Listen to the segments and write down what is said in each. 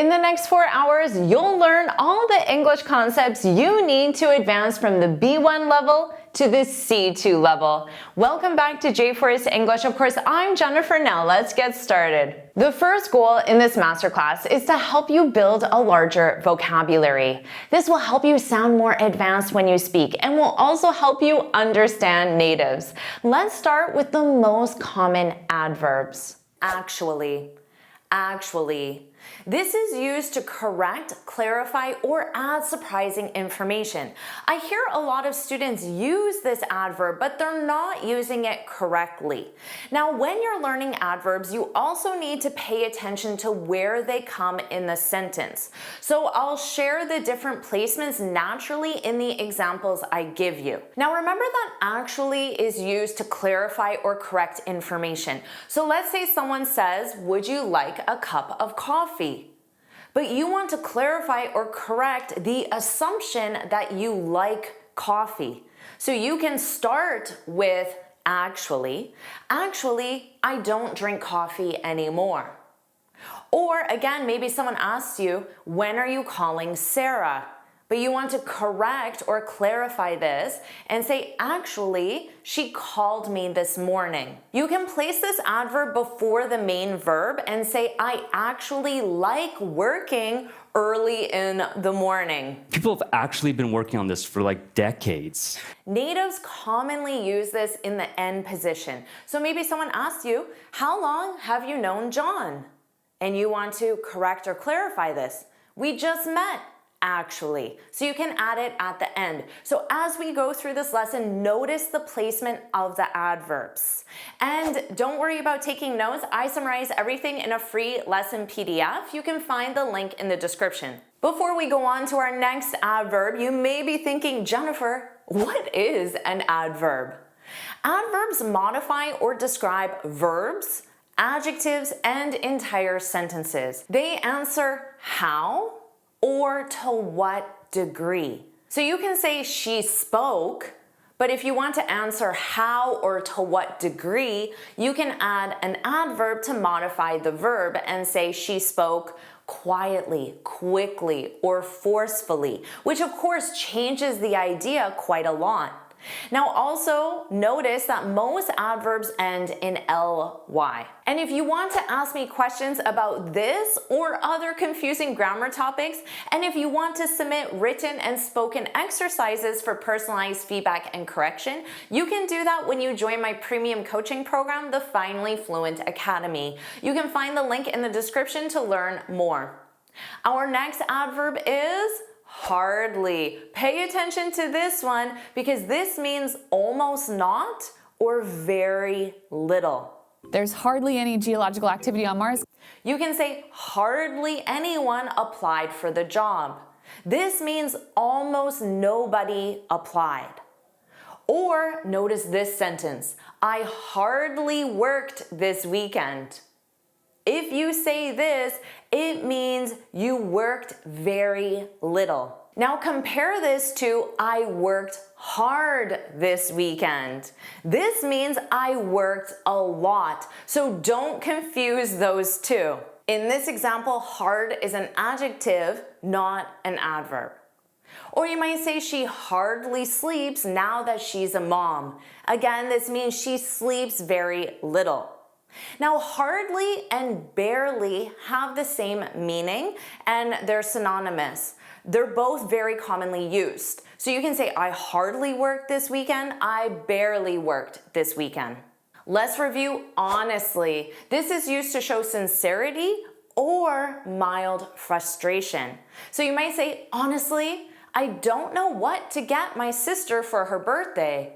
In the next 4 hours, you'll learn all the English concepts you need to advance from the B1 level to the C2 level. Welcome back to JForrest English. Of course, I'm Jennifer. Now let's get started. The first goal in this masterclass is to help you build a larger vocabulary. This will help you sound more advanced when you speak and will also help you understand natives. Let's start with the most common adverbs. Actually. This is used to correct, clarify, or add surprising information. I hear a lot of students use this adverb, but they're not using it correctly. Now, when you're learning adverbs, you also need to pay attention to where they come in the sentence. So I'll share the different placements naturally in the examples I give you. Now, remember that actually is used to clarify or correct information. So let's say someone says, "Would you like a cup of coffee?" But you want to clarify or correct the assumption that you like coffee. So you can start with actually, I don't drink coffee anymore. Or again, maybe someone asks you, when are you calling Sarah? But you want to correct or clarify this and say, actually, she called me this morning. You can place this adverb before the main verb and say, I actually like working early in the morning. People have actually been working on this for like decades. Natives commonly use this in the end position. So maybe someone asks you, how long have you known John? And you want to correct or clarify this. We just met. Actually. So you can add it at the end. So as we go through this lesson, notice the placement of the adverbs. And don't worry about taking notes. I summarize everything in a free lesson PDF. You can find the link in the description. Before we go on to our next adverb, you may be thinking, Jennifer, what is an adverb? Adverbs modify or describe verbs, adjectives, and entire sentences. They answer how or to what degree. So you can say she spoke, but if you want to answer how or to what degree, you can add an adverb to modify the verb and say she spoke quietly, quickly, or forcefully, which of course changes the idea quite a lot. Now also notice that most adverbs end in ly. And if you want to ask me questions about this or other confusing grammar topics, and if you want to submit written and spoken exercises for personalized feedback and correction, you can do that when you join my premium coaching program, the Finally Fluent Academy. You can find the link in the description to learn more. Our next adverb is hardly. Pay attention to this one because this means almost not or very little. There's hardly any geological activity on Mars. You can say hardly anyone applied for the job. This means almost nobody applied. Or notice this sentence, I hardly worked this weekend. If you say this, it means you worked very little. Now compare this to I worked hard this weekend. This means I worked a lot, so don't confuse those two. In this example, hard is an adjective, not an adverb. Or you might say she hardly sleeps now that she's a mom. Again, this means she sleeps very little. Now, hardly and barely have the same meaning and they're synonymous. They're both very commonly used. So you can say, I hardly worked this weekend, I barely worked this weekend. Let's review honestly. This is used to show sincerity or mild frustration. So you might say, honestly, I don't know what to get my sister for her birthday.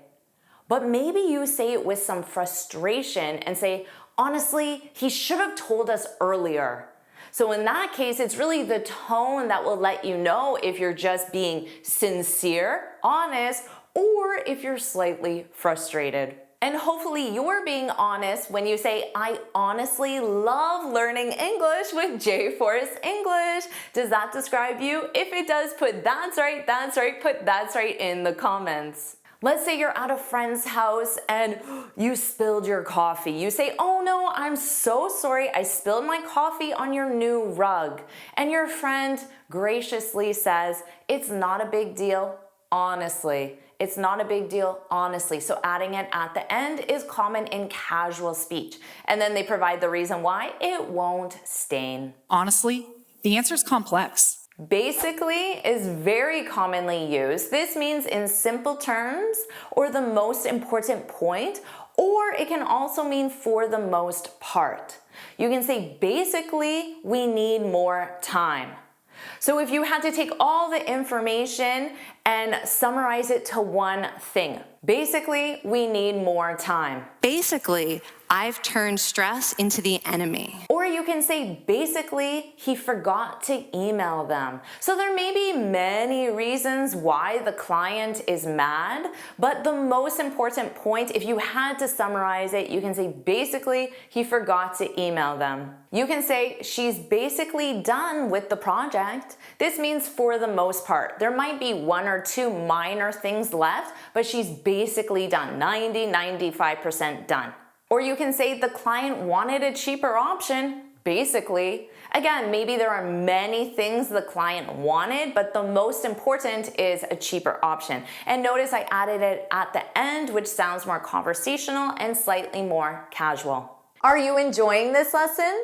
But maybe you say it with some frustration and say, honestly, he should have told us earlier. So in that case, it's really the tone that will let you know if you're just being sincere, honest, or if you're slightly frustrated. And hopefully you're being honest when you say, I honestly love learning English with JForrest English. Does that describe you? If it does, put that's right, put that's right in the comments. Let's say you're at a friend's house and you spilled your coffee. You say, "Oh no, I'm so sorry, I spilled my coffee on your new rug." And your friend graciously says, "It's not a big deal, honestly." It's not a big deal, honestly. So adding it at the end is common in casual speech. And then they provide the reason why it won't stain. Honestly, the answer is complex. Basically is very commonly used. This means in simple terms or the most important point, or it can also mean for the most part. You can say basically we need more time. So if you had to take all the information and summarize it to one thing, basically we need more time. Basically, I've turned stress into the enemy. Or you can say, basically, he forgot to email them. So there may be many reasons why the client is mad, but the most important point, if you had to summarize it, you can say, basically, he forgot to email them. You can say, she's basically done with the project. This means for the most part. There might be one or two minor things left, but she's basically done, 95% done. Or you can say the client wanted a cheaper option, basically. Again, maybe there are many things the client wanted, but the most important is a cheaper option. And notice I added it at the end, which sounds more conversational and slightly more casual. Are you enjoying this lesson?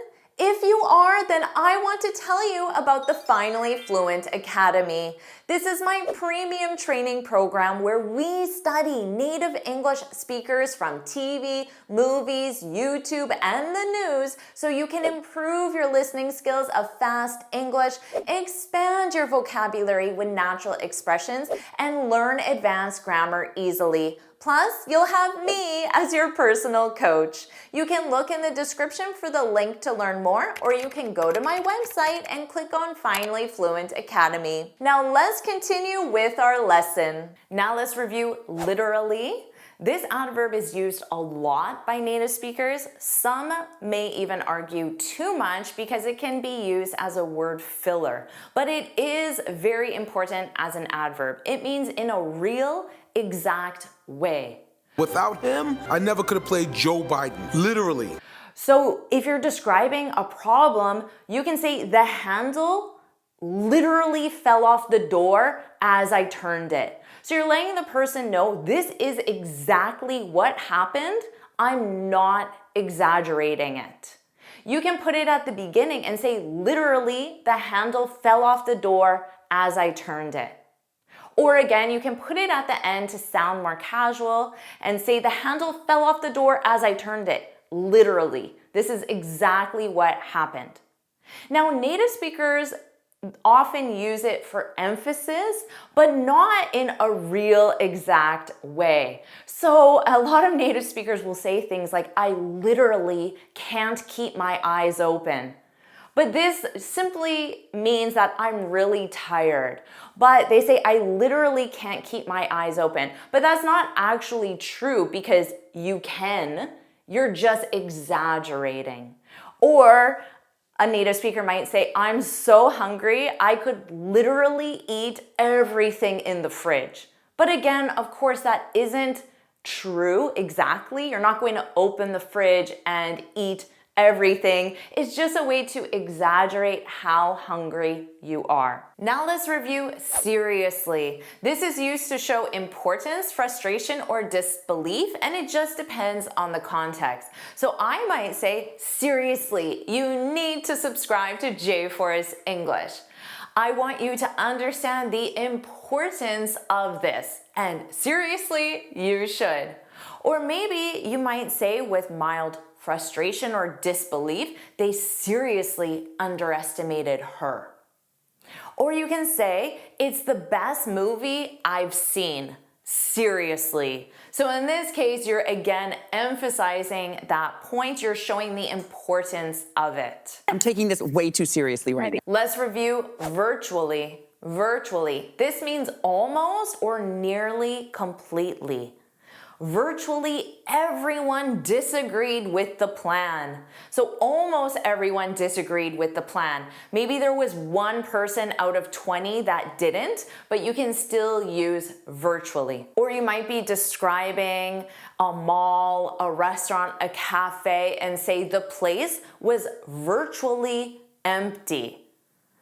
If you are, then I want to tell you about the Finally Fluent Academy. This is my premium training program where we study native English speakers from TV, movies, YouTube, and the news so you can improve your listening skills of fast English, expand your vocabulary with natural expressions, and learn advanced grammar easily. Plus, you'll have me as your personal coach. You can look in the description for the link to learn more, or you can go to my website and click on Finally Fluent Academy. Now let's continue with our lesson. Now let's review literally. This adverb is used a lot by native speakers. Some may even argue too much because it can be used as a word filler, but it is very important as an adverb. It means in a real, exact way. Without him, I never could have played Joe Biden, literally. So if you're describing a problem, you can say the handle literally fell off the door as I turned it. So you're letting the person know this is exactly what happened. I'm not exaggerating it. You can put it at the beginning and say literally the handle fell off the door as I turned it. Or again, you can put it at the end to sound more casual and say the handle fell off the door as I turned it. Literally. This is exactly what happened. Now, native speakers often use it for emphasis, but not in a real exact way. So a lot of native speakers will say things like, I literally can't keep my eyes open. But this simply means that I'm really tired. But they say, I literally can't keep my eyes open. But that's not actually true because you can. You're just exaggerating. Or a native speaker might say, I'm so hungry, I could literally eat everything in the fridge. But again, of course, that isn't true exactly. You're not going to open the fridge and eat everything. It's just a way to exaggerate how hungry you are. Now let's review seriously. This is used to show importance, frustration, or disbelief, and it just depends on the context. So I might say, seriously, you need to subscribe to JForrest English. I want you to understand the importance of this, and seriously, you should. Or maybe you might say with mild frustration or disbelief, they seriously underestimated her. Or you can say, it's the best movie I've seen. Seriously. So in this case, you're again emphasizing that point. You're showing the importance of it. I'm taking this way too seriously right now. Let's review virtually. Virtually. This means almost or nearly completely. virtually everyone disagreed with the plan. So almost everyone disagreed with the plan. Maybe there was one person out of 20 that didn't, but you can still use virtually. Or you might be describing a mall, a restaurant, a cafe, and say the place was virtually empty.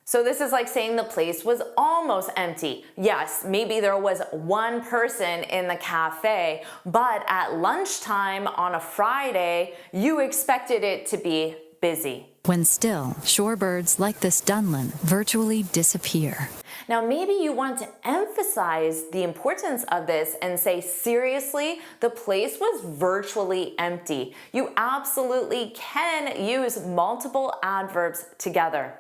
So this is like saying the place was almost empty. Yes, maybe there was one person in the cafe, but at lunchtime on a Friday, you expected it to be busy. When still, shorebirds like this dunlin virtually disappear. Now maybe you want to emphasize the importance of this and say, seriously, the place was virtually empty. You absolutely can use multiple adverbs together.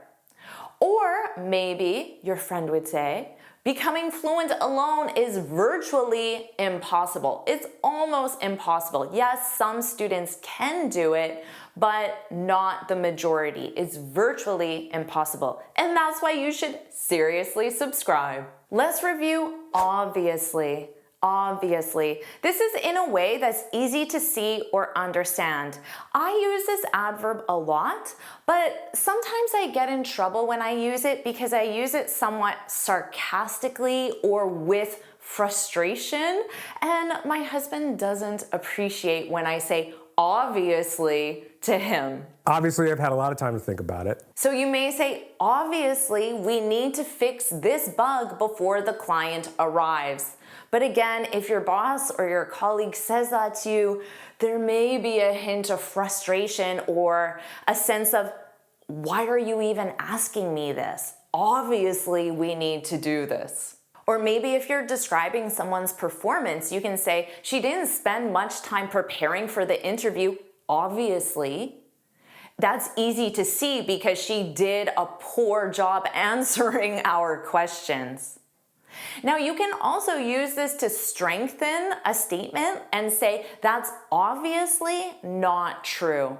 Or maybe your friend would say, becoming fluent alone is virtually impossible. It's almost impossible. Yes, some students can do it, but not the majority. It's virtually impossible. And that's why you should seriously subscribe. Let's review obviously. Obviously. This is in a way that's easy to see or understand. I use this adverb a lot, but sometimes I get in trouble when I use it because I use it somewhat sarcastically or with frustration, and my husband doesn't appreciate when I say obviously to him. Obviously, I've had a lot of time to think about it. So you may say, obviously, we need to fix this bug before the client arrives. But again, if your boss or your colleague says that to you, there may be a hint of frustration or a sense of, why are you even asking me this? Obviously, we need to do this. Or maybe if you're describing someone's performance, you can say, she didn't spend much time preparing for the interview, obviously. That's easy to see because she did a poor job answering our questions. Now you can also use this to strengthen a statement and say, that's obviously not true.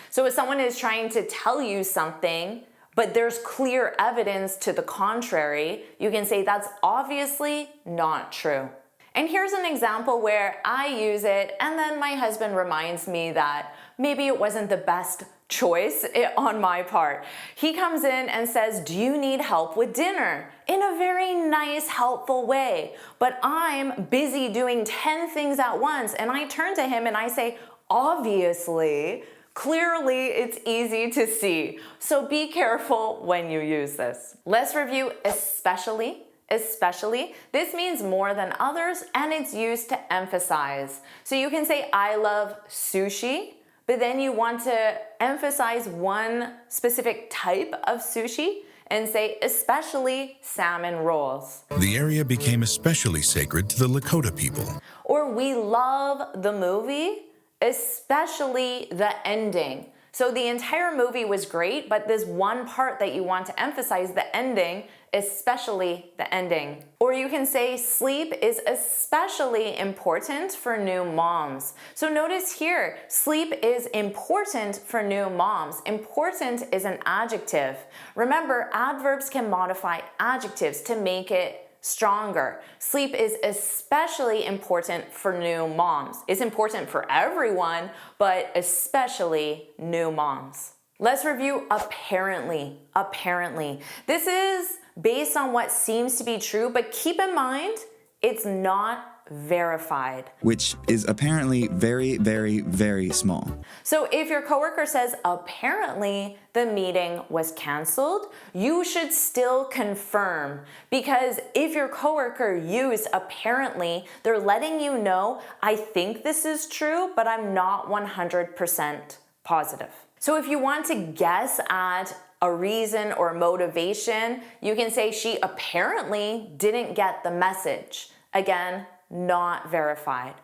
So if someone is trying to tell you something, but there's clear evidence to the contrary, you can say that's obviously not true. And here's an example where I use it and then my husband reminds me that maybe it wasn't the best choice on my part. He comes in and says, do you need help with dinner? In a very nice, helpful way. But I'm busy doing 10 things at once. And I turn to him and I say, obviously, clearly it's easy to see. So be careful when you use this. Let's review especially. Especially, this means more than others and it's used to emphasize. So you can say, I love sushi, but then you want to emphasize one specific type of sushi and say, especially salmon rolls. The area became especially sacred to the Lakota people. Or we love the movie, especially the ending. So the entire movie was great, but there's one part that you want to emphasize, the ending, especially the ending. Or you can say sleep is especially important for new moms. So notice here, sleep is important for new moms. Important is an adjective. Remember, adverbs can modify adjectives to make it stronger. Sleep is especially important for new moms. It's important for everyone, but especially new moms. Let's review apparently. Apparently. This is based on what seems to be true, but keep in mind, it's not verified. Which is apparently very, very, very small. So if your coworker says, apparently the meeting was canceled, you should still confirm, because if your coworker used apparently, they're letting you know, I think this is true, but I'm not 100% positive. So if you want to guess at a reason or motivation, you can say she apparently didn't get the message. Again, not verified.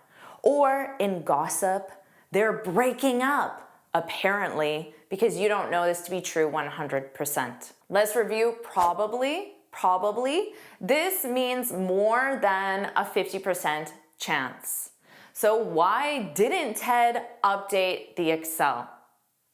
Or in gossip, they're breaking up, apparently, because you don't know this to be true 100%. Let's review probably. Probably. This means more than a 50% chance. So why didn't Ted update the Excel?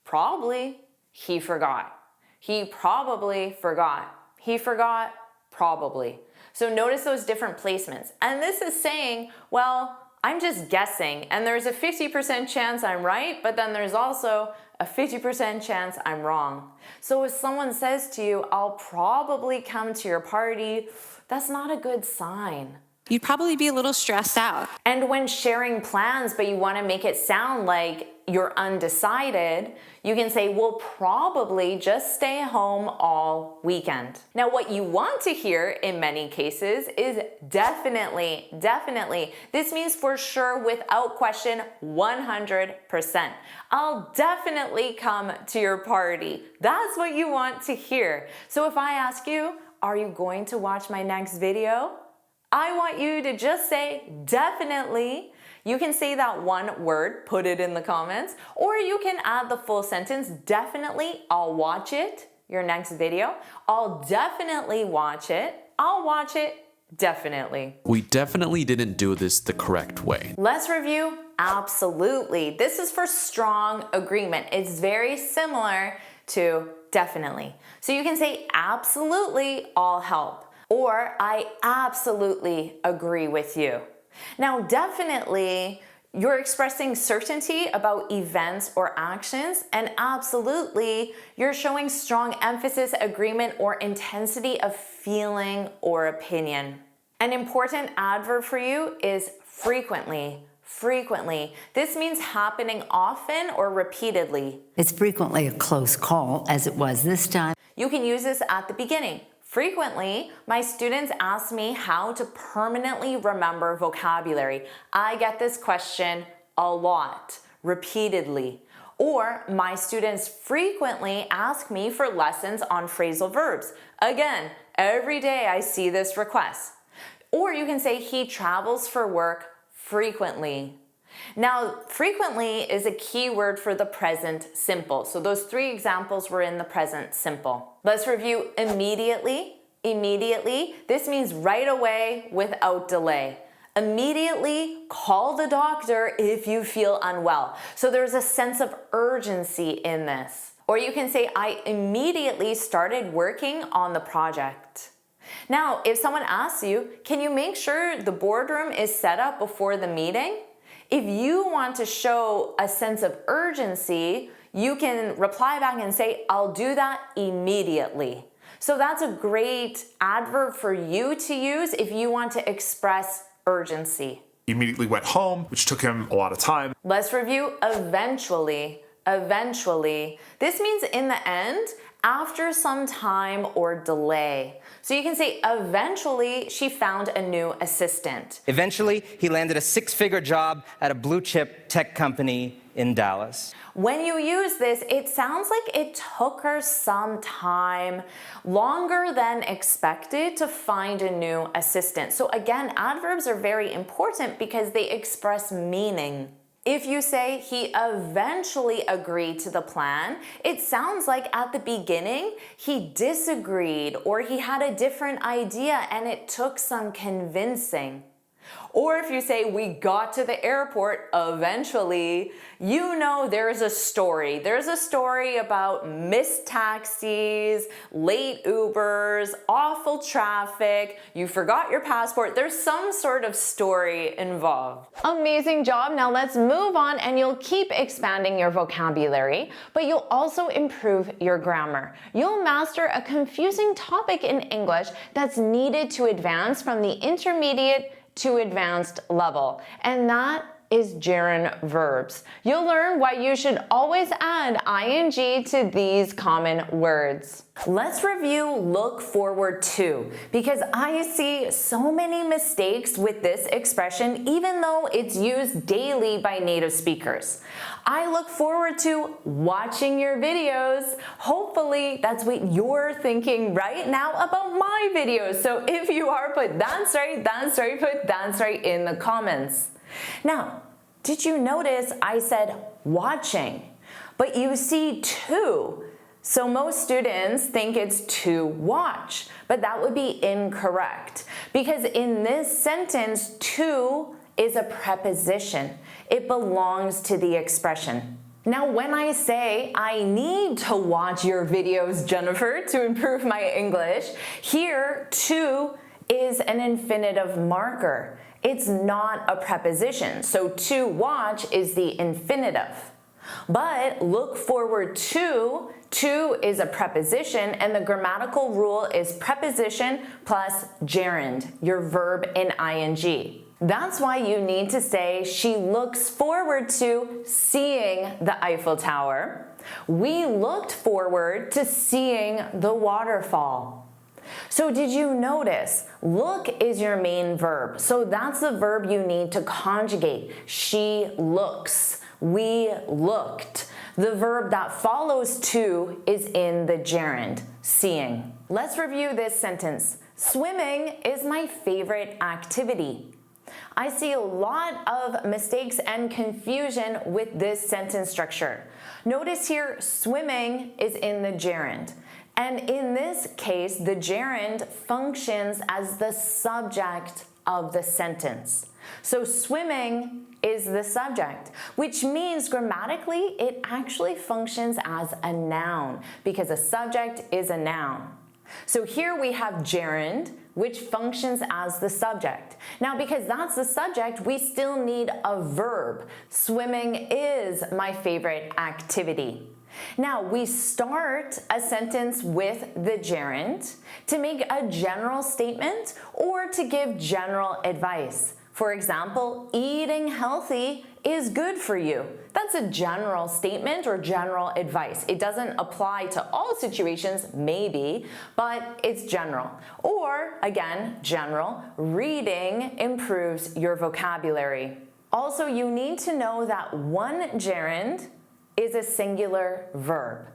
Probably he forgot. He probably forgot. He forgot, probably. So notice those different placements. And this is saying, well, I'm just guessing, and there's a 50% chance I'm right, but then there's also a 50% chance I'm wrong. So if someone says to you, I'll probably come to your party, that's not a good sign. You'd probably be a little stressed out. And when sharing plans, but you want to make it sound like you're undecided, you can say, we'll probably just stay home all weekend. Now, what you want to hear in many cases is definitely, definitely. This means for sure, without question, 100%. I'll definitely come to your party. That's what you want to hear. So if I ask you, are you going to watch my next video? I want you to just say definitely. You can say that one word, put it in the comments, or you can add the full sentence, definitely, I'll watch it, your next video. I'll definitely watch it. I'll watch it, definitely. We definitely didn't do this the correct way. Let's review. Absolutely. This is for strong agreement. It's very similar to definitely. So you can say absolutely, I'll help. Or I absolutely agree with you. Now, definitely, you're expressing certainty about events or actions, and absolutely, you're showing strong emphasis, agreement, or intensity of feeling or opinion. An important adverb for you is frequently. Frequently. This means happening often or repeatedly. It's frequently a close call, as it was this time. You can use this at the beginning. Frequently, my students ask me how to permanently remember vocabulary. I get this question a lot, repeatedly. Or my students frequently ask me for lessons on phrasal verbs. Again, every day I see this request. Or you can say he travels for work frequently. Now, frequently is a key word for the present simple. So those three examples were in the present simple. Let's review immediately. Immediately, this means right away without delay. Immediately call the doctor if you feel unwell. So there's a sense of urgency in this. Or you can say, I immediately started working on the project. Now, if someone asks you, can you make sure the boardroom is set up before the meeting? If you want to show a sense of urgency, you can reply back and say, I'll do that immediately. So that's a great adverb for you to use if you want to express urgency. He immediately went home, which took him a lot of time. Let's review eventually. Eventually. This means in the end, after some time or delay. So you can say, eventually, she found a new assistant. Eventually, he landed a six-figure job at a blue-chip tech company in Dallas. When you use this, it sounds like it took her some time, longer than expected, to find a new assistant. So again, adverbs are very important because they express meaning. If you say he eventually agreed to the plan, it sounds like at the beginning he disagreed or he had a different idea and it took some convincing. Or if you say we got to the airport eventually, you know there's a story. There's a story about missed taxis, late Ubers, awful traffic, you forgot your passport. There's some sort of story involved. Amazing job. Now let's move on and you'll keep expanding your vocabulary, but you'll also improve your grammar. You'll master a confusing topic in English that's needed to advance from the intermediate to advanced level, and that is gerund verbs. You'll learn why you should always add ing to these common words. Let's review look forward to, because I see so many mistakes with this expression even though it's used daily by native speakers. I look forward to watching your videos. Hopefully that's what you're thinking right now about my videos. So if you are, put that's right, put that's right in the comments. Now, did you notice I said watching, but you see to? So most students think it's to watch, but that would be incorrect because in this sentence, to is a preposition. It belongs to the expression. Now, when I say I need to watch your videos, Jennifer, to improve my English, here to is an infinitive marker. It's not a preposition, so to watch is the infinitive. But look forward to is a preposition, and the grammatical rule is preposition plus gerund, your verb in ing. That's why you need to say, she looks forward to seeing the Eiffel Tower. We looked forward to seeing the waterfall. So did you notice? Look is your main verb. So that's the verb you need to conjugate. She looks. We looked. The verb that follows to is in the gerund, seeing. Let's review this sentence. Swimming is my favorite activity. I see a lot of mistakes and confusion with this sentence structure. Notice here, swimming is in the gerund. And in this case, the gerund functions as the subject of the sentence. So swimming is the subject, which means grammatically it actually functions as a noun because a subject is a noun. So here we have gerund, which functions as the subject. Now, because that's the subject, we still need a verb. Swimming is my favorite activity. Now, we start a sentence with the gerund to make a general statement or to give general advice. For example, eating healthy is good for you. That's a general statement or general advice. It doesn't apply to all situations, maybe, but it's general. Or, again, general, reading improves your vocabulary. Also, you need to know that one gerund is a singular verb.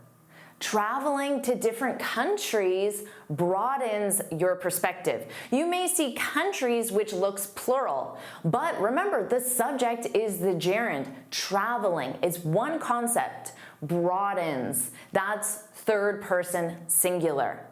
Traveling to different countries broadens your perspective. You may see countries which looks plural, but remember the subject is the gerund. Traveling is one concept. Broadens, that's third person singular.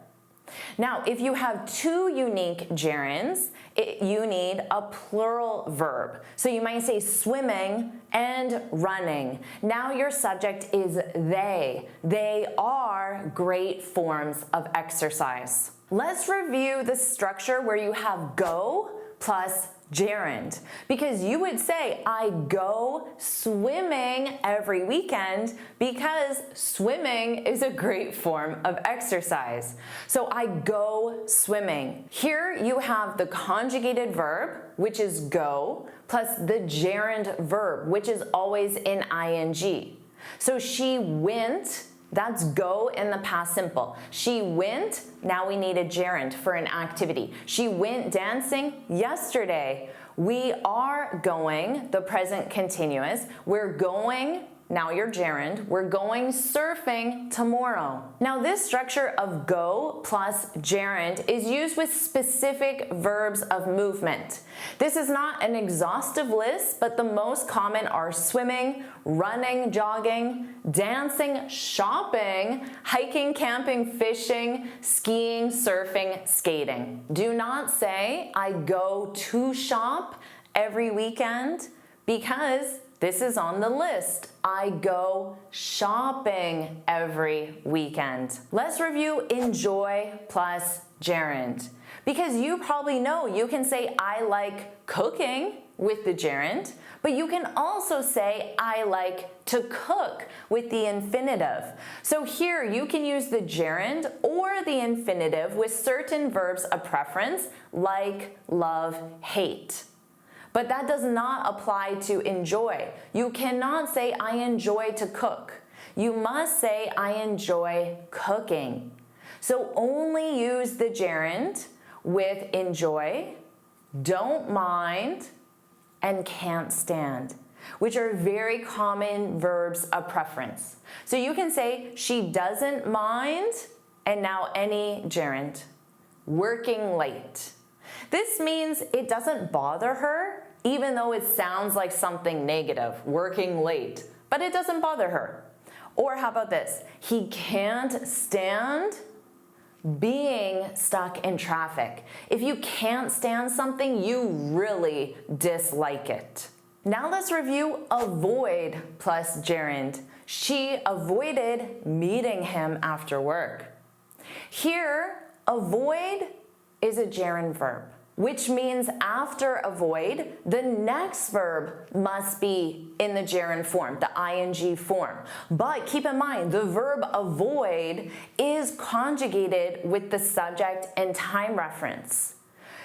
Now, if you have two unique gerunds, you need a plural verb. So you might say swimming and running. Now your subject is they. They are great forms of exercise. Let's review the structure where you have go plus gerund, because you would say, I go swimming every weekend because swimming is a great form of exercise. So I go swimming. Here you have the conjugated verb, which is go, plus the gerund verb, which is always in ing. So she went, that's go in the past simple. She went, now we need a gerund for an activity. She went dancing yesterday. We are going, the present continuous. We're going, now your gerund, we're going surfing tomorrow. Now this structure of go plus gerund is used with specific verbs of movement. This is not an exhaustive list, but the most common are swimming, running, jogging, dancing, shopping, hiking, camping, fishing, skiing, surfing, skating. Do not say, I go to shop every weekend, because this is on the list. I go shopping every weekend. Let's review enjoy plus gerund. Because you probably know you can say I like cooking with the gerund, but you can also say I like to cook with the infinitive. So here you can use the gerund or the infinitive with certain verbs of preference like, love, hate. But that does not apply to enjoy. You cannot say, I enjoy to cook. You must say, I enjoy cooking. So only use the gerund with enjoy, don't mind, and can't stand, which are very common verbs of preference. So you can say, she doesn't mind, and now any gerund. Working late. This means it doesn't bother her, even though it sounds like something negative, working late, but it doesn't bother her. Or how about this? He can't stand being stuck in traffic. If you can't stand something, you really dislike it. Now let's review avoid plus gerund. She avoided meeting him after work. Here, avoid is a gerund verb. which means after avoid, the next verb must be in the gerund form, the ing form. But keep in mind, the verb avoid is conjugated with the subject and time reference.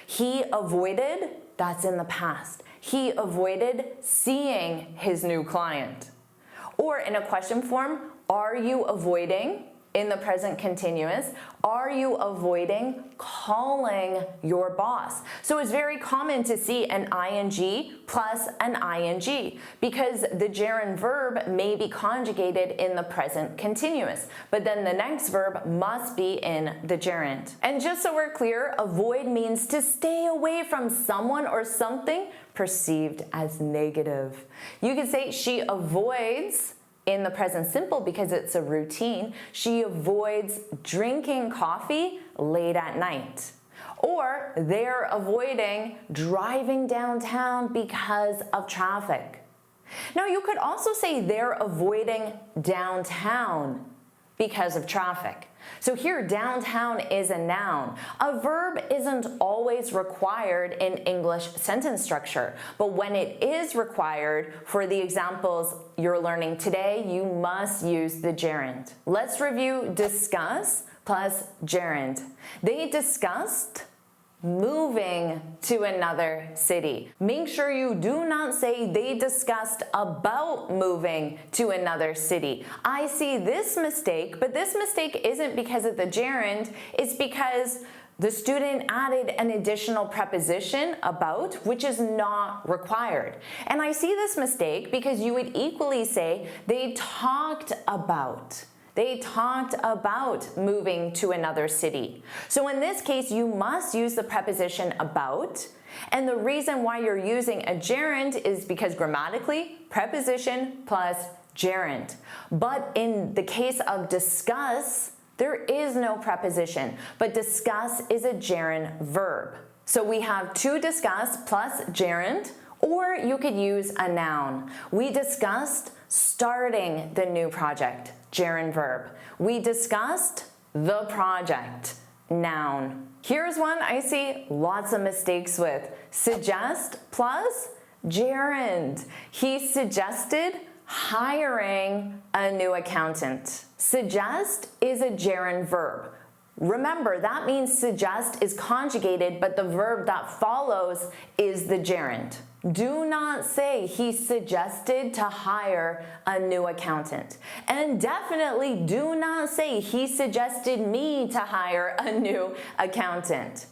He avoided, that's in the past. He avoided seeing his new client. Or in a question form, are you avoiding, in the present continuous, are you avoiding calling your boss? So it's very common to see an ing plus an ing because the gerund verb may be conjugated in the present continuous, but then the next verb must be in the gerund. And just so we're clear, avoid means to stay away from someone or something perceived as negative. You could say she avoids in the present simple because it's a routine. She avoids drinking coffee late at night. Or they're avoiding driving downtown because of traffic. Now you could also say they're avoiding downtown because of traffic. So here, downtown is a noun. A verb isn't always required in English sentence structure, but when it is required, for the examples you're learning today, you must use the gerund. Let's review discuss plus gerund. They discussed moving to another city. Make sure you do not say they discussed about moving to another city. I see this mistake, but this mistake isn't because of the gerund, it's because the student added an additional preposition about, which is not required. And I see this mistake because you would equally say they talked about. They talked about moving to another city. So in this case, you must use the preposition about. And the reason why you're using a gerund is because grammatically, preposition plus gerund. But in the case of discuss, there is no preposition, but discuss is a gerund verb. So we have to discuss plus gerund, or you could use a noun. We discussed starting the new project, gerund verb. We discussed the project, noun. Here's one I see lots of mistakes with. Suggest plus gerund. He suggested hiring a new accountant. Suggest is a gerund verb. Remember, that means suggest is conjugated, but the verb that follows is the gerund. Do not say he suggested to hire a new accountant. And definitely do not say he suggested me to hire a new accountant.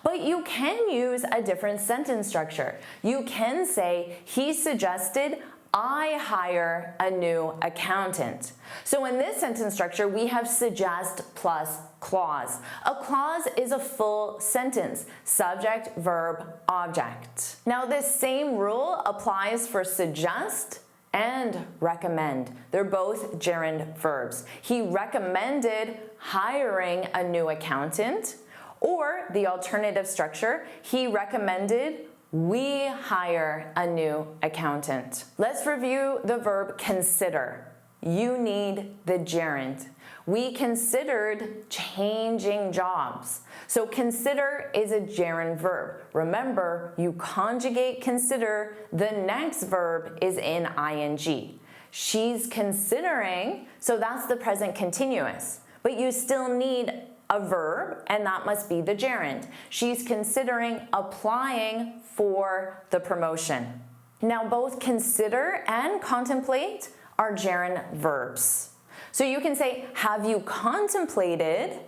But you can use a different sentence structure. You can say he suggested I hire a new accountant. So in this sentence structure, we have suggest plus clause. A clause is a full sentence, subject, verb, object. Now this same rule applies for suggest and recommend. They're both gerund verbs. He recommended hiring a new accountant, or the alternative structure, he recommended we hire a new accountant. Let's review the verb consider. You need the gerund. We considered changing jobs. So consider is a gerund verb. Remember, you conjugate consider, the next verb is in ing. She's considering, so that's the present continuous. But you still need a verb, and that must be the gerund. She's considering applying for the promotion. Now both consider and contemplate are gerund verbs. So you can say, have you contemplated?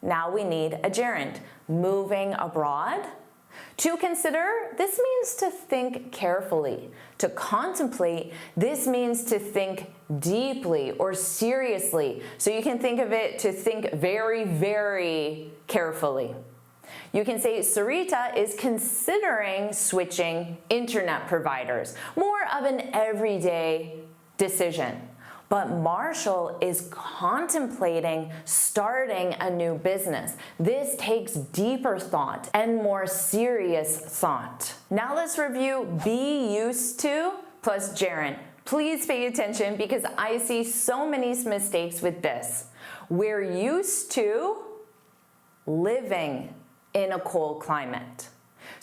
Now we need a gerund. Moving abroad. To consider, this means to think carefully. To contemplate, this means to think deeply or seriously. So you can think of it to think very, very carefully. You can say Sarita is considering switching internet providers. More of an everyday decision. But Marshall is contemplating starting a new business. This takes deeper thought and more serious thought. Now let's review be used to plus gerund. Please pay attention because I see so many mistakes with this. We're used to living in a cold climate.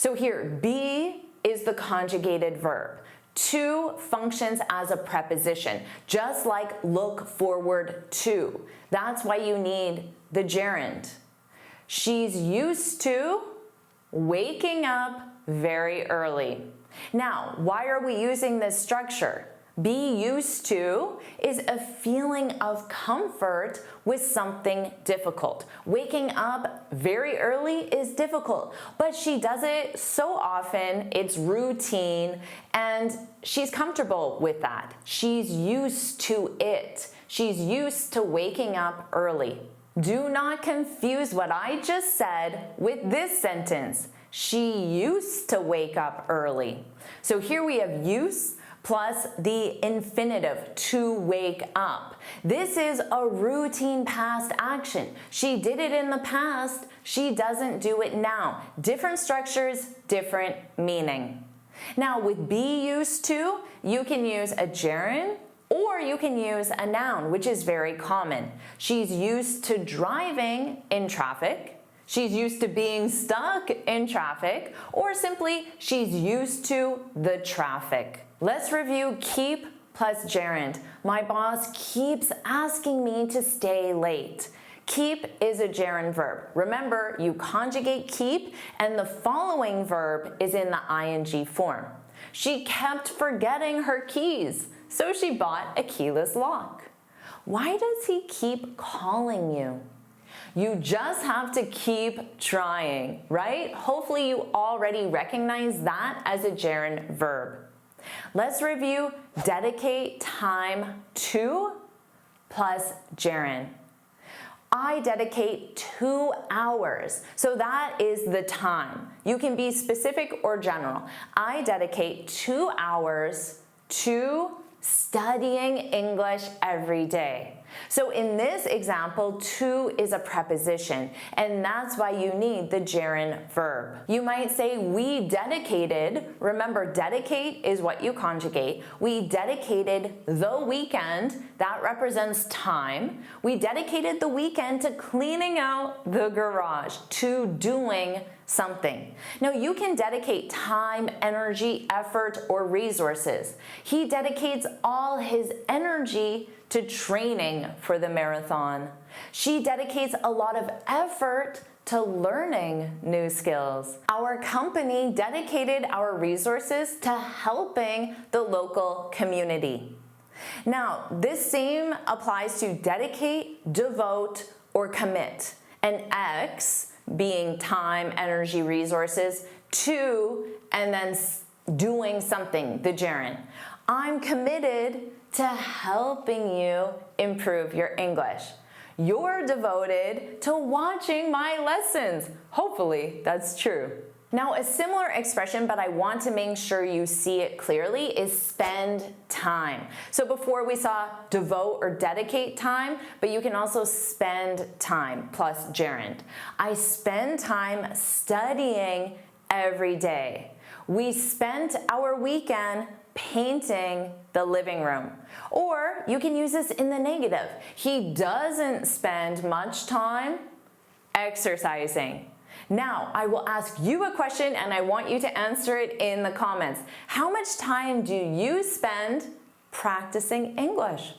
So here, be is the conjugated verb. To functions as a preposition, just like look forward to. That's why you need the gerund. She's used to waking up very early. Now, why are we using this structure? Be used to is a feeling of comfort with something difficult. Waking up very early is difficult, but she does it so often, it's routine, and she's comfortable with that. She's used to it. She's used to waking up early. Do not confuse what I just said with this sentence. She used to wake up early. So here we have use plus the infinitive, to wake up. This is a routine past action. She did it in the past, she doesn't do it now. Different structures, different meaning. Now with be used to, you can use a gerund or you can use a noun, which is very common. She's used to driving in traffic. She's used to being stuck in traffic, or simply she's used to the traffic. Let's review keep plus gerund. My boss keeps asking me to stay late. Keep is a gerund verb. Remember, you conjugate keep and the following verb is in the ing form. She kept forgetting her keys, so she bought a keyless lock. Why does he keep calling you? You just have to keep trying, right? Hopefully you already recognize that as a gerund verb. Let's review dedicate time to plus gerund. I dedicate 2 hours. So that is the time. You can be specific or general. I dedicate 2 hours to studying English every day. So in this example, to is a preposition, and that's why you need the gerund verb. You might say, we dedicated, remember dedicate is what you conjugate. We dedicated the weekend, that represents time. We dedicated the weekend to cleaning out the garage, to doing something. Now you can dedicate time, energy, effort, or resources. He dedicates all his energy to training for the marathon. She dedicates a lot of effort to learning new skills. Our company dedicated our resources to helping the local community. Now, this same applies to dedicate, devote, or commit. And X being time, energy, resources, to, and then doing something, the gerund. I'm committed to helping you improve your English. You're devoted to watching my lessons. Hopefully that's true. Now a similar expression, but I want to make sure you see it clearly, is spend time. So before we saw devote or dedicate time, but you can also spend time plus gerund. I spend time studying every day. We spent our weekend painting the living room. Or you can use this in the negative. He doesn't spend much time exercising. Now, I will ask you a question and I want you to answer it in the comments. How much time do you spend practicing English?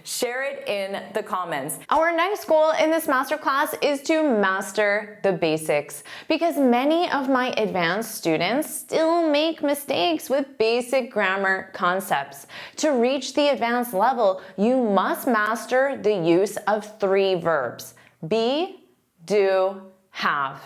Share it in the comments. Our next goal in this masterclass is to master the basics, because many of my advanced students still make mistakes with basic grammar concepts. To reach the advanced level, you must master the use of 3 verbs: be, do, have.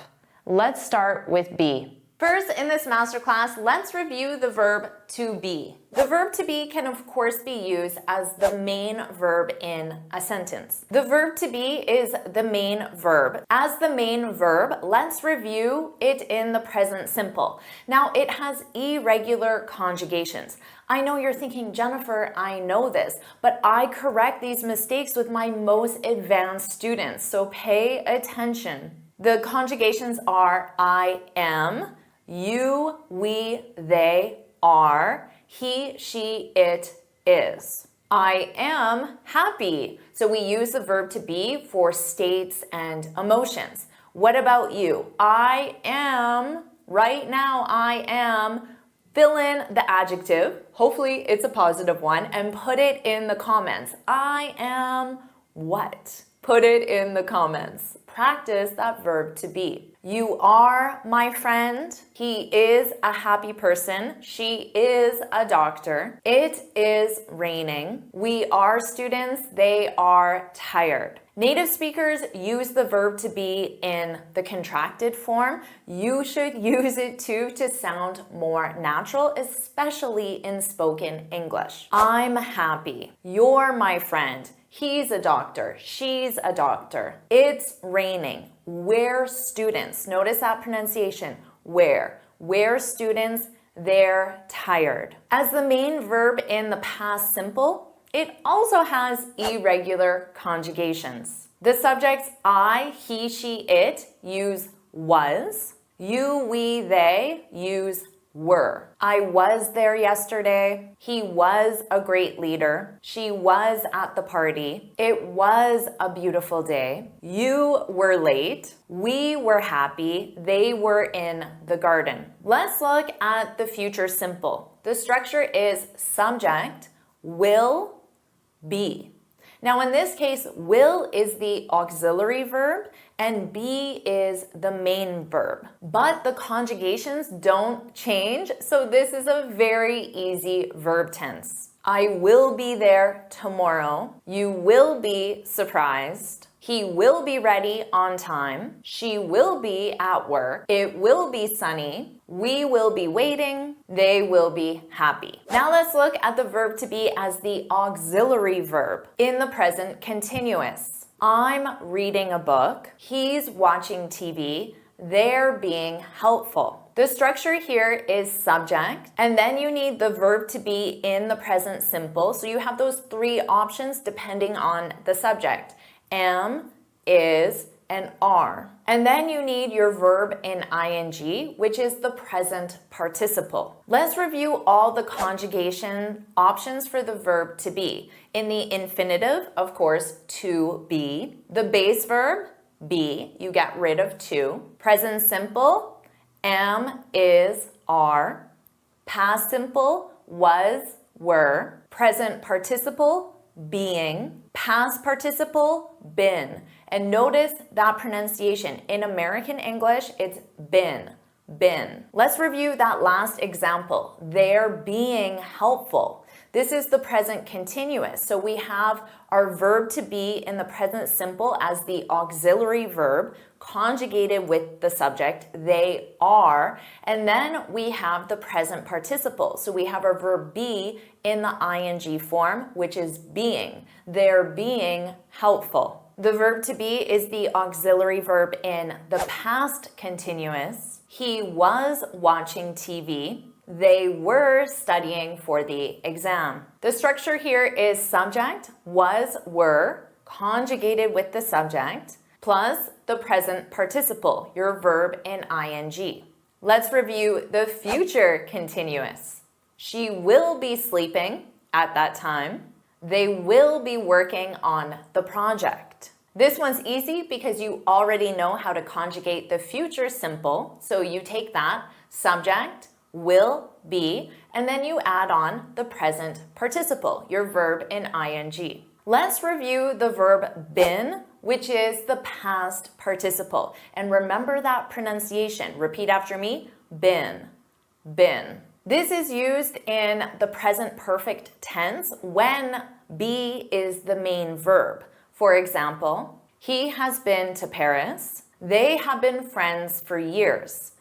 Let's start with be. First, in this masterclass, let's review the verb to be. The verb to be can of course be used as the main verb in a sentence. The verb to be is the main verb. As the main verb, let's review it in the present simple. Now, it has irregular conjugations. I know you're thinking, Jennifer, I know this, but I correct these mistakes with my most advanced students, so pay attention. The conjugations are I am, you, we, they, are, he, she, it, is. I am happy. So we use the verb to be for states and emotions. What about you? I am Right now, I am. Fill in the adjective. Hopefully, it's a positive one, and put it in the comments. I am what? Put it in the comments. Practice that verb to be. You are my friend. He is a happy person. She is a doctor. It is raining. We are students. They are tired. Native speakers use the verb to be in the contracted form. You should use it too to sound more natural, especially in spoken English. I'm happy. You're my friend. He's a doctor. She's a doctor. It's raining. We're students. Notice that pronunciation. Where? We're students. They're tired. As the main verb in the past simple, it also has irregular conjugations. The subjects I, he, she, it use was. You, we, they use were. I was there yesterday. He was a great leader. She was at the party. It was a beautiful day. You were late. We were happy. They were in the garden. Let's look at the future simple. The structure is subject, will, be. Now in this case, will is the auxiliary verb and be is the main verb. But the conjugations don't change, so this is a very easy verb tense. I will be there tomorrow. You will be surprised. He will be ready on time. She will be at work. It will be sunny. We will be waiting. They will be happy. Now let's look at the verb to be as the auxiliary verb in the present continuous. I'm reading a book. He's watching TV. They're being helpful. The structure here is subject, and then you need the verb to be in the present simple. So you have those three options depending on the subject. Am, is, and are. And then you need your verb in ing, which is the present participle. Let's review all the conjugation options for the verb to be. In the infinitive, of course, to be. The base verb, be, you get rid of to. Present simple, am, is, are. Past simple, was, were. Present participle, being. Past participle, been. And notice that pronunciation. In American English, it's been. Let's review that last example. They're being helpful. This is the present continuous. So we have our verb to be in the present simple as the auxiliary verb conjugated with the subject, they are. And then we have the present participle. So we have our verb be in the ing form, which is being. They're being helpful. The verb to be is the auxiliary verb in the past continuous. He was watching TV. They were studying for the exam. The structure here is subject, was, were, conjugated with the subject, plus the present participle, your verb in ing. Let's review the future continuous. She will be sleeping at that time. They will be working on the project. This one's easy because you already know how to conjugate the future simple. So you take that, subject, will, be, and then you add on the present participle, your verb in ing. Let's review the verb been, which is the past participle. And remember that pronunciation. Repeat after me, been. This is used in the present perfect tense when be is the main verb. For example, he has been to Paris. They have been friends for years.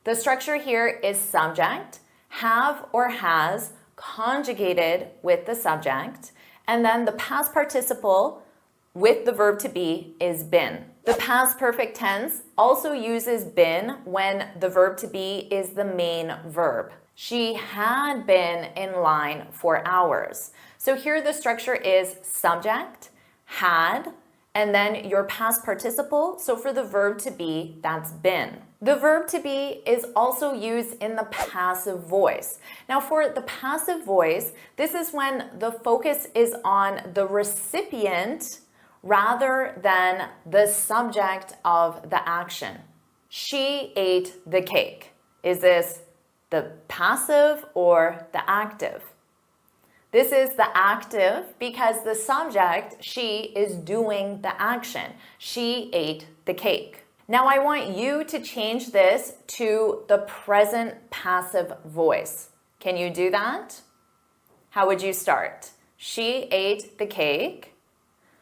The structure here is subject, have or has conjugated with the subject, and then the past participle with the verb to be is been. The past perfect tense also uses been when the verb to be is the main verb. She had been in line for hours. So here the structure is subject, had, and then your past participle. So for the verb to be, that's been. The verb to be is also used in the passive voice. Now for the passive voice, this is when the focus is on the recipient rather than the subject of the action. She ate the cake. Is this the passive or the active? This is the active because the subject, she, is doing the action. She ate the cake. Now I want you to change this to the present passive voice. Can you do that? How would you start? She ate the cake.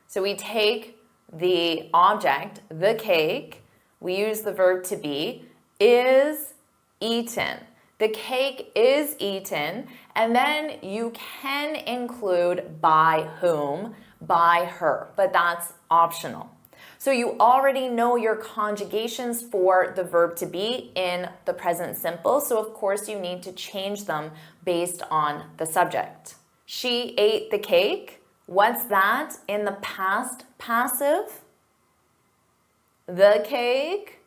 So we take the object, the cake, we use the verb to be, is eaten. The cake is eaten, and then you can include by whom, by her, but that's optional. So you already know your conjugations for the verb to be in the present simple, so of course you need to change them based on the subject. She ate the cake. What's that in the past passive? The cake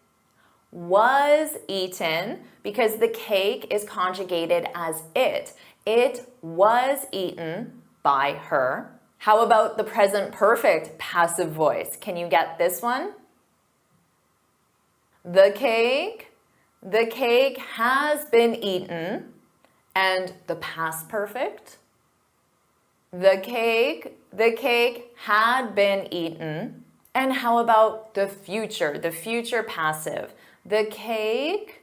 was eaten because the cake is conjugated as it. It was eaten by her. How about the present perfect passive voice? Can you get this one? The cake has been eaten. And the past perfect? The cake had been eaten. And how about the future passive? The cake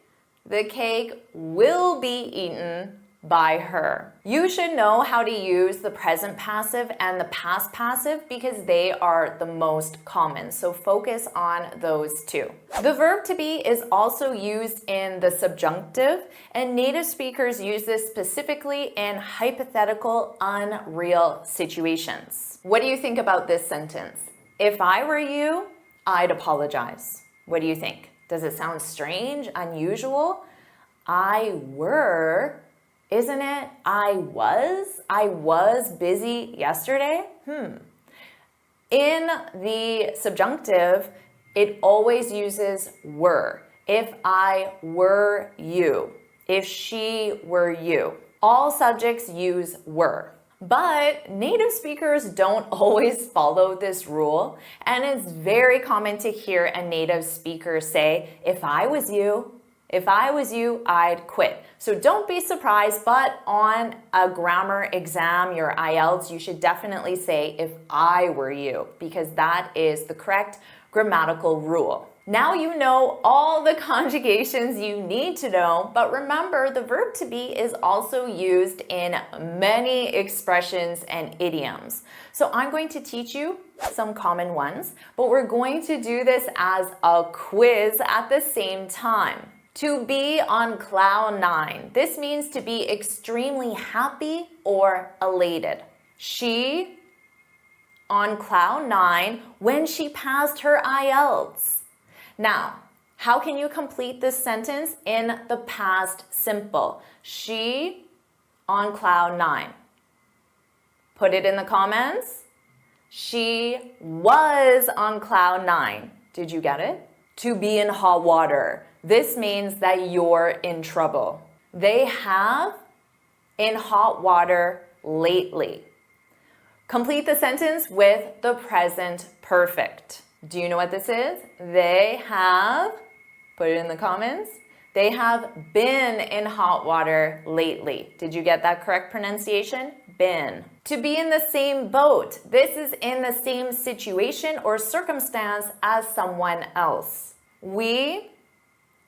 will be eaten by her. You should know how to use the present passive and the past passive because they are the most common. So focus on those two. The verb to be is also used in the subjunctive, and native speakers use this specifically in hypothetical, unreal situations. What do you think about this sentence? If I were you, I'd apologize. What do you think? Does it sound strange, unusual? I were, isn't it? I was busy yesterday. In the subjunctive, it always uses were. If I were you, if she were you. All subjects use were. But native speakers don't always follow this rule, and it's very common to hear a native speaker say, if I was you, I'd quit. So don't be surprised, but on a grammar exam, your IELTS, you should definitely say, if I were you, because that is the correct grammatical rule. Now you know all the conjugations you need to know, but remember the verb to be is also used in many expressions and idioms. So I'm going to teach you some common ones, but we're going to do this as a quiz at the same time. To be on cloud nine. This means to be extremely happy or elated. She on cloud nine when she passed her IELTS. Now, how can you complete this sentence in the past simple? She on cloud nine. Put it in the comments. She was on cloud nine. Did you get it? To be in hot water. This means that you're in trouble. They have in hot water lately. Complete the sentence with the present perfect. Do you know what this is? They have, put it in the comments, they have been in hot water lately. Did you get that correct pronunciation? Been. To be in the same boat. This is in the same situation or circumstance as someone else. We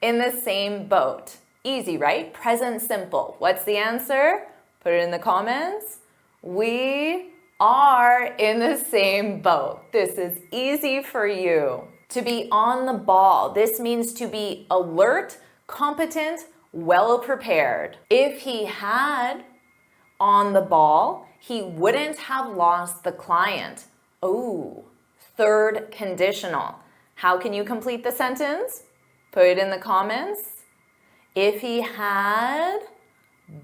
in the same boat. Easy, right? Present simple. What's the answer? Put it in the comments. We are in the same boat. This is easy for you. To be on the ball. This means to be alert, competent, well prepared. If he had on the ball, he wouldn't have lost the client. Oh, third conditional. How can you complete the sentence? Put it in the comments. If he had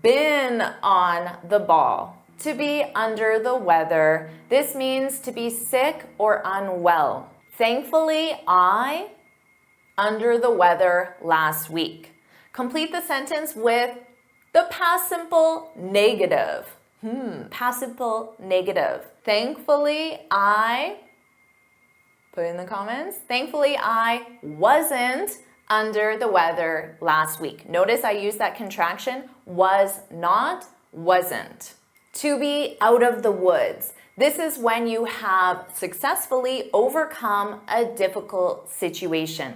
been on the ball. To be under the weather. This means to be sick or unwell. Thankfully, I under the weather last week. Complete the sentence with the past simple negative. Past simple negative. Thankfully, I, put in the comments. Thankfully, I wasn't under the weather last week. Notice I used that contraction, was not, wasn't. To be out of the woods. This is when you have successfully overcome a difficult situation.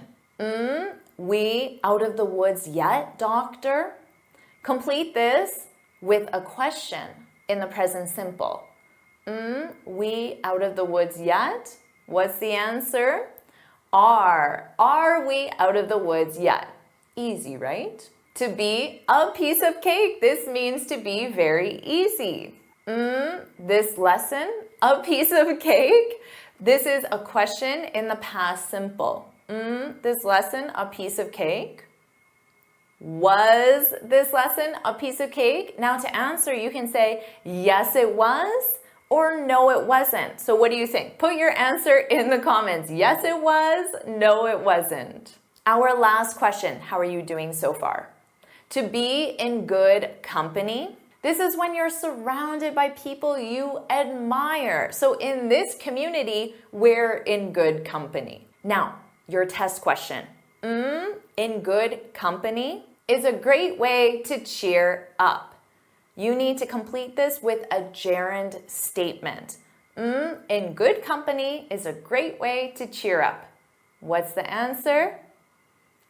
We out of the woods yet, doctor? Complete this with a question in the present simple. We out of the woods yet? What's the answer? Are we out of the woods yet? Easy, right? To be a piece of cake. This means to be very easy. This lesson, a piece of cake. This is a question in the past simple. This lesson, a piece of cake. Was this lesson a piece of cake? Now to answer, you can say, yes, it was, or no, it wasn't. So what do you think? Put your answer in the comments. Yes, it was. No, it wasn't. Our last question. How are you doing so far? To be in good company. This is when you're surrounded by people you admire. So in this community, we're in good company. Now, your test question. In good company is a great way to cheer up. You need to complete this with a gerund statement. In good company is a great way to cheer up. What's the answer?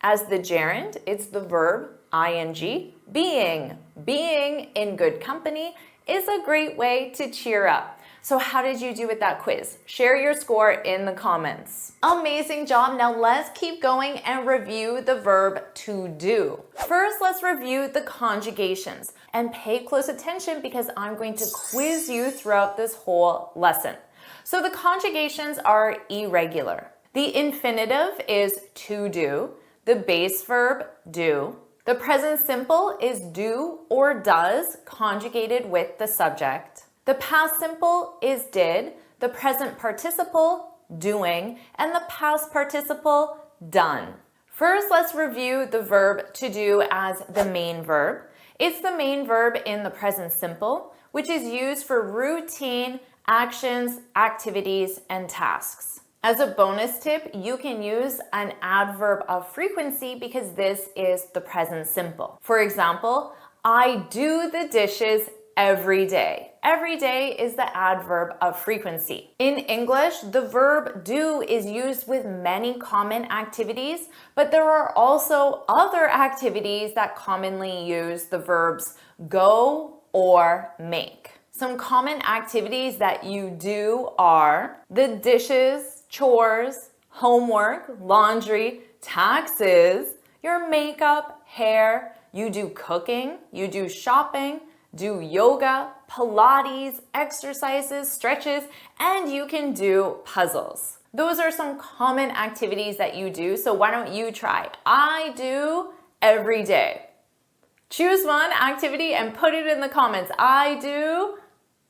As the gerund, it's the verb ing, being. Being in good company is a great way to cheer up. So how did you do with that quiz? Share your score in the comments. Amazing job. Now let's keep going and review the verb to do. First, let's review the conjugations and pay close attention because I'm going to quiz you throughout this whole lesson. So the conjugations are irregular. The infinitive is to do. The base verb do. The present simple is do or does conjugated with the subject. The past simple is did, the present participle, doing, and the past participle, done. First, let's review the verb to do as the main verb. It's the main verb in the present simple, which is used for routine actions, activities, and tasks. As a bonus tip, you can use an adverb of frequency because this is the present simple. For example, I do the dishes every day. Every day is the adverb of frequency. In English, the verb do is used with many common activities, but there are also other activities that commonly use the verbs go or make. Some common activities that you do are the dishes, chores, homework, laundry, taxes, your makeup, hair, you do cooking, you do shopping, do yoga, Pilates, exercises, stretches, and you can do puzzles. Those are some common activities that you do, so why don't you try? I do every day. Choose one activity and put it in the comments. I do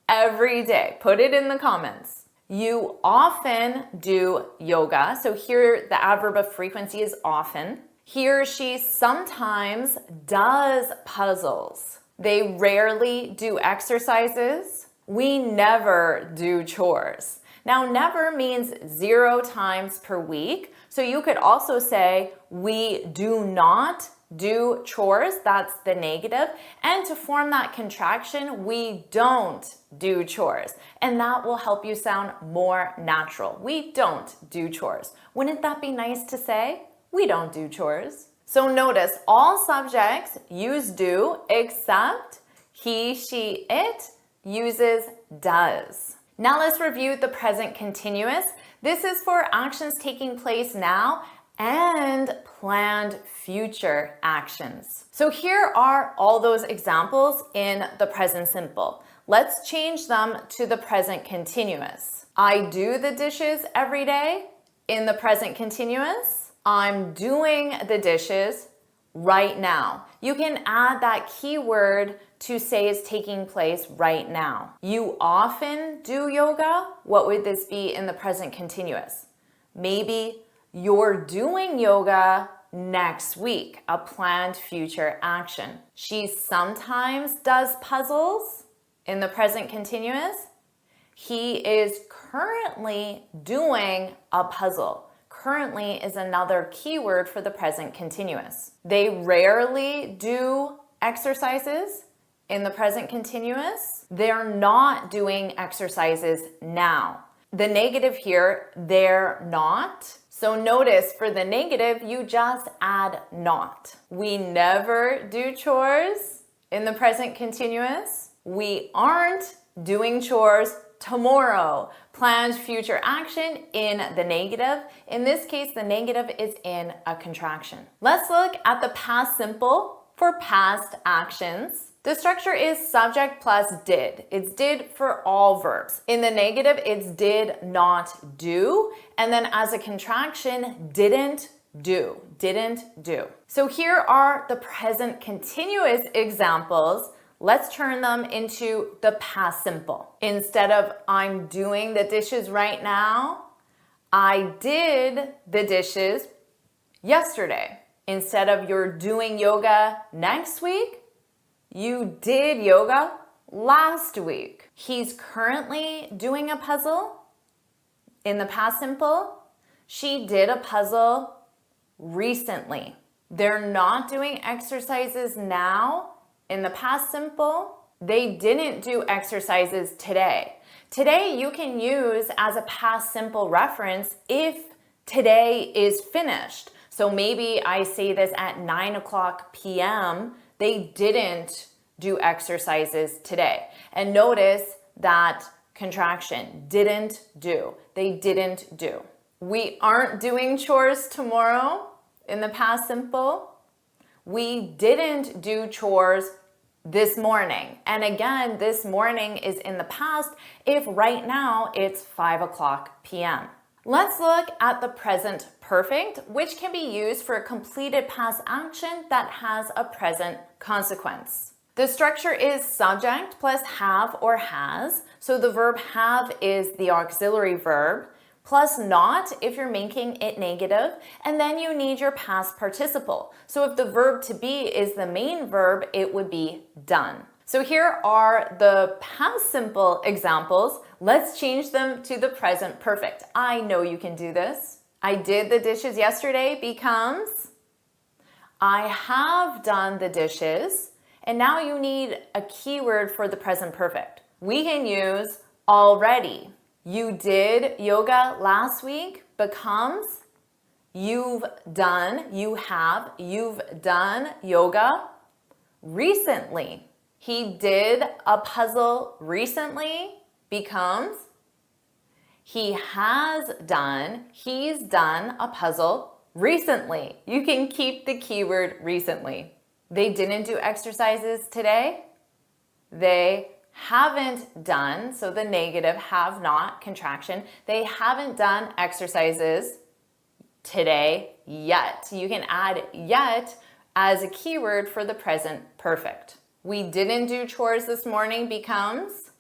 every day. Put it in the comments. You often do yoga. So here the adverb of frequency is often. He or she sometimes does puzzles. They rarely do exercises. We never do chores. Now, never means 0 times per week. So you could also say, we do not do chores. That's the negative. And to form that contraction, we don't do chores. And that will help you sound more natural. We don't do chores. Wouldn't that be nice to say? We don't do chores. So notice all subjects use do except he, she, it uses does. Now let's review the present continuous. This is for actions taking place now and planned future actions. So here are all those examples in the present simple. Let's change them to the present continuous. I do the dishes every day. In the present continuous, I'm doing the dishes right now. You can add that keyword to say it's taking place right now. You often do yoga. What would this be in the present continuous? Maybe you're doing yoga next week, a planned future action. She sometimes does puzzles in the present continuous. He is currently doing a puzzle. currently is another keyword for the present continuous. They rarely do exercises in the present continuous. They're not doing exercises now. The negative here, they're not. So notice for the negative, you just add not. We never do chores in the present continuous. We aren't doing chores tomorrow. Planned future action in the negative. In this case, the negative is in a contraction. Let's look at the past simple for past actions. The structure is subject plus did. It's did for all verbs. In the negative, it's did not do. And then as a contraction, didn't do. Didn't do. So here are the present continuous examples. Let's turn them into the past simple. Instead of I'm doing the dishes right now, I did the dishes yesterday. Instead of you're doing yoga next week, you did yoga last week. He's currently doing a puzzle in the past simple. She did a puzzle recently. They're not doing exercises now in the past simple. They didn't do exercises today. Today you can use as a past simple reference if today is finished. So maybe I say this at 9:00 p.m. They didn't do exercises today. And notice that contraction, didn't do. They didn't do. We aren't doing chores tomorrow in the past simple. We didn't do chores this morning. And again, this morning is in the past if right now it's 5:00 p.m. Let's look at the present perfect, which can be used for a completed past action that has a present consequence. The structure is subject plus have or has. So the verb have is the auxiliary verb, plus not if you're making it negative, and then you need your past participle. So if the verb to be is the main verb, it would be done. So here are the past simple examples. Let's change them to the present perfect. I know you can do this. I did the dishes yesterday becomes I have done the dishes. And now you need a keyword for the present perfect. We can use already. You did yoga last week becomes you've done yoga recently. He did a puzzle recently becomes he's done a puzzle recently. You can keep the keyword recently. They didn't do exercises today. They haven't done, so the negative have not, contraction. They haven't done exercises today yet. You can add yet as a keyword for the present perfect. We didn't do chores this morning becomes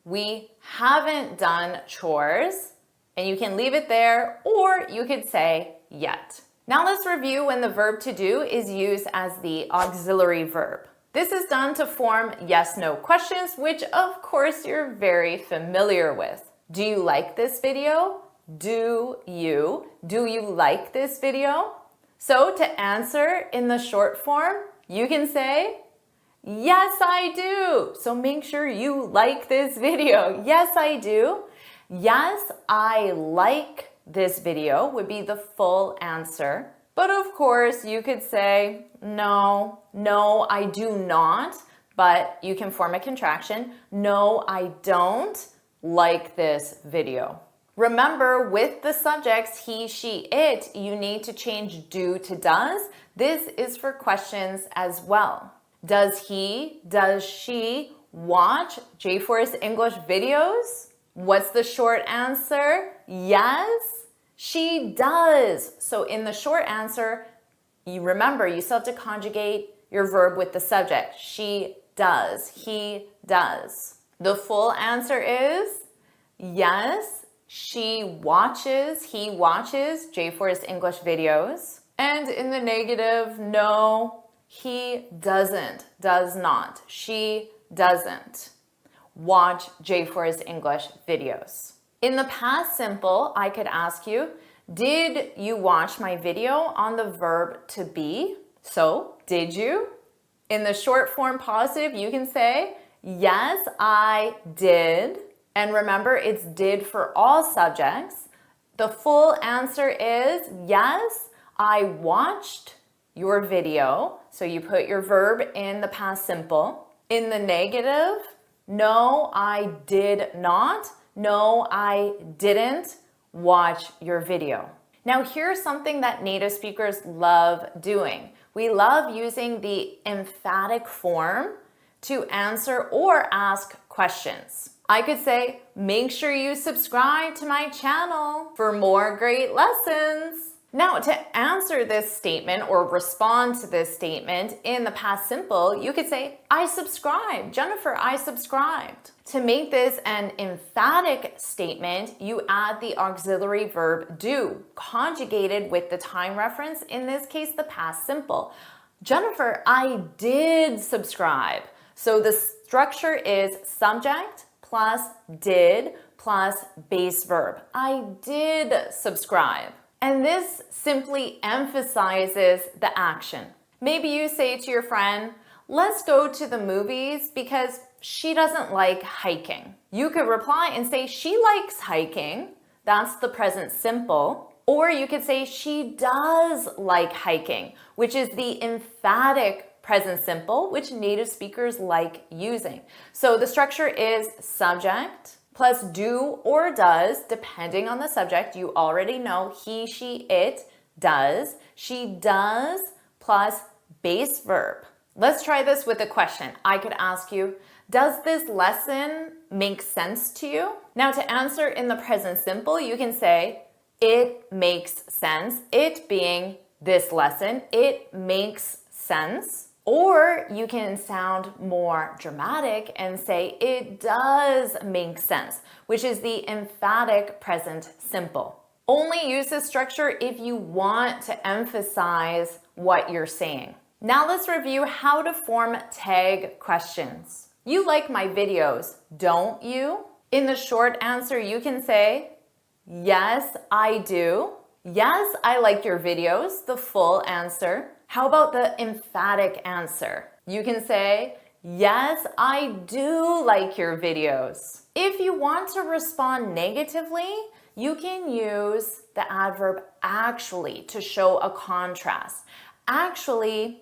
we haven't done chores, and you can leave it there, or you could say yet. Now let's review when the verb to do is used as the auxiliary verb. This is done to form yes/no questions, which of course you're very familiar with. Do you like this video? Do you like this video? So to answer in the short form, you can say, yes, I do. So make sure you like this video. Yes, I do. Yes, I like this video would be the full answer. But of course, you could say, no, I do not. But you can form a contraction. No, I don't like this video. Remember, with the subjects he, she, it, you need to change do to does. This is for questions as well. Does he, does she watch JForrest English videos? What's the short answer? Yes, she does. So in the short answer, you remember, you still have to conjugate your verb with the subject. She does, he does. The full answer is yes, she watches, he watches JForrest English videos. And in the negative, no, he doesn't, does not, she doesn't watch JForrest English videos. In the past simple, I could ask you, Did you watch my video on the verb to be? So, did you? In the short form positive, you can say, yes, I did. And remember, it's did for all subjects. The full answer is, yes, I watched your video. So you put your verb in the past simple. In the negative, no, I did not. No, I didn't watch your video. Now here's something that native speakers love doing. We love using the emphatic form to answer or ask questions. I could say, make sure you subscribe to my channel for more great lessons. Now, to answer this statement or respond to this statement in the past simple, you could say, I subscribed. Jennifer, I subscribed. To make this an emphatic statement, you add the auxiliary verb do, conjugated with the time reference, in this case, the past simple. Jennifer, I did subscribe. So the structure is subject plus did plus base verb. I did subscribe. And this simply emphasizes the action. Maybe you say to your friend, let's go to the movies because she doesn't like hiking. You could reply and say she likes hiking. That's the present simple. Or you could say she does like hiking, which is the emphatic present simple, which native speakers like using. So the structure is subject plus do or does, depending on the subject. You already know he, she, it does. She does plus base verb. Let's try this with a question. I could ask you, does this lesson make sense to you? Now to answer in the present simple, you can say, it makes sense. It being this lesson, it makes sense. Or you can sound more dramatic and say, it does make sense, which is the emphatic present simple. Only use this structure if you want to emphasize what you're saying. Now let's review how to form tag questions. You like my videos, don't you? In the short answer, you can say, yes, I do. Yes, I like your videos, the full answer. How about the emphatic answer? You can say, yes, I do like your videos. If you want to respond negatively, you can use the adverb actually to show a contrast. Actually,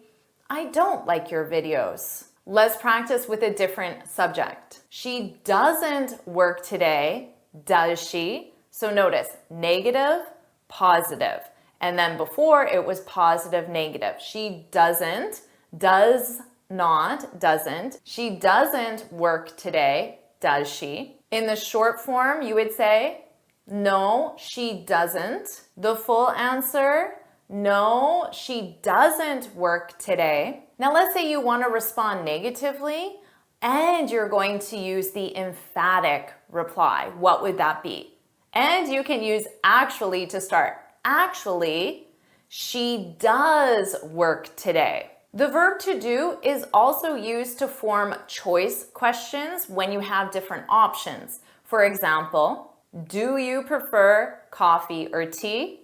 I don't like your videos. Let's practice with a different subject. She doesn't work today, does she? So notice, negative, positive. And then before it was positive, negative. She doesn't, does not, doesn't. She doesn't work today, does she? In the short form, you would say, no, she doesn't. The full answer, no, she doesn't work today. Now let's say you want to respond negatively and you're going to use the emphatic reply. What would that be? And you can use actually to start. Actually, she does work today. The verb to do is also used to form choice questions when you have different options. For example, do you prefer coffee or tea?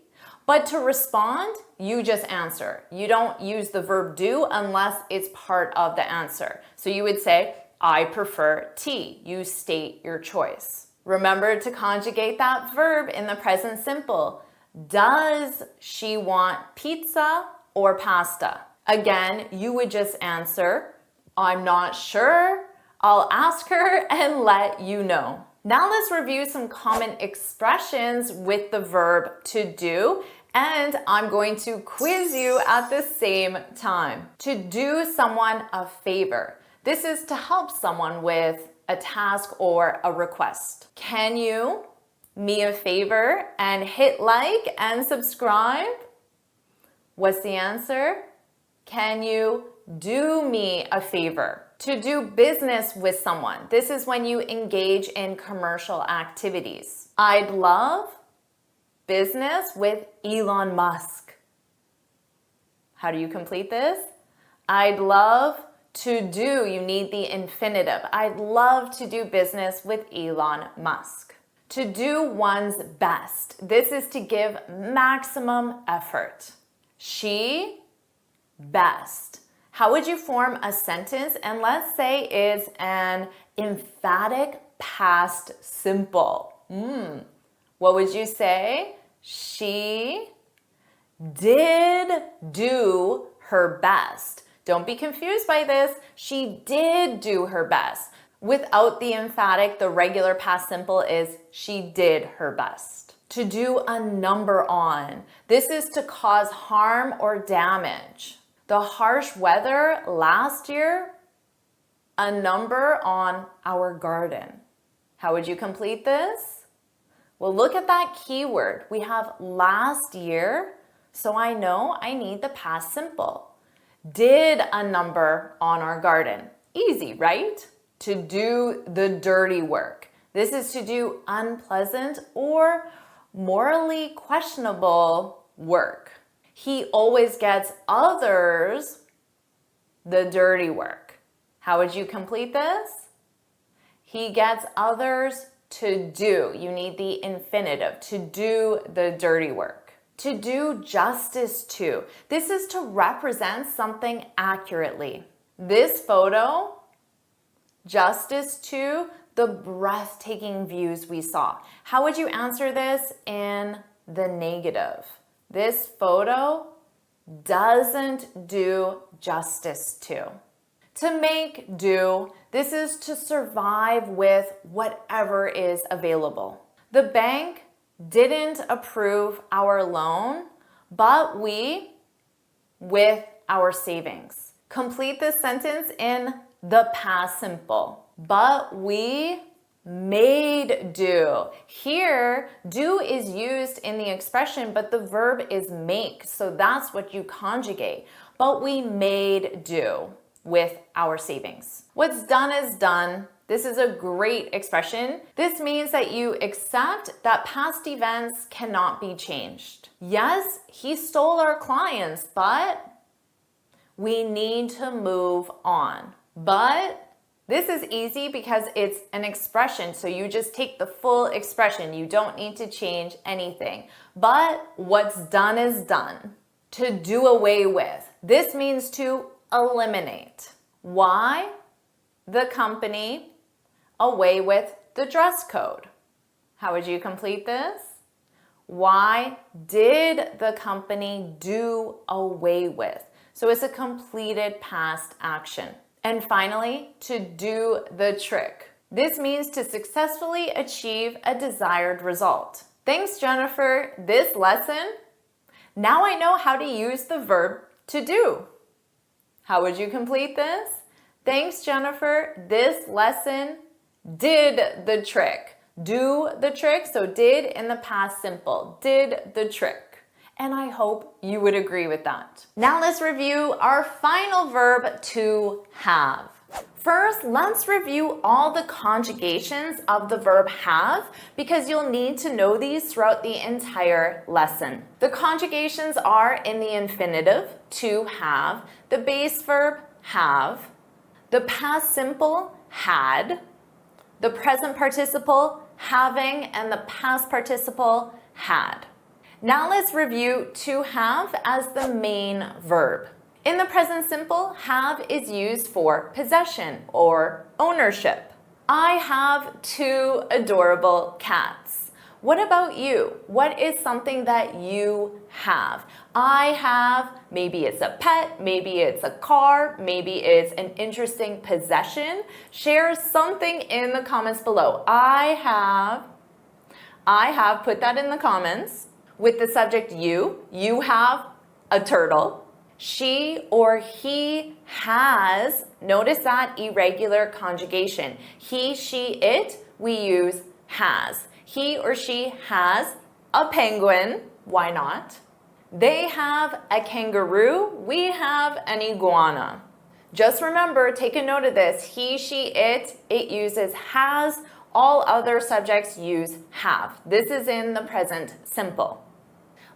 But to respond, you just answer. You don't use the verb do unless it's part of the answer. So you would say, I prefer tea. You state your choice. Remember to conjugate that verb in the present simple. Does she want pizza or pasta? Again, you would just answer, I'm not sure. I'll ask her and let you know. Now let's review some common expressions with the verb to do, and I'm going to quiz you at the same time. To do someone a favor. This is to help someone with a task or a request. Can you me a favor and hit like and subscribe? What's the answer? Can you do me a favor? To do business with someone. This is when you engage in commercial activities. I'd love business with Elon Musk. How do you complete this? I'd love to do, you need the infinitive. I'd love to do business with Elon Musk. To do one's best. This is to give maximum effort. She best. How would you form a sentence? And let's say it's an emphatic past simple. What would you say? She did do her best. Don't be confused by this. She did do her best. Without the emphatic, the regular past simple is she did her best. To do a number on. This is to cause harm or damage. The harsh weather last year, a number on our garden. How would you complete this? Well, look at that keyword. We have last year, so I know I need the past simple. Did a number on our garden. Easy, right? To do the dirty work. This is to do unpleasant or morally questionable work. He always gets others the dirty work. How would you complete this? He gets others to do. You need the infinitive, to do the dirty work. To do justice to. This is to represent something accurately. This photo, justice to the breathtaking views we saw. How would you answer this in the negative? This photo doesn't do justice to. To make do, this is to survive with whatever is available. The bank didn't approve our loan, but we, with our savings. Complete this sentence in the past simple. But we made do. Here, do is used in the expression, but the verb is make, so that's what you conjugate. But we made do with our savings. What's done is done. This is a great expression. This means that you accept that past events cannot be changed. Yes, he stole our clients, but we need to move on. But this is easy because it's an expression, so you just take the full expression. You don't need to change anything. But what's done is done. To do away with. This means to eliminate. Why? The company away with the dress code. How would you complete this? Why did the company do away with? So it's a completed past action. And finally, to do the trick. This means to successfully achieve a desired result. Thanks, Jennifer. This lesson, now I know how to use the verb to do. How would you complete this? Thanks, Jennifer. This lesson did the trick. Do the trick, so did in the past simple. Did the trick. And I hope you would agree with that. Now let's review our final verb, to have. First, let's review all the conjugations of the verb have because you'll need to know these throughout the entire lesson. The conjugations are in the infinitive, to have, the base verb, have, the past simple, had, the present participle, having, and the past participle, had. Now let's review to have as the main verb. In the present simple, have is used for possession or ownership. I have 2 adorable cats. What about you? What is something that you have? I have, maybe it's a pet, maybe it's a car, maybe it's an interesting possession. Share something in the comments below. I have, put that in the comments. With the subject you have a turtle. She or he has, notice that irregular conjugation. He, she, it, we use has. He or she has a penguin, why not? They have a kangaroo, we have an iguana. Just remember, take a note of this. He, she, it uses has. All other subjects use have. This is in the present simple.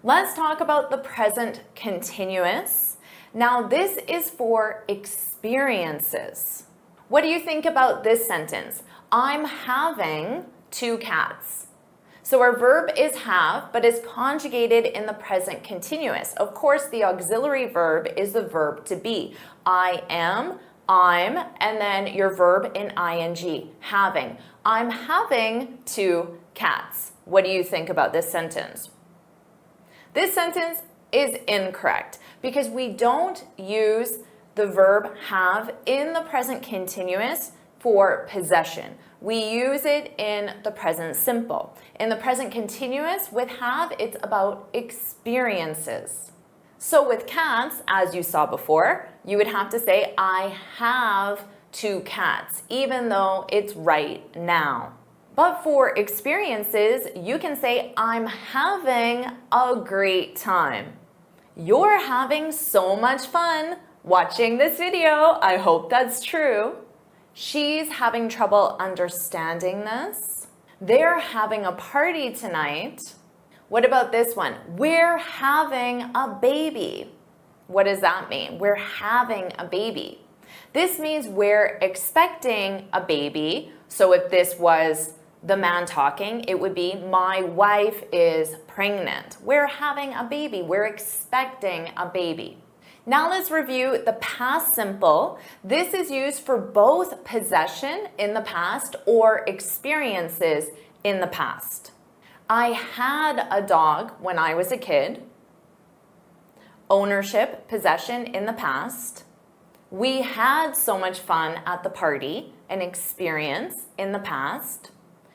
Let's talk about the present continuous. Now this is for experiences. What do you think about this sentence? I'm having 2 cats. So our verb is have, but is conjugated in the present continuous. Of course, the auxiliary verb is the verb to be. I am, I'm, and then your verb in ing, having. I'm having 2 cats. What do you think about this sentence? This sentence is incorrect because we don't use the verb have in the present continuous for possession. We use it in the present simple. In the present continuous with have, it's about experiences. So with cats, as you saw before, you would have to say, I have 2 cats, even though it's right now. But for experiences, you can say, I'm having a great time. You're having so much fun watching this video. I hope that's true. She's having trouble understanding this. They're having a party tonight. What about this one? We're having a baby. What does that mean? We're having a baby. This means we're expecting a baby. So if this was the man talking, it would be, my wife is pregnant. We're having a baby. We're expecting a baby. Now let's review the past simple. This is used for both possession in the past or experiences in the past. I had a dog when I was a kid. Ownership, possession in the past. We had so much fun at the party, an experience in the past.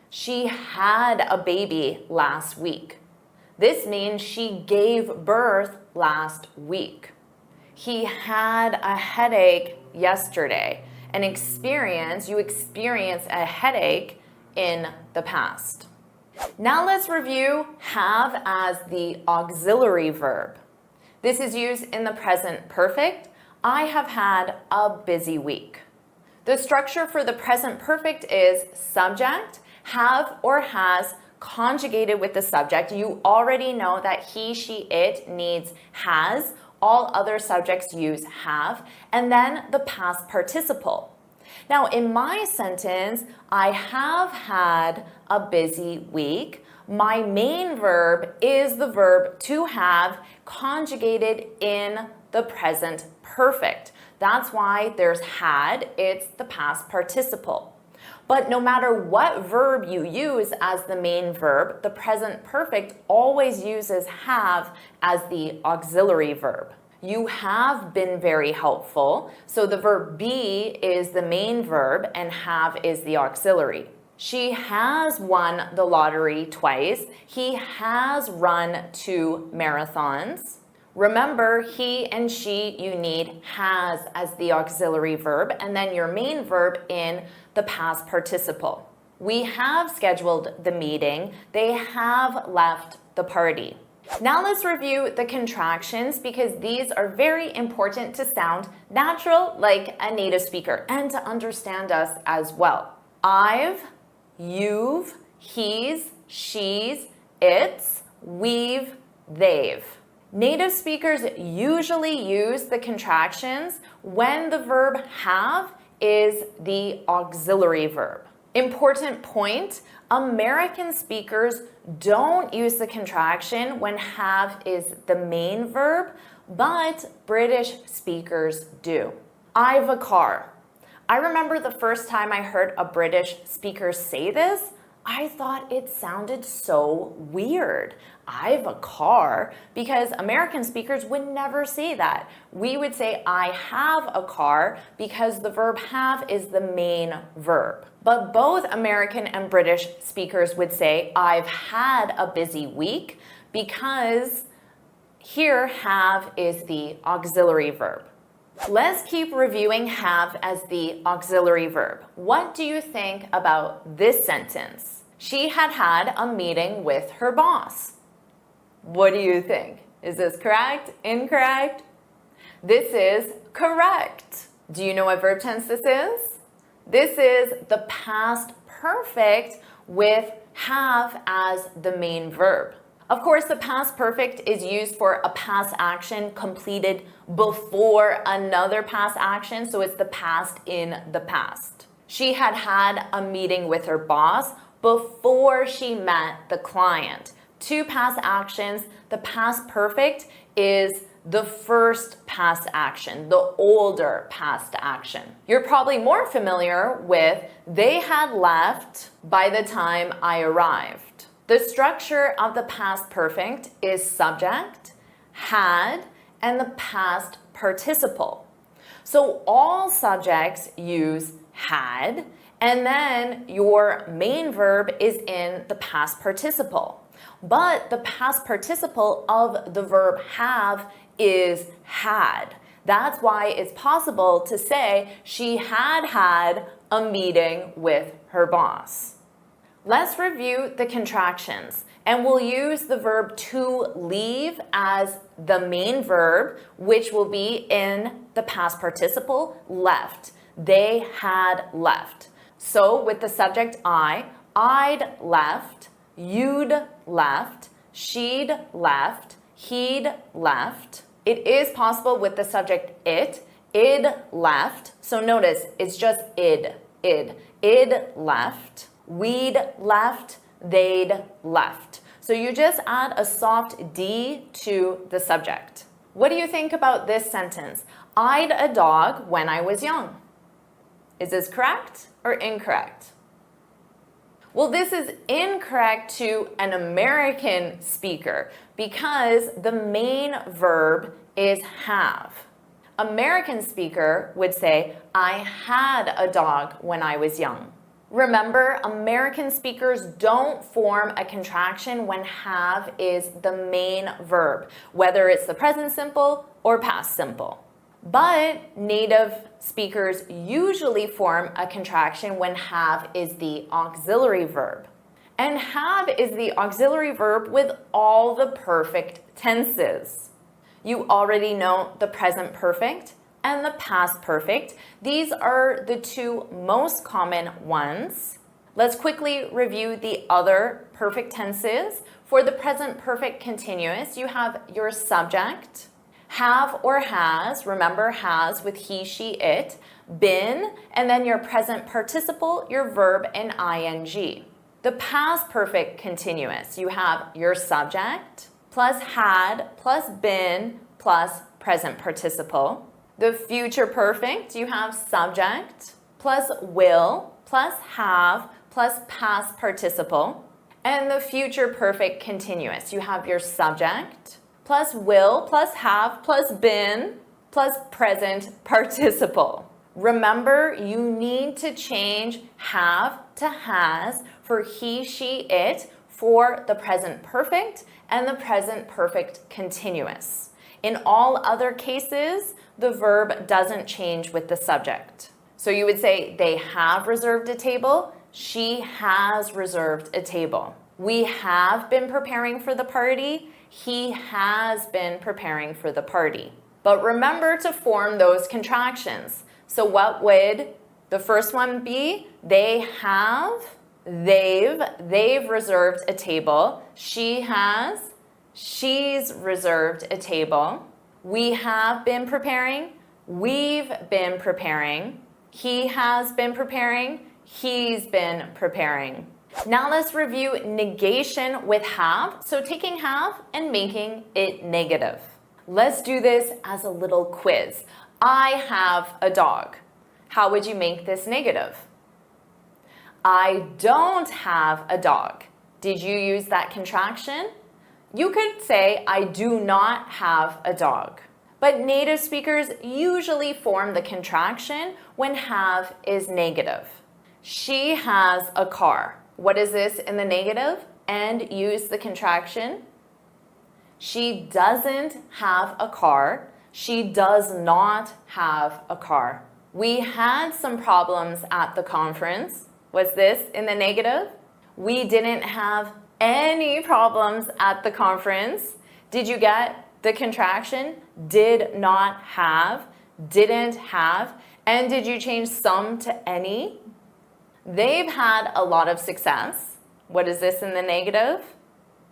She had a baby last week. This means she gave birth last week. He had a headache yesterday. An experience, you experience a headache in the past. Now let's review have as the auxiliary verb. This is used in the present perfect. I have had a busy week. The structure for the present perfect is subject, have or has conjugated with the subject. You already know that he, she, it needs has. All other subjects use have, and then the past participle. Now, in my sentence, I have had a busy week. My main verb is the verb to have conjugated in the present perfect. That's why there's had, it's the past participle. But no matter what verb you use as the main verb, the present perfect always uses have as the auxiliary verb. You have been very helpful, so the verb be is the main verb and have is the auxiliary. She has won the lottery twice. He has run 2 marathons. Remember, he and she, you need has as the auxiliary verb, and then your main verb in the past participle. We have scheduled the meeting. They have left the party. Now let's review the contractions because these are very important to sound natural like a native speaker and to understand us as well. I've, you've, he's, she's, it's, we've, they've. Native speakers usually use the contractions when the verb have is the auxiliary verb. Important point, American speakers don't use the contraction when have is the main verb, but British speakers do. I've a car. I remember the first time I heard a British speaker say this, I thought it sounded so weird. I've a car, because American speakers would never say that. We would say I have a car because the verb have is the main verb. But both American and British speakers would say I've had a busy week because here have is the auxiliary verb. Let's keep reviewing have as the auxiliary verb. What do you think about this sentence? She had had a meeting with her boss. What do you think? Is this correct? Incorrect? This is correct. Do you know what verb tense this is? This is the past perfect with have as the main verb. Of course, the past perfect is used for a past action completed before another past action, so it's the past in the past. She had had a meeting with her boss before she met the client. Two past actions. The past perfect is the first past action, the older past action. You're probably more familiar with they had left by the time I arrived. The structure of the past perfect is subject, had, and the past participle. So all subjects use had, and then your main verb is in the past participle. But the past participle of the verb have is had. That's why it's possible to say she had had a meeting with her boss. Let's review the contractions, and we'll use the verb to leave as the main verb, which will be in the past participle, left. They had left. So with the subject I'd left, you'd left, she'd left, he'd left. It is possible with the subject id left. So notice it's just id left, we'd left, they'd left. So you just add a soft D to the subject. What do you think about this sentence? I'd a dog when I was young. Is this correct or incorrect? Well, this is incorrect to an American speaker because the main verb is have. American speaker would say, I had a dog when I was young. Remember, American speakers don't form a contraction when have is the main verb, whether it's the present simple or past simple. But native speakers usually form a contraction when have is the auxiliary verb. And have is the auxiliary verb with all the perfect tenses. You already know the present perfect and the past perfect. These are the two most common ones. Let's quickly review the other perfect tenses. For the present perfect continuous, you have your subject, have or has, remember has with he, she, it, been, and then your present participle, your verb, and ing. The past perfect continuous, you have your subject, plus had, plus been, plus present participle. The future perfect, you have subject, plus will, plus have, plus past participle. And the future perfect continuous, you have your subject, plus will, plus have, plus been, plus present participle. Remember, you need to change have to has for he, she, it for the present perfect and the present perfect continuous. In all other cases, the verb doesn't change with the subject. So you would say, they have reserved a table, she has reserved a table. We have been preparing for the party, he has been preparing for the party. But remember to form those contractions. So what would the first one be? They have, they've reserved a table. She has, she's reserved a table. We have been preparing, we've been preparing. He has been preparing, he's been preparing. Now let's review negation with have. So taking have and making it negative. Let's do this as a little quiz. I have a dog. How would you make this negative? I don't have a dog. Did you use that contraction? You could say, I do not have a dog. But native speakers usually form the contraction when have is negative. She has a car. What is this in the negative? And use the contraction. She doesn't have a car. She does not have a car. We had some problems at the conference. What's this in the negative? We didn't have any problems at the conference. Did you get the contraction? Did not have, didn't have, and did you change some to any? They've had a lot of success. What is this in the negative?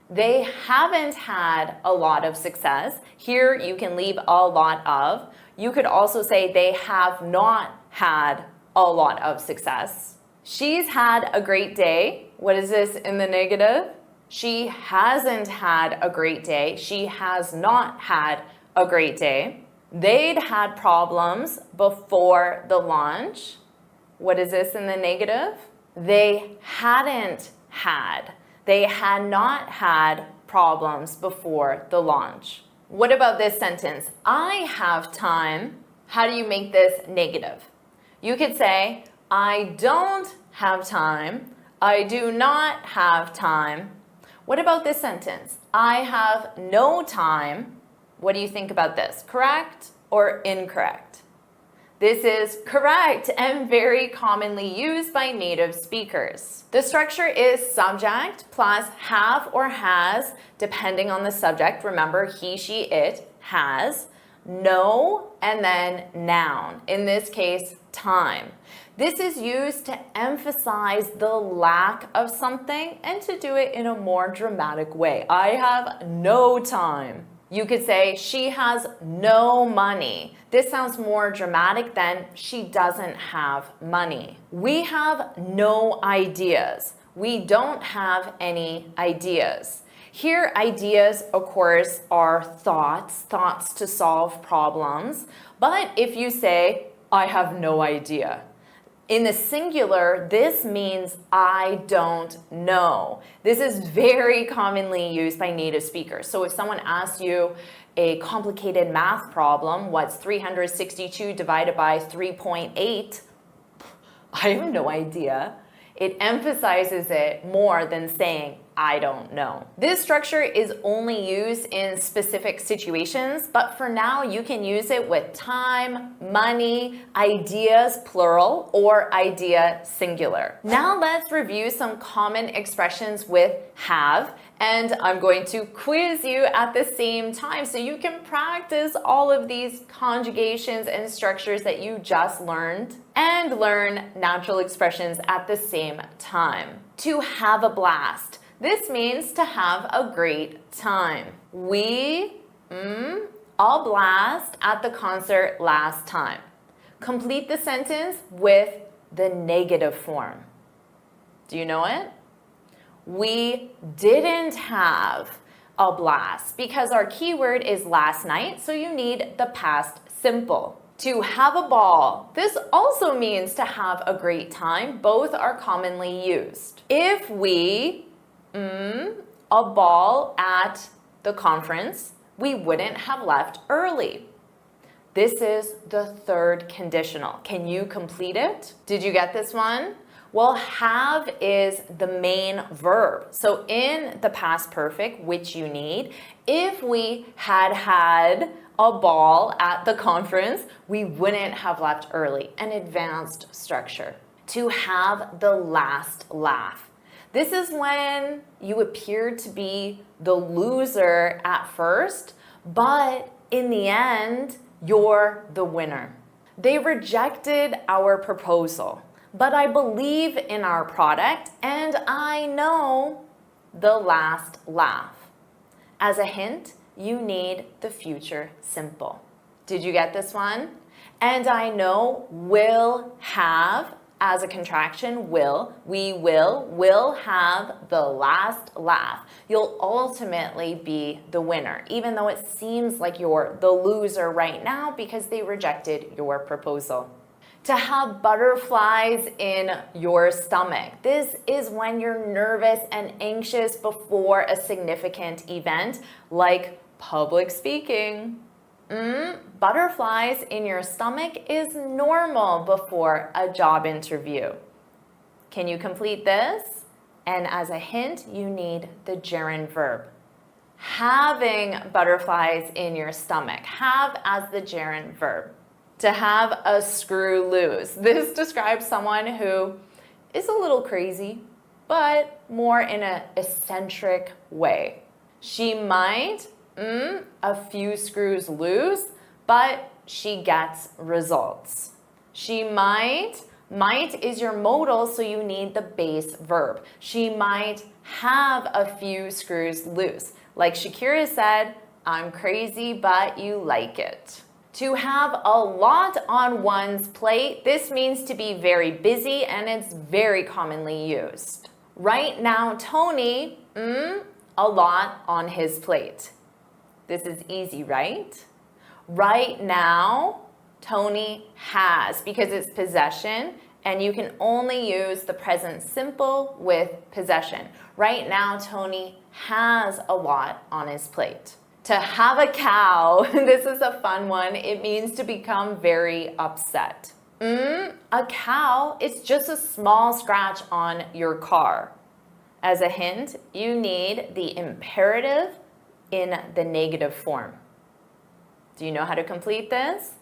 They haven't had a lot of success. Here you can leave a lot of. You could also say they have not had a lot of success. She's had a great day. what is this in the negative? She hasn't had a great day. She has not had a great day. They'd had problems before the launch. What is this in the negative? They hadn't had. They had not had problems before the launch. What about this sentence? I have time. How do you make this negative? You could say, I don't have time. I do not have time. What about this sentence? I have no time. What do you think about this? Correct or incorrect? This is correct and very commonly used by native speakers. The structure is subject plus have or has, depending on the subject. Remember, he, she, it, has, no, and then noun. In this case, time. This is used to emphasize the lack of something and to do it in a more dramatic way. I have no time. You could say, she has no money. This sounds more dramatic than she doesn't have money. We have no ideas. We don't have any ideas. Here, ideas, of course, are thoughts to solve problems. But if you say, I have no idea, in the singular, this means I don't know. This is very commonly used by native speakers. So if someone asks you a complicated math problem, what's 362 divided by 3.8? I have no idea. It emphasizes it more than saying, I don't know. This structure is only used in specific situations, but for now you can use it with time, money, ideas, plural, or idea, singular. Now let's review some common expressions with have, and I'm going to quiz you at the same time so you can practice all of these conjugations and structures that you just learned and learn natural expressions at the same time. To have a blast. This means to have a great time. We, a blast at the concert last time. Complete the sentence with the negative form. Do you know it? We didn't have a blast because our keyword is last night, so you need the past simple. To have a ball. This also means to have a great time. Both are commonly used. If we a ball at the conference, we wouldn't have left early. This is the third conditional. Can you complete it? Did you get this one? Well, have is the main verb. So in the past perfect, which you need, if we had had a ball at the conference, we wouldn't have left early. An advanced structure. To have the last laugh. This is when you appear to be the loser at first, but in the end, you're the winner. They rejected our proposal, but I believe in our product and I know the last laugh. As a hint, you need the future simple. Did you get this one? And I know will have as a contraction, we will have the last laugh. You'll ultimately be the winner, even though it seems like you're the loser right now because they rejected your proposal. To have butterflies in your stomach. This is when you're nervous and anxious before a significant event like public speaking. Butterflies in your stomach is normal before a job interview. Can you complete this? And as a hint, you need the gerund verb. Having butterflies in your stomach. Have as the gerund verb. To have a screw loose. This describes someone who is a little crazy, but more in an eccentric way. She might a few screws loose, but she gets results. She might is your modal, so you need the base verb. She might have a few screws loose. Like Shakira said, I'm crazy, but you like it. To have a lot on one's plate, this means to be very busy and it's very commonly used. Right now, Tony, a lot on his plate. This is easy, right? Right now, Tony has, because it's possession, and you can only use the present simple with possession. Right now, Tony has a lot on his plate. To have a cow, this is a fun one. It means to become very upset. A cow is just a small scratch on your car. As a hint, you need the imperative in the negative form. Do you know how to complete this?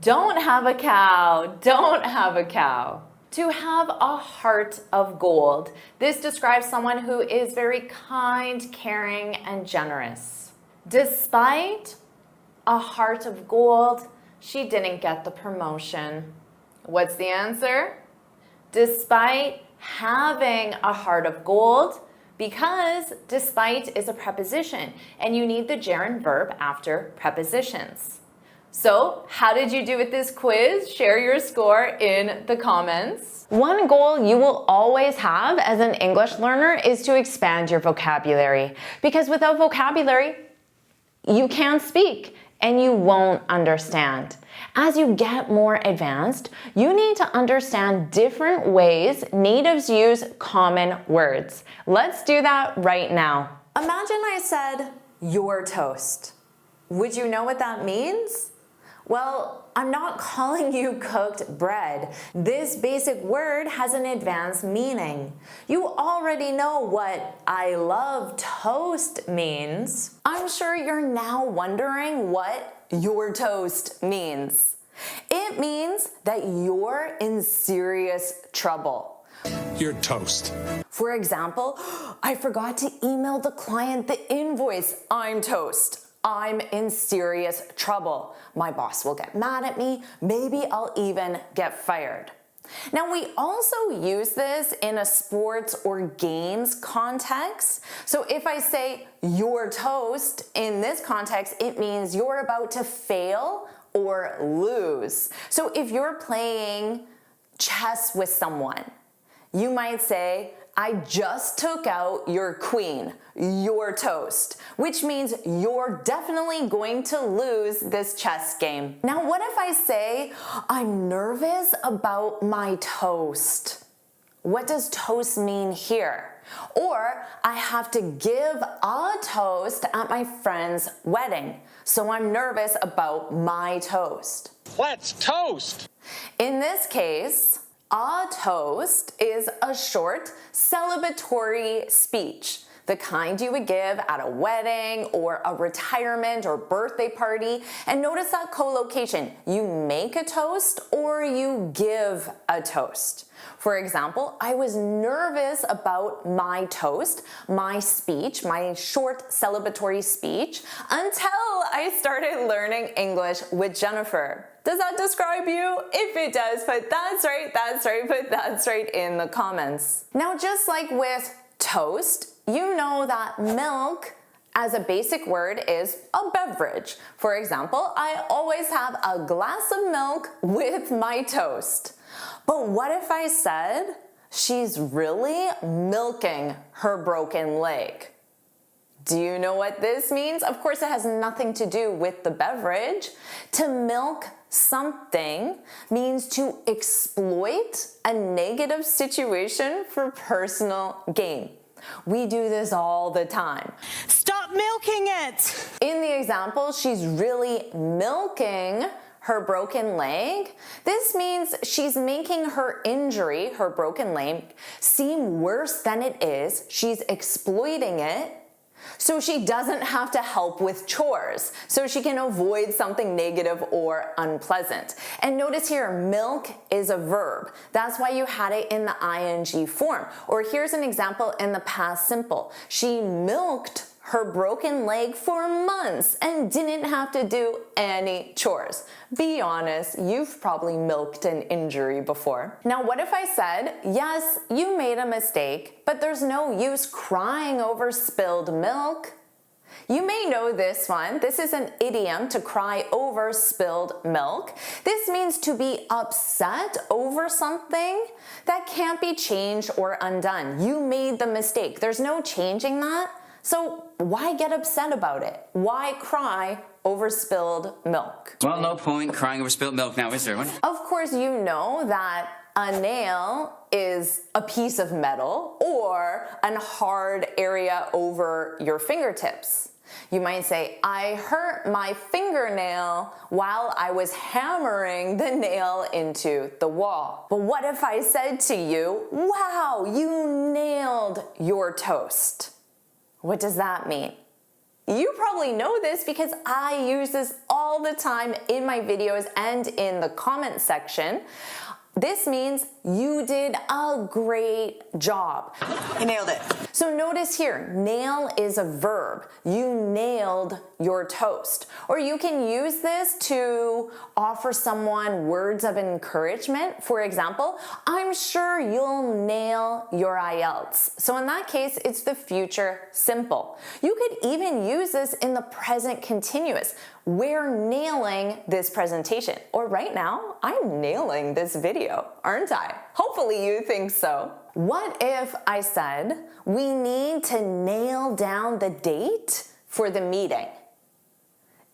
Don't have a cow, don't have a cow. To have a heart of gold. This describes someone who is very kind, caring, and generous. Despite a heart of gold, she didn't get the promotion. What's the answer? Despite having a heart of gold, because despite is a preposition and you need the gerund verb after prepositions. So, how did you do with this quiz? Share your score in the comments. One goal you will always have as an English learner is to expand your vocabulary, because without vocabulary, you can't speak and you won't understand. As you get more advanced, you need to understand different ways natives use common words. Let's do that right now. Imagine I said, "Your toast." Would you know what that means? Well, I'm not calling you cooked bread. This basic word has an advanced meaning. You already know what "I love toast" means. I'm sure you're now wondering what "your toast" means. It means that you're in serious trouble. You're toast. For example, I forgot to email the client the invoice. I'm toast. I'm in serious trouble. My boss will get mad at me. Maybe I'll even get fired. Now, we also use this in a sports or games context. So if I say "you're toast," in this context, it means you're about to fail or lose. So if you're playing chess with someone, you might say, "I just took out your queen. You're toast," which means you're definitely going to lose this chess game. Now, what if I say, "I'm nervous about my toast"? What does toast mean here? Or, "I have to give a toast at my friend's wedding, so I'm nervous about my toast." Let's toast. In this case, a toast is a short celebratory speech, the kind you would give at a wedding or a retirement or birthday party. And notice that co-location. You make a toast or you give a toast. For example, I was nervous about my toast, my speech, my short celebratory speech, until I started learning English with Jennifer. Does that describe you? If it does, put "that's right, put "that's right" in the comments. Now, just like with toast, you know that milk as a basic word is a beverage. For example, I always have a glass of milk with my toast. But what if I said, "She's really milking her broken leg"? Do you know what this means? Of course, it has nothing to do with the beverage. To milk something means to exploit a negative situation for personal gain. We do this all the time. Stop milking it! In the example, "she's really milking her broken leg," this means she's making her injury, her broken leg, seem worse than it is. She's exploiting it so she doesn't have to help with chores, so she can avoid something negative or unpleasant. And notice here, milk is a verb. That's why you had it in the ing form. Or here's an example in the past simple. She milked her broken leg for months and didn't have to do any chores. Be honest, you've probably milked an injury before. Now, what if I said, "Yes, you made a mistake, but there's no use crying over spilled milk"? You may know this one. This is an idiom to cry over spilled milk. This means to be upset over something that can't be changed or undone. You made the mistake. There's no changing that. So why get upset about it? Why cry over spilled milk? Well, no point crying over spilled milk now, is there one? Of course, you know that a nail is a piece of metal or a hard area over your fingertips. You might say, I hurt my fingernail while I was hammering the nail into the wall. But what if I said to you, wow, you nailed your toast? What does that mean? You probably know this because I use this all the time in my videos and in the comment section. This means you did a great job. You nailed it. So notice here, nail is a verb. You nailed your toast. Or you can use this to offer someone words of encouragement. For example, I'm sure you'll nail your IELTS. So in that case, it's the future simple. You could even use this in the present continuous. We're nailing this presentation. Or right now, I'm nailing this video, aren't I? Hopefully you think so. What if I said, we need to nail down the date for the meeting?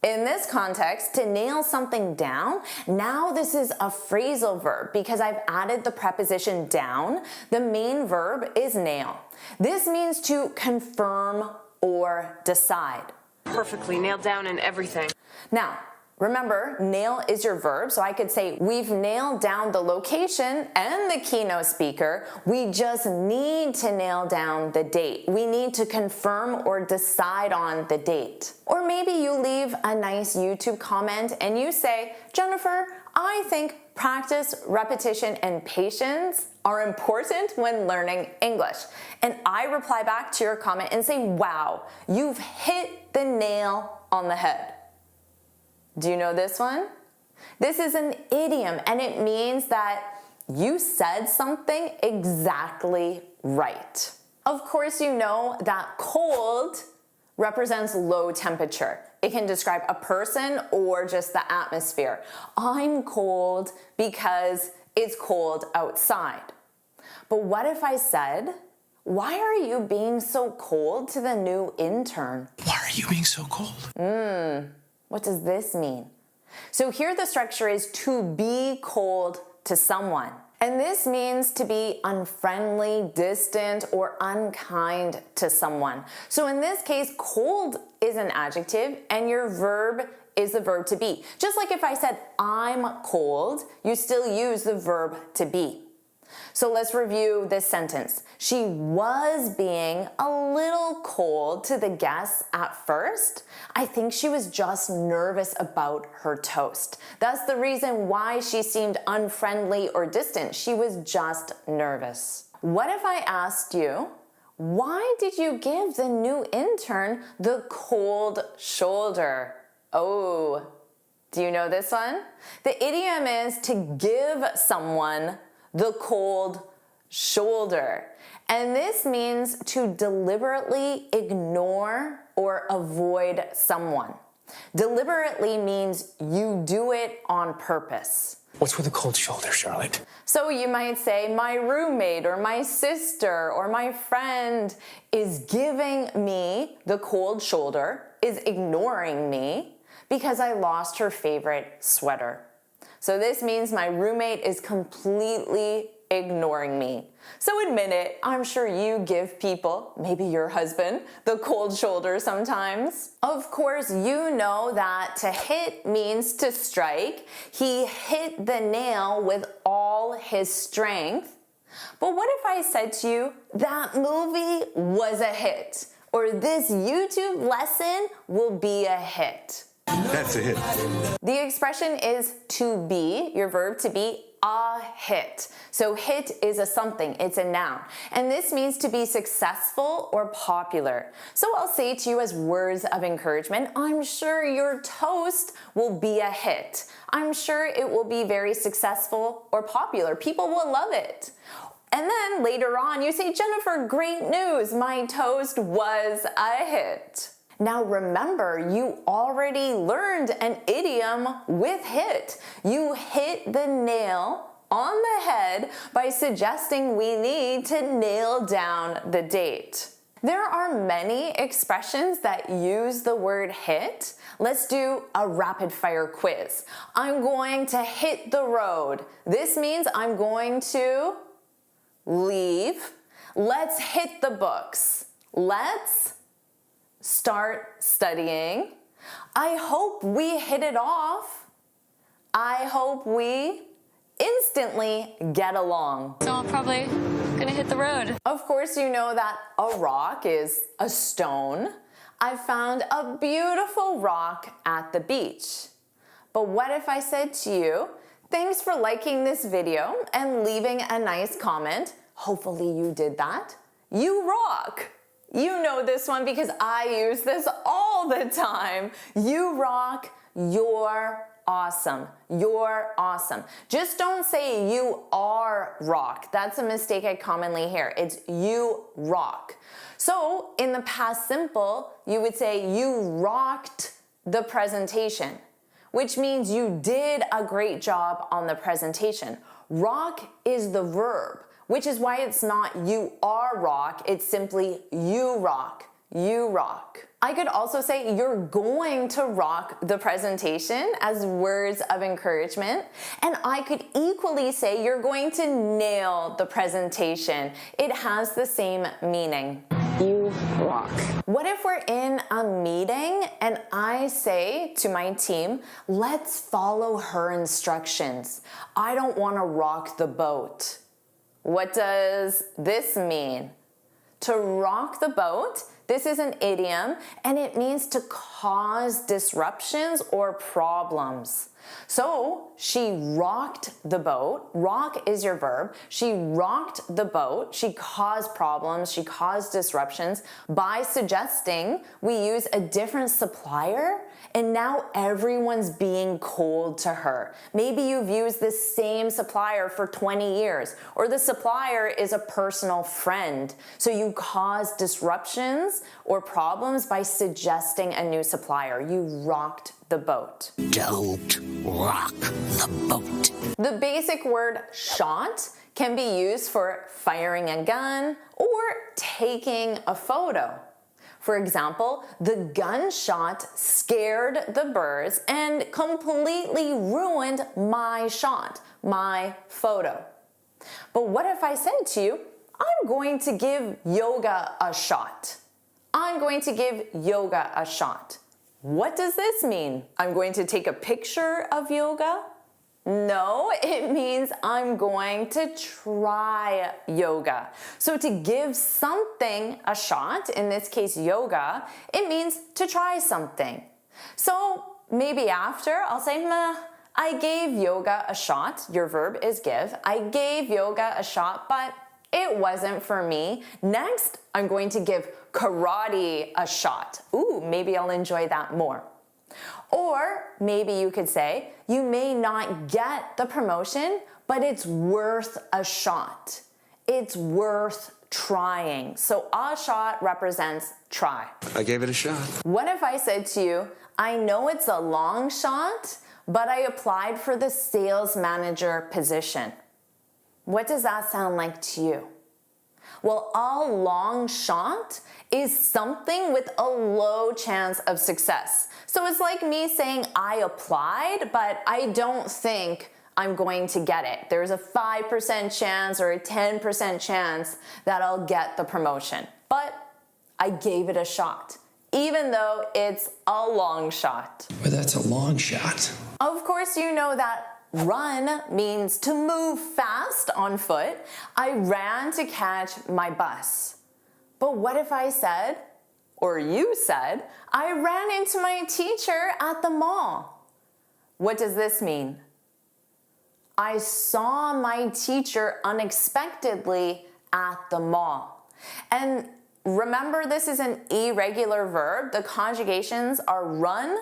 In this context, to nail something down, now this is a phrasal verb because I've added the preposition down. The main verb is nail. This means to confirm or decide. Perfectly nailed down and everything. Now, remember, nail is your verb, so I could say, we've nailed down the location and the keynote speaker. We just need to nail down the date. We need to confirm or decide on the date. Or maybe you leave a nice YouTube comment and you say, Jennifer, I think practice, repetition, and patience are important when learning English. And I reply back to your comment and say, wow, you've hit the nail on the head. Do you know this one? This is an idiom and it means that you said something exactly right. Of course, you know that cold represents low temperature. It can describe a person or just the atmosphere. I'm cold because it's cold outside. But what if I said, why are you being so cold to the new intern? Why are you being so cold? What does this mean? So here the structure is to be cold to someone. And this means to be unfriendly, distant, or unkind to someone. So in this case, cold is an adjective and your verb is the verb to be. Just like if I said, I'm cold, you still use the verb to be. So let's review this sentence. She was being a little cold to the guests at first. I think she was just nervous about her toast. That's the reason why she seemed unfriendly or distant. She was just nervous. What if I asked you, why did you give the new intern the cold shoulder? Oh, do you know this one? The idiom is to give someone the cold shoulder. And this means to deliberately ignore or avoid someone. Deliberately means you do it on purpose. What's with the cold shoulder, Charlotte? So you might say, my roommate or my sister or my friend is giving me the cold shoulder, is ignoring me because I lost her favorite sweater. So this means my roommate is completely ignoring me. So admit it, I'm sure you give people, maybe your husband, the cold shoulder sometimes. Of course, you know that to hit means to strike. He hit the nail with all his strength. But what if I said to you, that movie was a hit, or this YouTube lesson will be a hit? That's a hit. The expression is to be, your verb to be, a hit. So hit is a something, it's a noun. And this means to be successful or popular. So I'll say to you as words of encouragement, I'm sure your toast will be a hit. I'm sure it will be very successful or popular. People will love it. And then later on you say, Jennifer, great news, my toast was a hit. Now remember, you already learned an idiom with hit. You hit the nail on the head by suggesting we need to nail down the date. There are many expressions that use the word hit. Let's do a rapid fire quiz. I'm going to hit the road. This means I'm going to leave. Let's hit the books. Let's start studying. I hope we hit it off. I hope we instantly get along. So I'm probably gonna hit the road. Of course, you know that a rock is a stone. I found a beautiful rock at the beach. But what if I said to you, thanks for liking this video and leaving a nice comment. Hopefully you did that. You rock. You know this one because I use this all the time. You rock, you're awesome. You're awesome. Just don't say you are rock. That's a mistake I commonly hear. It's you rock. So in the past simple, you would say you rocked the presentation, which means you did a great job on the presentation. Rock is the verb, which is why it's not you are rock, it's simply you rock. You rock. I could also say you're going to rock the presentation as words of encouragement. And I could equally say you're going to nail the presentation. It has the same meaning. You rock. What if we're in a meeting and I say to my team, let's follow her instructions. I don't want to rock the boat. What does this mean? To rock the boat, this is an idiom, and it means to cause disruptions or problems. So she rocked the boat. Rock is your verb. She rocked the boat. She caused problems. She caused disruptions by suggesting we use a different supplier, and now everyone's being cold to her. Maybe you've used the same supplier for 20 years, or the supplier is a personal friend. So you cause disruptions or problems by suggesting a new supplier. You rocked the boat. Don't rock the boat. The basic word shot can be used for firing a gun or taking a photo. For example, the gunshot scared the birds and completely ruined my shot, my photo. But what if I said to you, I'm going to give yoga a shot. I'm going to give yoga a shot. What does this mean? I'm going to take a picture of yoga? No, it means I'm going to try yoga. So to give something a shot, in this case yoga, it means to try something. So maybe after I'll say, I gave yoga a shot. Your verb is give. I gave yoga a shot, but it wasn't for me. Next, I'm going to give karate a shot. Ooh, maybe I'll enjoy that more. Or maybe you could say, you may not get the promotion, but it's worth a shot. It's worth trying. So a shot represents try. I gave it a shot. What if I said to you, I know it's a long shot, but I applied for the sales manager position? What does that sound like to you? Well, a long shot is something with a low chance of success. So it's like me saying I applied, but I don't think I'm going to get it. There's a 5% chance or a 10% chance that I'll get the promotion. But I gave it a shot, even though it's a long shot. Well, that's a long shot. Of course, you know that run means to move fast on foot. I ran to catch my bus. But what if I said, or you said, I ran into my teacher at the mall? What does this mean? I saw my teacher unexpectedly at the mall. And remember, this is an irregular verb. The conjugations are run,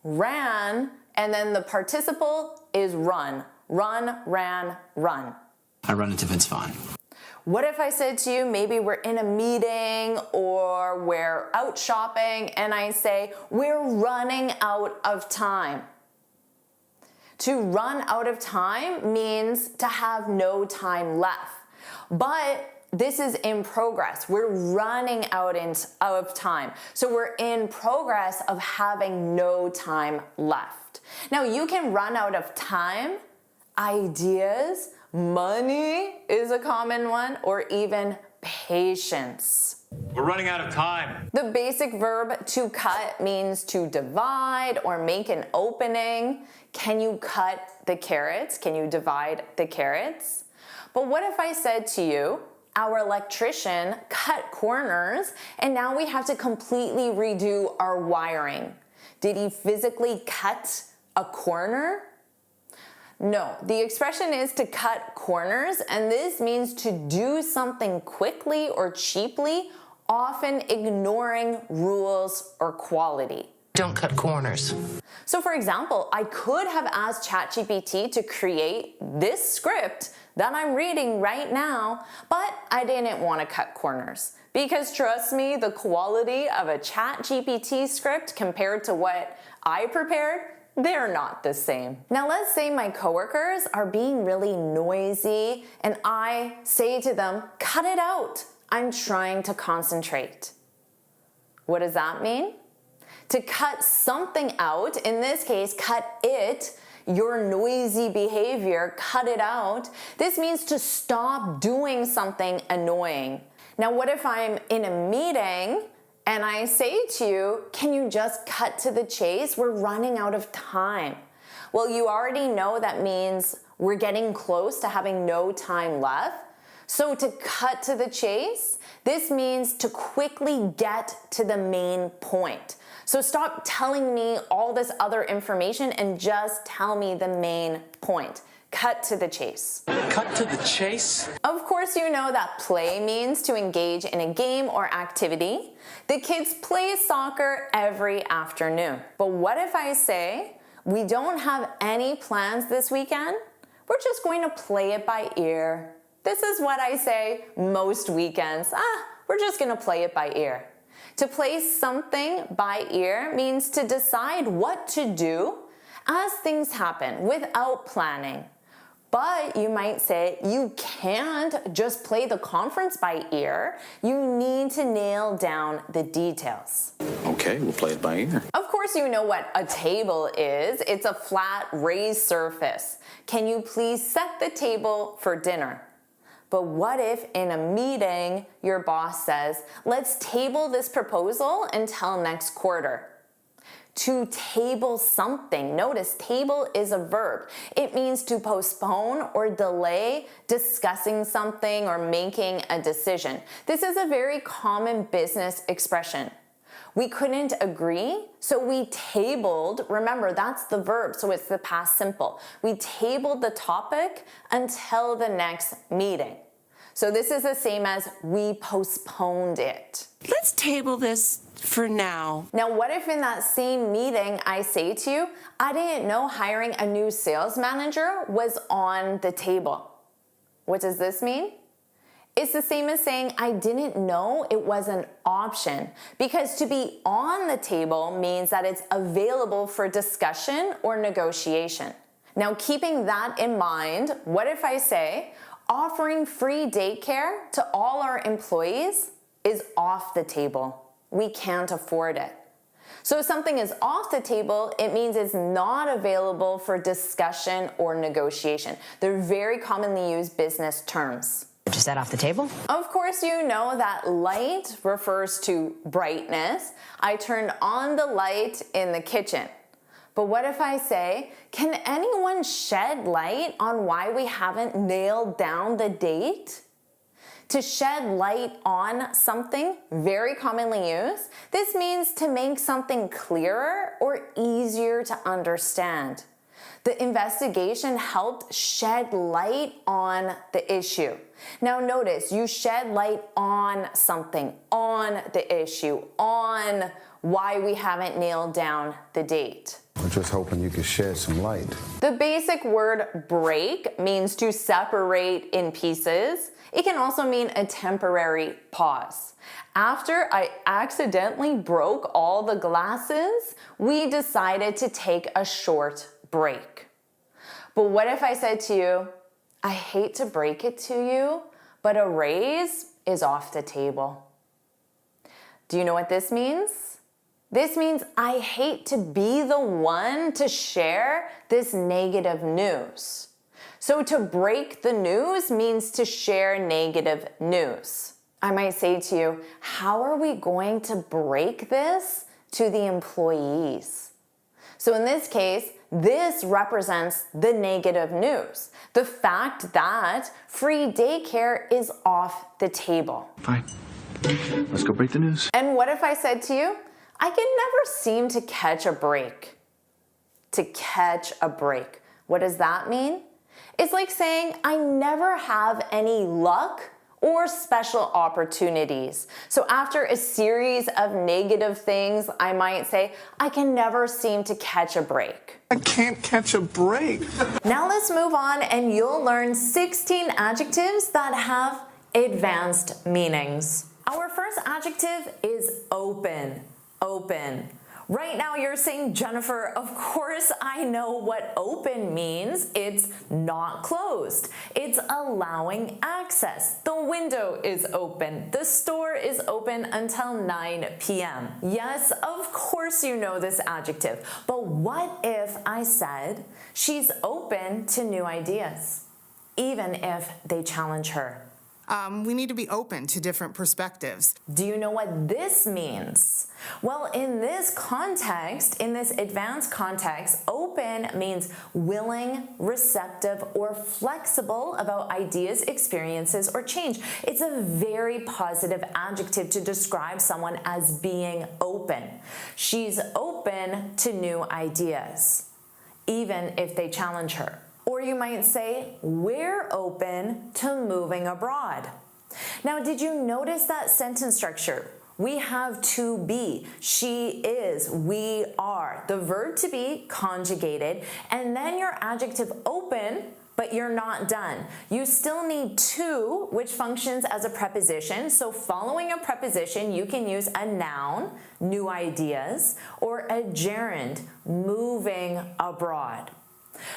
ran, and then the participle is run. Run, ran, run. I run into Vince Vaughn. What if I said to you, maybe we're in a meeting or we're out shopping and I say, we're running out of time. To run out of time means to have no time left. But this is in progress. We're running out of time. So we're in progress of having no time left. Now you can run out of time, ideas, money is a common one, or even patience. We're running out of time. The basic verb to cut means to divide or make an opening. Can you cut the carrots? Can you divide the carrots? But what if I said to you, our electrician cut corners and now we have to completely redo our wiring? Did he physically cut a corner? No, the expression is to cut corners, and this means to do something quickly or cheaply, often ignoring rules or quality. Don't cut corners. So for example, I could have asked ChatGPT to create this script that I'm reading right now, but I didn't want to cut corners. Because trust me, the quality of a ChatGPT script compared to what I prepared, they're not the same. Now let's say my coworkers are being really noisy and I say to them, cut it out. I'm trying to concentrate. What does that mean? To cut something out, in this case, cut it, your noisy behavior, cut it out. This means to stop doing something annoying. Now what if I'm in a meeting and I say to you, can you just cut to the chase? We're running out of time. Well, you already know that means we're getting close to having no time left. So to cut to the chase, this means to quickly get to the main point. So stop telling me all this other information and just tell me the main point. Cut to the chase. Cut to the chase? Of course, you know that play means to engage in a game or activity. The kids play soccer every afternoon. But what if I say, we don't have any plans this weekend? We're just going to play it by ear. This is what I say most weekends. We're just going to play it by ear. To play something by ear means to decide what to do as things happen without planning. But you might say you can't just play the conference by ear. You need to nail down the details. Okay, we'll play it by ear. Of course you know what a table is. It's a flat raised surface. Can you please set the table for dinner? But what if in a meeting your boss says, let's table this proposal until next quarter? To table something. Notice table is a verb. It means to postpone or delay discussing something or making a decision. This is a very common business expression. We couldn't agree, so we tabled, remember that's the verb, so it's the past simple. We tabled the topic until the next meeting. So this is the same as we postponed it. Let's table this for now. Now, what if in that same meeting I say to you, I didn't know hiring a new sales manager was on the table? What does this mean? It's the same as saying I didn't know it was an option, because to be on the table means that it's available for discussion or negotiation. Now, keeping that in mind, what if I say offering free daycare to all our employees is off the table? We can't afford it. So if something is off the table, it means it's not available for discussion or negotiation. They're very commonly used business terms. Is that off the table? Of course, you know that light refers to brightness. I turned on the light in the kitchen. But what if I say, can anyone shed light on why we haven't nailed down the date? To shed light on something, very commonly used, this means to make something clearer or easier to understand. The investigation helped shed light on the issue. Now notice, you shed light on something, on the issue, on why we haven't nailed down the date. I'm just hoping you could shed some light. The basic word break means to separate in pieces. It can also mean a temporary pause. After I accidentally broke all the glasses, we decided to take a short break. But what if I said to you, I hate to break it to you, but a raise is off the table? Do you know what this means? This means I hate to be the one to share this negative news. So to break the news means to share negative news. I might say to you, how are we going to break this to the employees? So in this case, this represents the negative news. The fact that free daycare is off the table. Fine. Let's go break the news. And what if I said to you, I can never seem to catch a break. To catch a break. What does that mean? It's like saying I never have any luck or special opportunities. So after a series of negative things, I might say, I can never seem to catch a break. I can't catch a break. Now let's move on and you'll learn 16 adjectives that have advanced meanings. Our first adjective is open. Open. Right now you're saying, Jennifer, of course I know what open means. It's not closed. It's allowing access. The window is open. The store is open until 9 p.m. Yes, of course you know this adjective. But what if I said she's open to new ideas, even if they challenge her? We need to be open to different perspectives. Do you know what this means? Well, in this context, in this advanced context, open means willing, receptive, or flexible about ideas, experiences, or change. It's a very positive adjective to describe someone as being open. She's open to new ideas, even if they challenge her. Or you might say, we're open to moving abroad. Now, did you notice that sentence structure? We have to be, she is, we are. The verb to be conjugated, and then your adjective open, but you're not done. You still need to, which functions as a preposition. So following a preposition, you can use a noun, new ideas, or a gerund, moving abroad.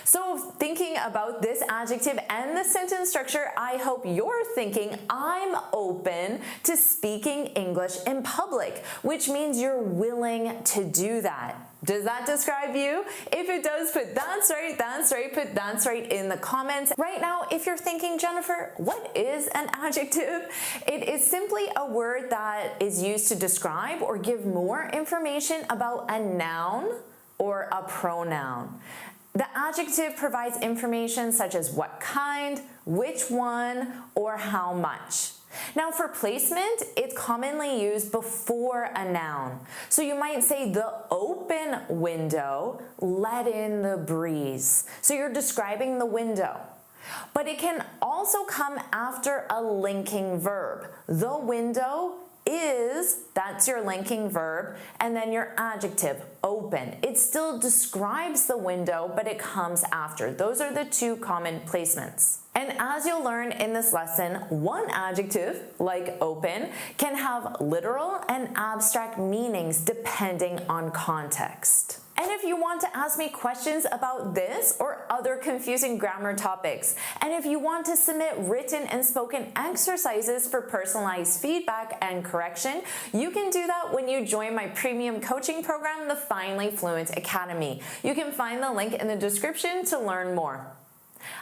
So thinking about this adjective and the sentence structure, I hope you're thinking, I'm open to speaking English in public, which means you're willing to do that. Does that describe you? If it does, put that's right, put that's right in the comments. Right now, if you're thinking, Jennifer, what is an adjective? It is simply a word that is used to describe or give more information about a noun or a pronoun. The adjective provides information such as what kind, which one, or how much. Now for placement, it's commonly used before a noun. So you might say the open window let in the breeze. So you're describing the window. But it can also come after a linking verb. The window is, that's your linking verb, and then your adjective, open. It still describes the window, but it comes after. Those are the two common placements. And as you'll learn in this lesson, one adjective, like open, can have literal and abstract meanings depending on context. And if you want to ask me questions about this or other confusing grammar topics, and if you want to submit written and spoken exercises for personalized feedback and correction, you can do that when you join my premium coaching program, the Finally Fluent Academy. You can find the link in the description to learn more.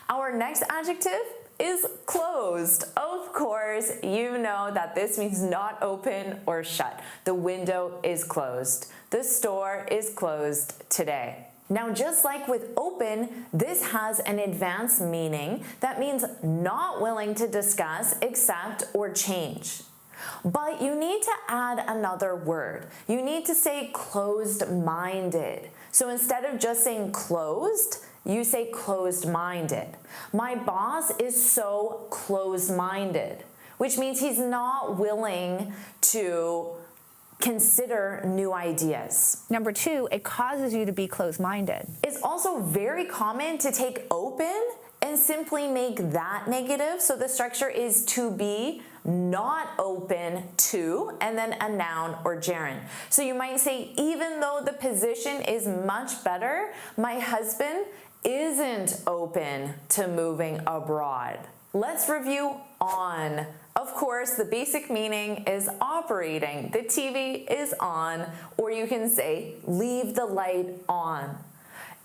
Our next adjective is closed. Of course, you know that this means not open or shut. The window is closed. The store is closed today. Now, just like with open, this has an advanced meaning that means not willing to discuss, accept, or change. But you need to add another word. You need to say closed-minded. So instead of just saying closed, you say closed-minded. My boss is so closed-minded, which means he's not willing to consider new ideas. Number 2, it causes you to be closed-minded. It's also very common to take open and simply make that negative. So the structure is to be, not open to, and then a noun or gerund. So you might say, even though the position is much better, my husband isn't open to moving abroad. Let's review on. Of course, the basic meaning is operating. The TV is on, or you can say, leave the light on.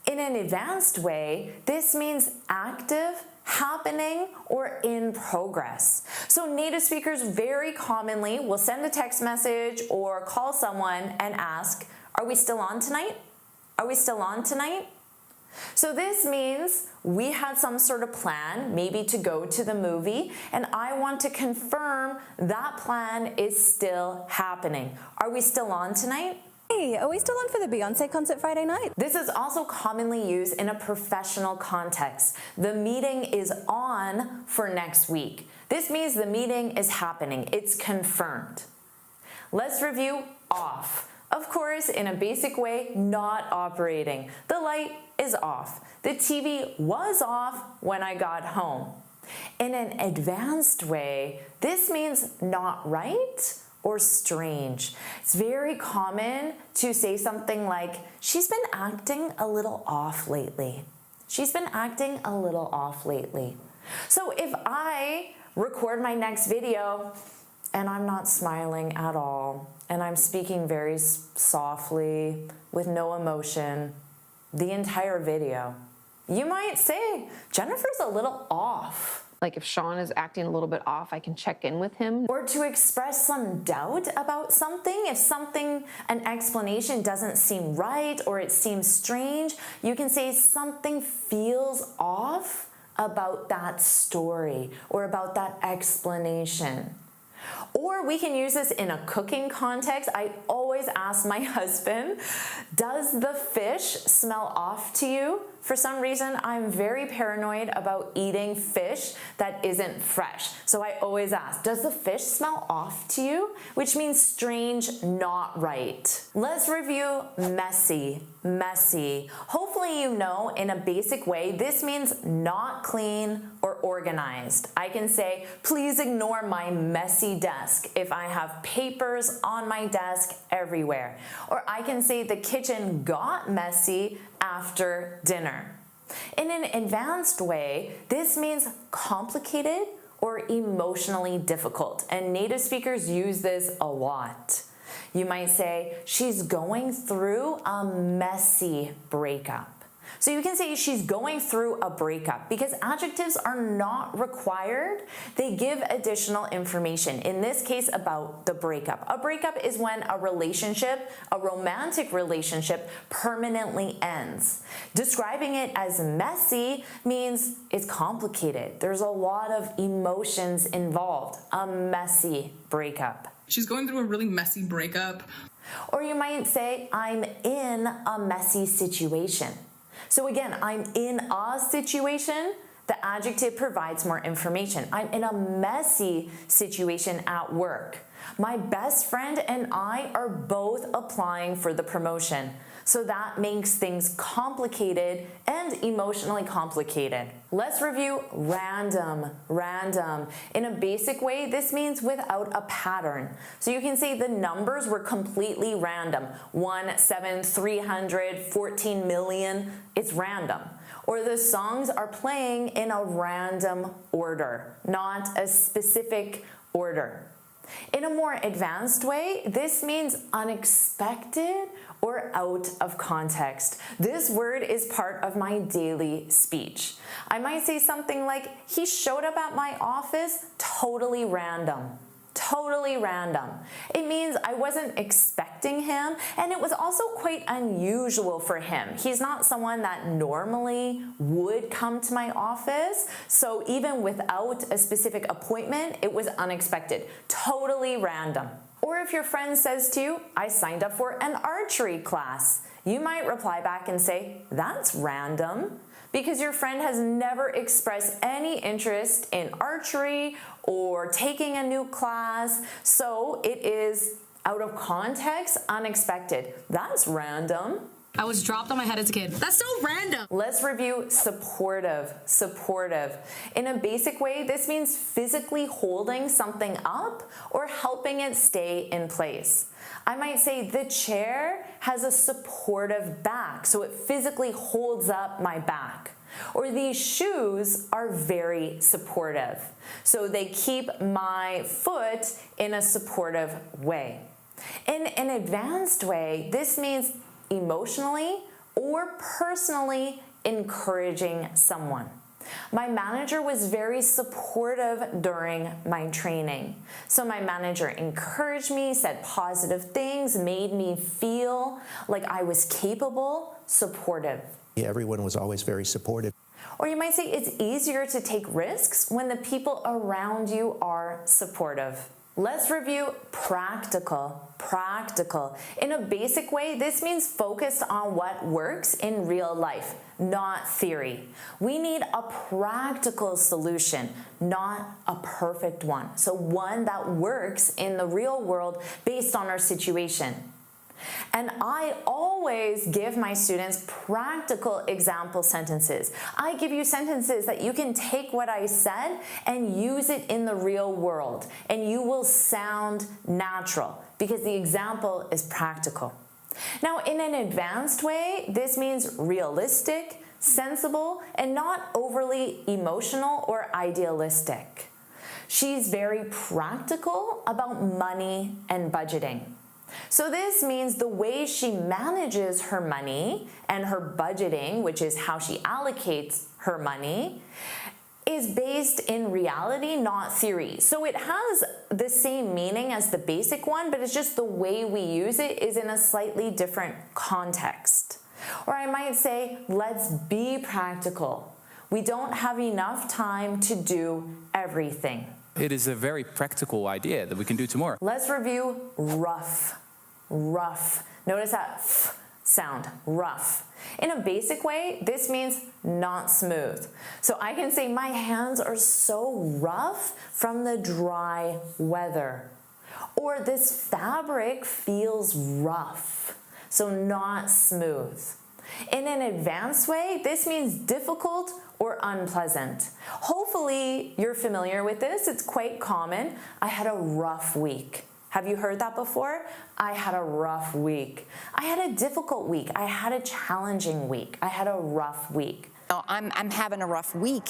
In an advanced way, this means active, happening, or in progress. So native speakers very commonly will send a text message or call someone and ask, are we still on tonight? Are we still on tonight? So this means we had some sort of plan, maybe to go to the movie, and I want to confirm that plan is still happening. Are we still on tonight? Hey, are we still on for the Beyonce concert Friday night? This is also commonly used in a professional context. The meeting is on for next week. This means the meeting is happening. It's confirmed. Let's review off. Of course, in a basic way, not operating. The light is off. The TV was off when I got home. In an advanced way, this means not right or strange. It's very common to say something like, she's been acting a little off lately. She's been acting a little off lately. So if I record my next video and I'm not smiling at all, and I'm speaking very softly with no emotion the entire video, you might say, Jennifer's a little off. Like if Sean is acting a little bit off, I can check in with him. Or to express some doubt about something, if an explanation doesn't seem right or it seems strange, you can say something feels off about that story or about that explanation. Or we can use this in a cooking context. I always ask my husband, does the fish smell off to you? For some reason, I'm very paranoid about eating fish that isn't fresh. So I always ask, does the fish smell off to you? Which means strange, not right. Let's review messy. Messy. Hopefully you know in a basic way, this means not clean or organized. I can say, please ignore my messy desk if I have papers on my desk everywhere. Or I can say the kitchen got messy after dinner. In an advanced way, this means complicated or emotionally difficult, and native speakers use this a lot. You might say, she's going through a messy breakup. So you can say she's going through a breakup because adjectives are not required. They give additional information, in this case about the breakup. A breakup is when a relationship, a romantic relationship, permanently ends. Describing it as messy means it's complicated. There's a lot of emotions involved. A messy breakup. She's going through a really messy breakup. Or you might say, I'm in a messy situation. So again, I'm in a situation, the adjective provides more information. I'm in a messy situation at work. My best friend and I are both applying for the promotion. So that makes things complicated and emotionally complicated. Let's review random. Random. In a basic way, this means without a pattern. So you can say the numbers were completely random. 1, 7, 300, 14 million. It's random. Or the songs are playing in a random order, not a specific order. In a more advanced way, this means unexpected or out of context. This word is part of my daily speech. I might say something like, he showed up at my office totally random. Totally random. It means I wasn't expecting him, and it was also quite unusual for him. He's not someone that normally would come to my office, so even without a specific appointment, it was unexpected. Totally random. Or if your friend says to you, I signed up for an archery class, you might reply back and say, that's random, because your friend has never expressed any interest in archery or taking a new class, so it is Out of context, unexpected. That's random. I was dropped on my head as a kid. That's so random. Let's review supportive. Supportive. In a basic way, this means physically holding something up or helping it stay in place. I might say the chair has a supportive back, so it physically holds up my back. Or these shoes are very supportive, so they keep my foot in a supportive way. In an advanced way, this means emotionally or personally encouraging someone. My manager was very supportive during my training. So my manager encouraged me, said positive things, made me feel like I was capable, supportive. Everyone was always very supportive. Or you might say it's easier to take risks when the people around you are supportive. Let's review practical. Practical. In a basic way, this means focused on what works in real life, not theory. We need a practical solution, not a perfect one. So one that works in the real world based on our situation. And I always give my students practical example sentences. I give you sentences that you can take what I said and use it in the real world, and you will sound natural because the example is practical. Now, in an advanced way, this means realistic, sensible, and not overly emotional or idealistic. She's very practical about money and budgeting. So this means the way she manages her money and her budgeting, which is how she allocates her money, is based in reality, not theory. So it has the same meaning as the basic one, but it's just the way we use it is in a slightly different context. Or I might say, let's be practical. We don't have enough time to do everything. It is a very practical idea that we can do tomorrow. Let's review rough. Rough. Notice that f sound, rough. In a basic way, this means not smooth. So I can say my hands are so rough from the dry weather. Or this fabric feels rough, so not smooth. In an advanced way, this means difficult or unpleasant. Hopefully you're familiar with this. It's quite common. I had a rough week. Have you heard that before? I had a rough week. I had a difficult week. I had a challenging week. I had a rough week. Oh, I'm having a rough week.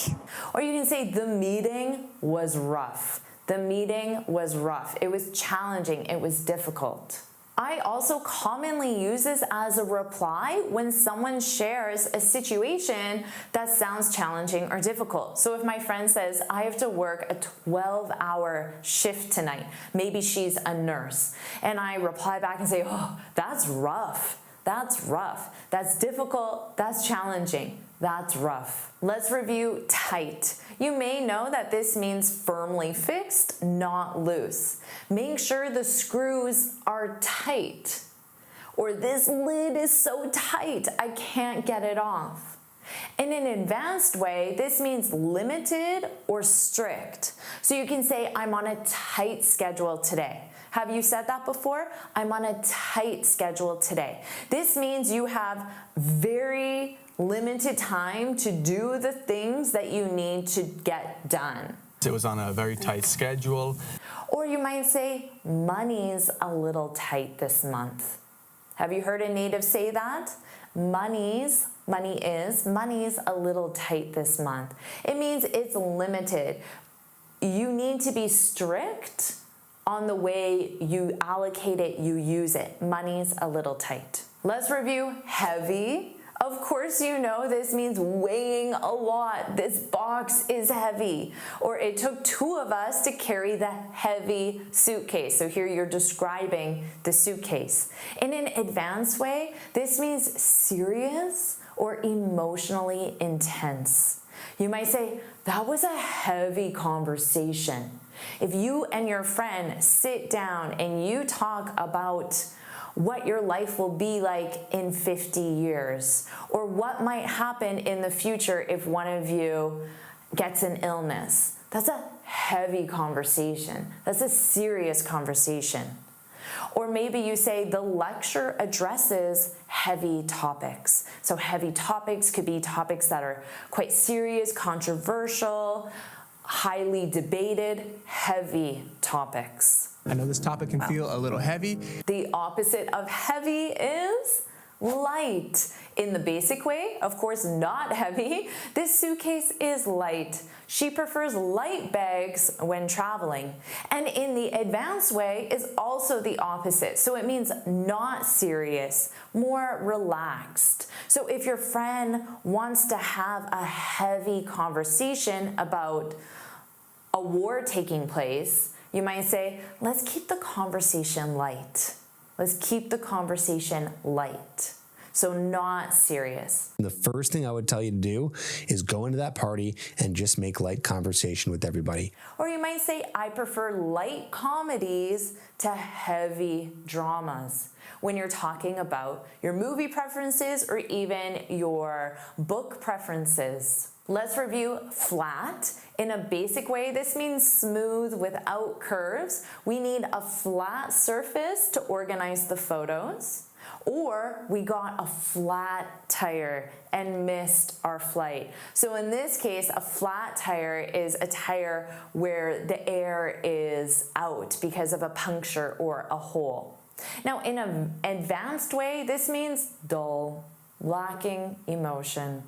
Or you can say the meeting was rough. The meeting was rough. It was challenging. It was difficult. I also commonly use this as a reply when someone shares a situation that sounds challenging or difficult. So if my friend says, I have to work a 12-hour shift tonight, maybe she's a nurse, and I reply back and say, oh, that's rough. That's rough. That's difficult. That's challenging. That's rough. Let's review tight. You may know that this means firmly fixed, not loose. Make sure the screws are tight. Or this lid is so tight, I can't get it off. In an advanced way, this means limited or strict. So you can say, I'm on a tight schedule today. Have you said that before? I'm on a tight schedule today. This means you have very limited time to do the things that you need to get done. It was on a very tight schedule. Or you might say, money's a little tight this month. Have you heard a native say that? Money's a little tight this month. It means it's limited. You need to be strict on the way you allocate it, you use it. Money's a little tight. Let's review heavy. Of course you know this means weighing a lot. This box is heavy. Or it took two of us to carry the heavy suitcase. So here you're describing the suitcase. In an advanced way, this means serious or emotionally intense. You might say, that was a heavy conversation. If you and your friend sit down and you talk about what your life will be like in 50 years, or what might happen in the future if one of you gets an illness, that's a heavy conversation. That's a serious conversation. Or maybe you say the lecture addresses heavy topics. So heavy topics could be topics that are quite serious, controversial, highly debated, heavy topics. I know this topic can feel a little heavy. The opposite of heavy is light. In the basic way, of course, not heavy. This suitcase is light. She prefers light bags when traveling. And in the advanced way is also the opposite. So it means not serious, more relaxed. So if your friend wants to have a heavy conversation about a war taking place, you might say, let's keep the conversation light. Let's keep the conversation light. So not serious. The first thing I would tell you to do is go into that party and just make light conversation with everybody. Or you might say, I prefer light comedies to heavy dramas. When you're talking about your movie preferences or even your book preferences. Let's review flat. In a basic way, this means smooth without curves. We need a flat surface to organize the photos. Or we got a flat tire and missed our flight. So in this case, a flat tire is a tire where the air is out because of a puncture or a hole. Now in an advanced way, this means dull, lacking emotion.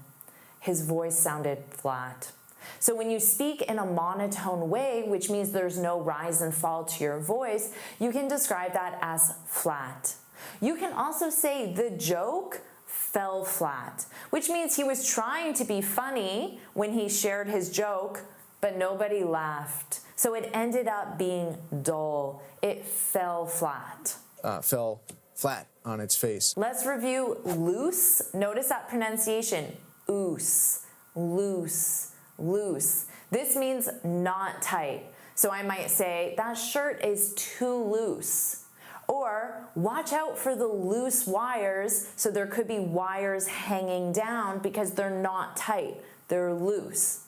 His voice sounded flat. So when you speak in a monotone way, which means there's no rise and fall to your voice, you can describe that as flat. You can also say the joke fell flat, which means he was trying to be funny when he shared his joke, but nobody laughed. So it ended up being dull. It fell flat. Fell flat on its face. Let's review loose. Notice that pronunciation. Oose, loose, loose. This means not tight. So I might say, that shirt is too loose. Or watch out for the loose wires. So there could be wires hanging down because they're not tight, they're loose.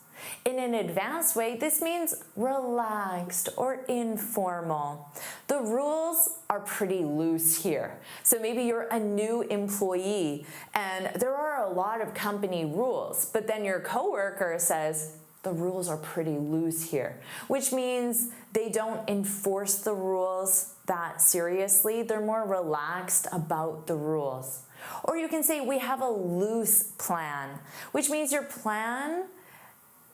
In an advanced way, this means relaxed or informal. The rules are pretty loose here. So maybe you're a new employee and there are a lot of company rules, but then your coworker says, the rules are pretty loose here, which means they don't enforce the rules that seriously. They're more relaxed about the rules. Or you can say we have a loose plan, which means your plan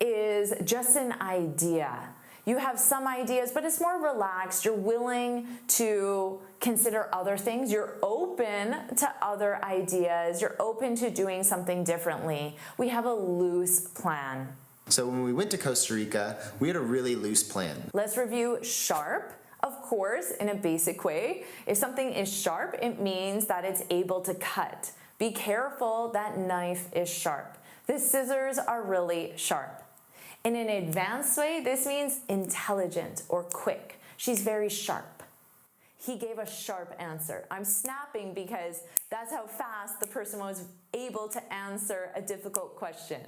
is just an idea. You have some ideas, but it's more relaxed. You're willing to consider other things. You're open to other ideas. You're open to doing something differently. We have a loose plan. So when we went to Costa Rica, we had a really loose plan. Let's review sharp. Of course, in a basic way, if something is sharp, it means that it's able to cut. Be careful, that knife is sharp. The scissors are really sharp. In an advanced way, this means intelligent or quick. She's very sharp. He gave a sharp answer. I'm snapping because that's how fast the person was able to answer a difficult question.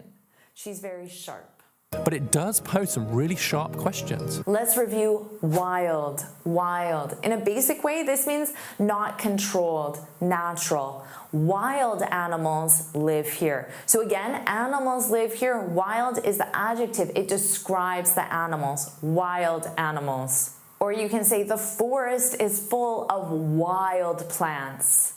She's very sharp. But it does pose some really sharp questions. Let's review wild, wild. In a basic way, this means not controlled, natural. Wild animals live here. So again, animals live here. Wild is the adjective. It describes the animals, wild animals. Or you can say the forest is full of wild plants.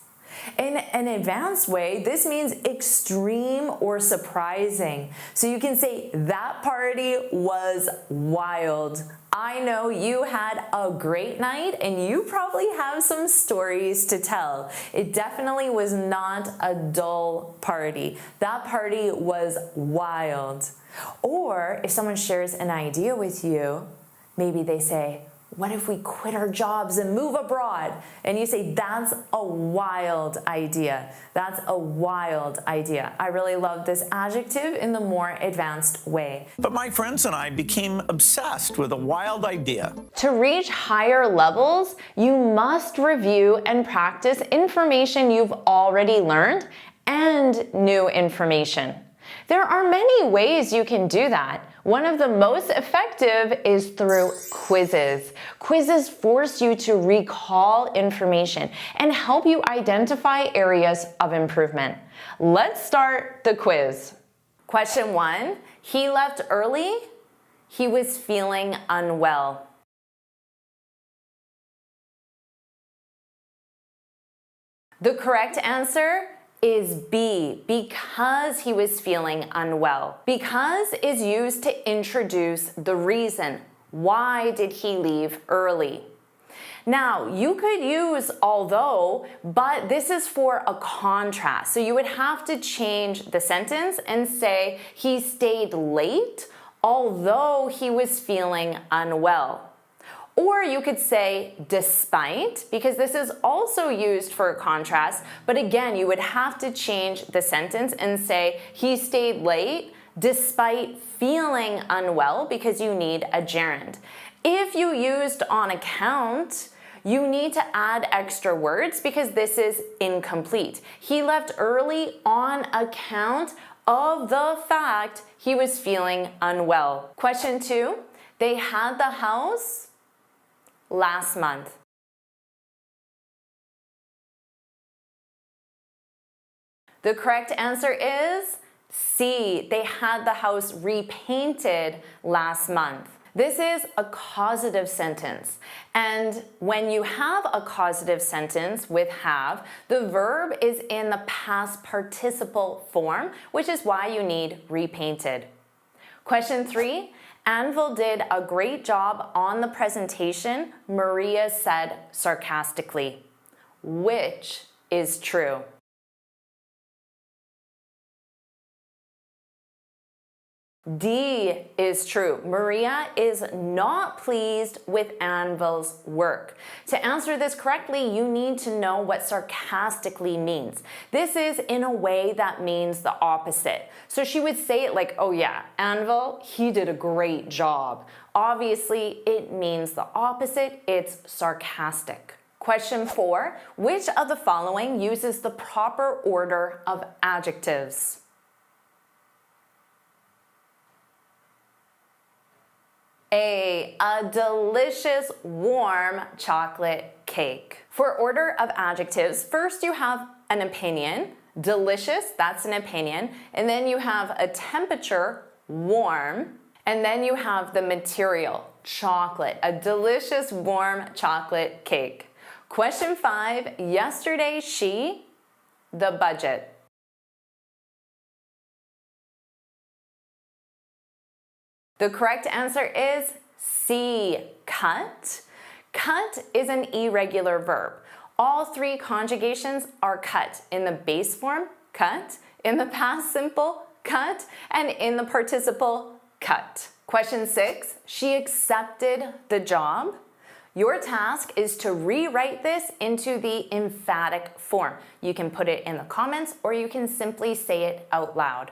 In an advanced way, this means extreme or surprising. So you can say that party was wild. I know you had a great night and you probably have some stories to tell. It definitely was not a dull party. That party was wild. Or if someone shares an idea with you, maybe they say, what if we quit our jobs and move abroad? And you say, that's a wild idea. That's a wild idea. I really love this adjective in the more advanced way. But my friends and I became obsessed with a wild idea. To reach higher levels, you must review and practice information you've already learned and new information. There are many ways you can do that. One of the most effective is through quizzes. Quizzes force you to recall information and help you identify areas of improvement. Let's start the quiz. Question 1, he left early. He was feeling unwell. The correct answer is B, because he was feeling unwell. Because is used to introduce the reason. Why did he leave early? Now, you could use although, but this is for a contrast. So you would have to change the sentence and say he stayed late although he was feeling unwell. Or you could say despite, because this is also used for a contrast, but again, you would have to change the sentence and say he stayed late despite feeling unwell because you need a gerund. If you used on account, you need to add extra words because this is incomplete. He left early on account of the fact he was feeling unwell. Question 2, they had the house last month. The correct answer is C. They had the house repainted last month. This is a causative sentence. And when you have a causative sentence with have, the verb is in the past participle form, which is why you need repainted. Question 3. Anvil did a great job on the presentation, Maria said sarcastically. Which is true? D is true. Maria is not pleased with Anvil's work. To answer this correctly, you need to know what sarcastically means. This is in a way that means the opposite. So she would say it like, oh yeah, Anvil, he did a great job. Obviously, it means the opposite. It's sarcastic. Question 4, which of the following uses the proper order of adjectives? A delicious warm chocolate cake. For order of adjectives, first you have an opinion. Delicious, that's an opinion. And then you have a temperature, warm. And then you have the material, chocolate. A delicious warm chocolate cake. Question 5, yesterday she, the budget. The correct answer is C, cut. Cut is an irregular verb. All 3 conjugations are cut. In the base form, cut. In the past simple, cut. And in the participle, cut. Question 6, she accepted the job. Your task is to rewrite this into the emphatic form. You can put it in the comments or you can simply say it out loud.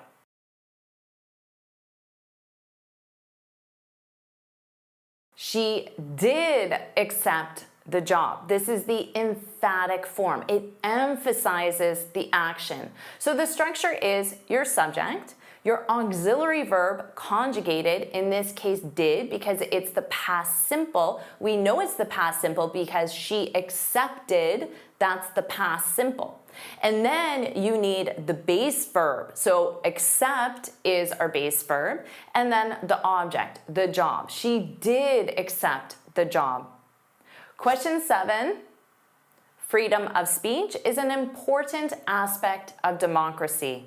She did accept the job. This is the emphatic form. It emphasizes the action. So the structure is your subject, your auxiliary verb conjugated, in this case did, because it's the past simple. We know it's the past simple because she accepted, that's the past simple. And then you need the base verb. So accept is our base verb. And then the object, the job. She did accept the job. Question 7, freedom of speech is an important aspect of democracy.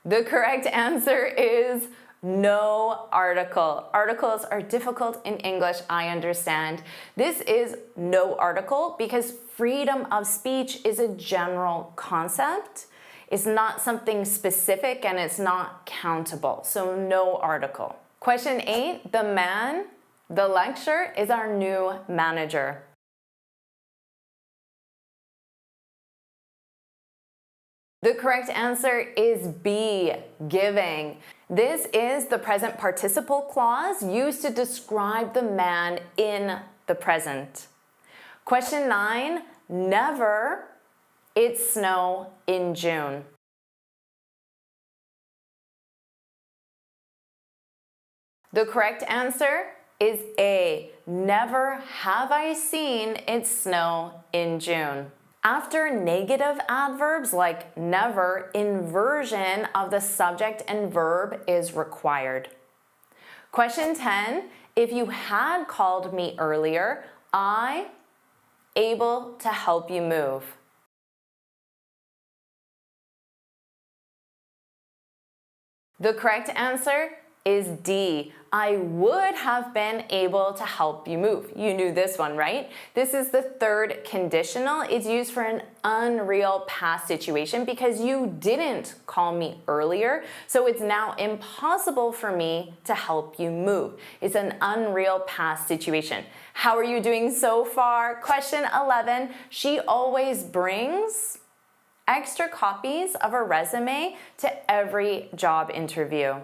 The correct answer is no article. Articles are difficult in English, I understand. This is no article because freedom of speech is a general concept. It's not something specific and it's not countable. So no article. Question 8, the man, the lecturer, is our new manager. The correct answer is B, giving. This is the present participle clause used to describe the man in the present. Question 9, never, it snow in June. The correct answer is A. Never have I seen it snow in June. After negative adverbs like never, inversion of the subject and verb is required. Question 10. If you had called me earlier, I able to help you move. The correct answer is D. I would have been able to help you move. You knew this one, right? This is the third conditional. It's used for an unreal past situation because you didn't call me earlier, so it's now impossible for me to help you move. It's an unreal past situation. How are you doing so far? Question 11. She always brings extra copies of her resume to every job interview.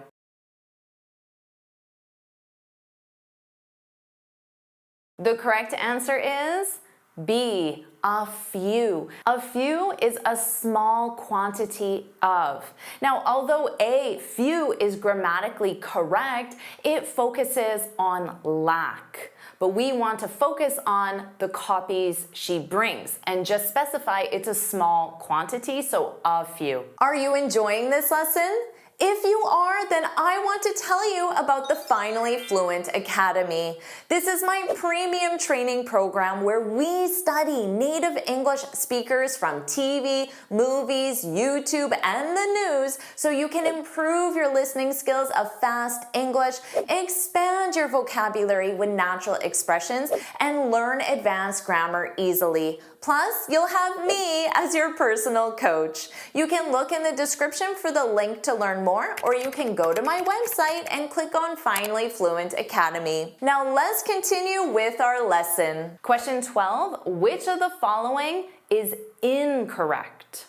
The correct answer is B, a few. A few is a small quantity of. Now, although A, few, is grammatically correct, it focuses on lack. But we want to focus on the copies she brings and just specify it's a small quantity, so a few. Are you enjoying this lesson? If you are, then I want to tell you about the Finally Fluent Academy. This is my premium training program where we study native English speakers from TV, movies, YouTube, and the news so you can improve your listening skills of fast English, expand your vocabulary with natural expressions, and learn advanced grammar easily. Plus, you'll have me as your personal coach. You can look in the description for the link to learn more, or you can go to my website and click on Finally Fluent Academy. Now let's continue with our lesson. Question 12, which of the following is incorrect?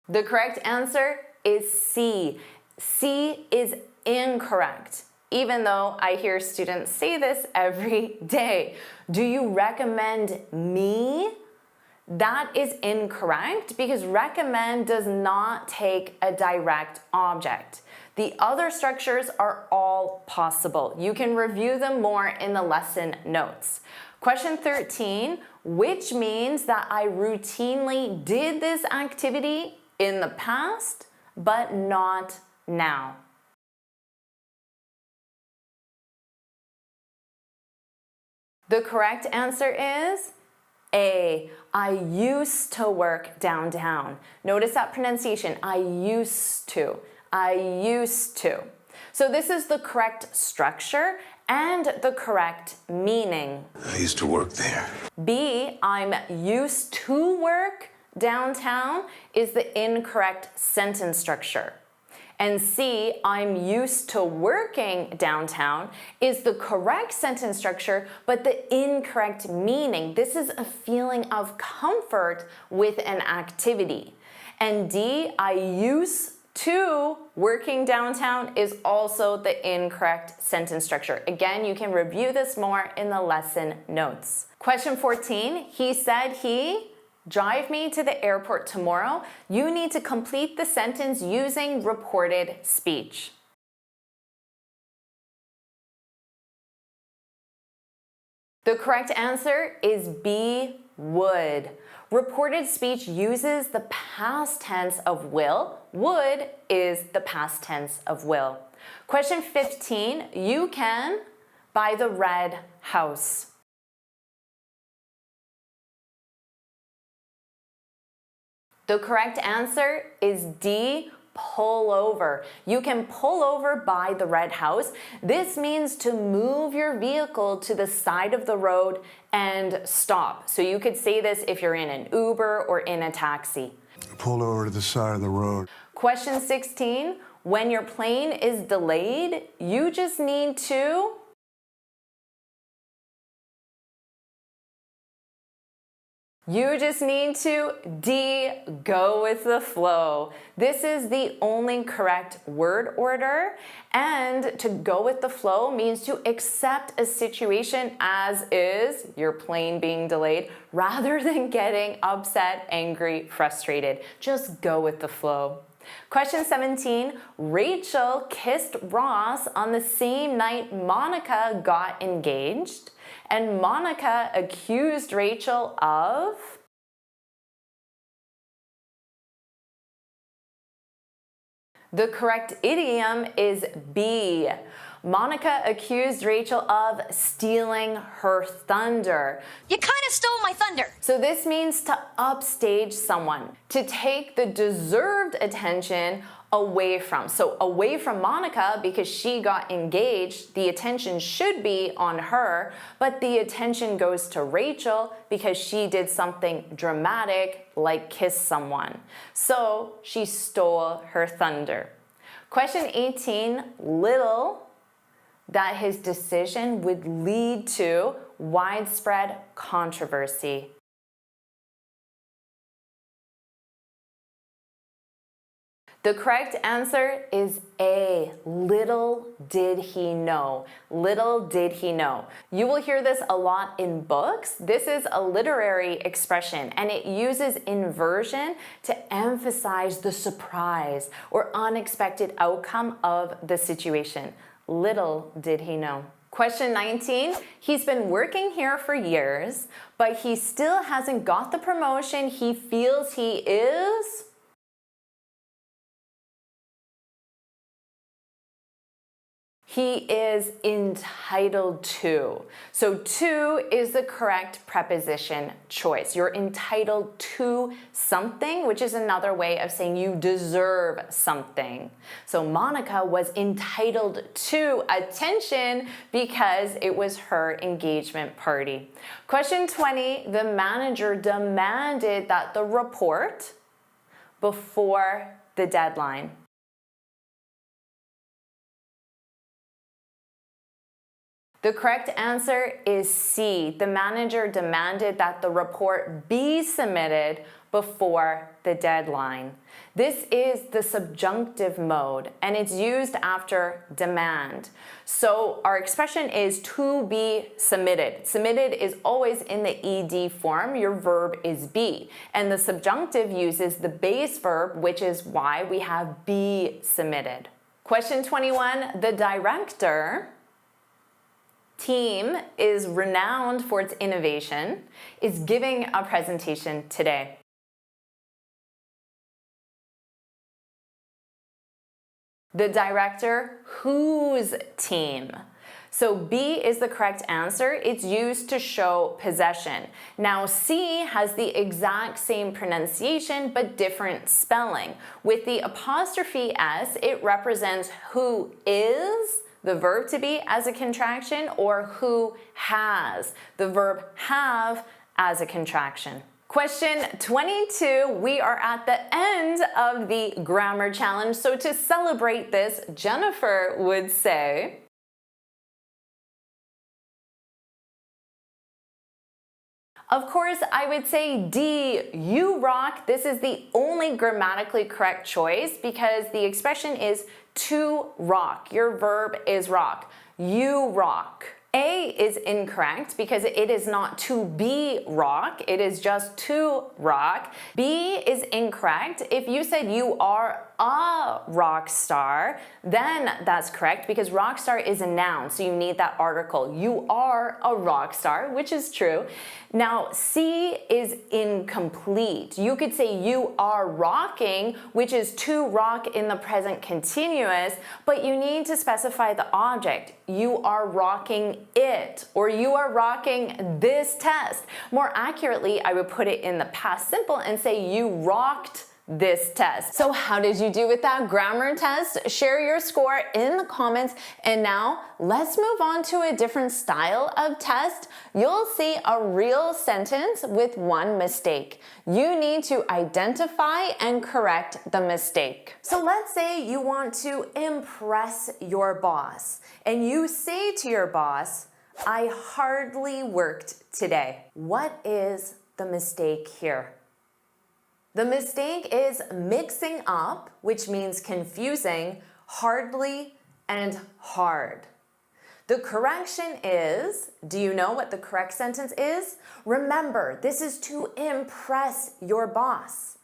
The correct answer is C. C is incorrect. Even though I hear students say this every day. Do you recommend me? That is incorrect because recommend does not take a direct object. The other structures are all possible. You can review them more in the lesson notes. Question 13, which means that I routinely did this activity in the past, but not now. The correct answer is A. I used to work downtown. Notice that pronunciation. I used to. I used to. So this is the correct structure and the correct meaning. I used to work there. B. I'm used to work downtown is the incorrect sentence structure. And C, I'm used to working downtown, is the correct sentence structure, but the incorrect meaning. This is a feeling of comfort with an activity. And D, I used to working downtown is also the incorrect sentence structure. Again, you can review this more in the lesson notes. Question 14, he said he drive me to the airport tomorrow. You need to complete the sentence using reported speech. The correct answer is B, would. Reported speech uses the past tense of will. Would is the past tense of will. Question 15, you can buy the red house. The correct answer is D, pull over. You can pull over by the red house. This means to move your vehicle to the side of the road and stop. So you could say this if you're in an Uber or in a taxi. Pull over to the side of the road. Question 16, when your plane is delayed, you just need to D, go with the flow. This is the only correct word order, and to go with the flow means to accept a situation as is, your plane being delayed, rather than getting upset, angry, frustrated. Just go with the flow. Question 17, Rachel kissed Ross on the same night Monica got engaged, and Monica accused Rachel of... The correct idiom is B. Monica accused Rachel of stealing her thunder. You kind of stole my thunder. So this means to upstage someone, to take the deserved attention away from. So away from Monica, because she got engaged, the attention should be on her, but the attention goes to Rachel because she did something dramatic like kiss someone. So she stole her thunder. Question 18, little that his decision would lead to widespread controversy. The correct answer is A. Little did he know. Little did he know. You will hear this a lot in books. This is a literary expression, and it uses inversion to emphasize the surprise or unexpected outcome of the situation. Little did he know. Question 19, he's been working here for years, but he still hasn't got the promotion he feels he is... He is entitled to. So to is the correct preposition choice. You're entitled to something, which is another way of saying you deserve something. So Monica was entitled to attention because it was her engagement party. Question 20, the manager demanded that the report before the deadline. The correct answer is C. The manager demanded that the report be submitted before the deadline. This is the subjunctive mode, and it's used after demand. So our expression is to be submitted. Submitted is always in the ed form. Your verb is be. And the subjunctive uses the base verb, which is why we have be submitted. Question 21, the director... team is renowned for its innovation, is giving a presentation today. The director whose team. So B is the correct answer. It's used to show possession. Now C has the exact same pronunciation but different spelling. With the apostrophe S, it represents who is, the verb to be as a contraction, or who has, the verb have as a contraction. Question 22, we are at the end of the grammar challenge. So to celebrate this, Jennifer would say, of course, I would say D, you rock. This is the only grammatically correct choice because the expression is to rock. Your verb is rock. You rock. A is incorrect because it is not to be rock, it is just to rock. B is incorrect. If you said you are a rock star, then that's correct because rock star is a noun, so you need that article. You are a rock star, which is true. Now, C is incomplete. You could say you are rocking, which is to rock in the present continuous, but you need to specify the object. You are rocking it, or you are rocking this test. More accurately, I would put it in the past simple and say you rocked this test. So how did you do with that grammar test? Share your score in the comments. And now let's move on to a different style of test. You'll see a real sentence with one mistake. You need to identify and correct the mistake. So let's say you want to impress your boss and you say to your boss, I hardly worked today. What is the mistake here? The mistake is mixing up, which means confusing, hardly and hard. The correction is, do you know what the correct sentence is? Remember, this is to impress your boss.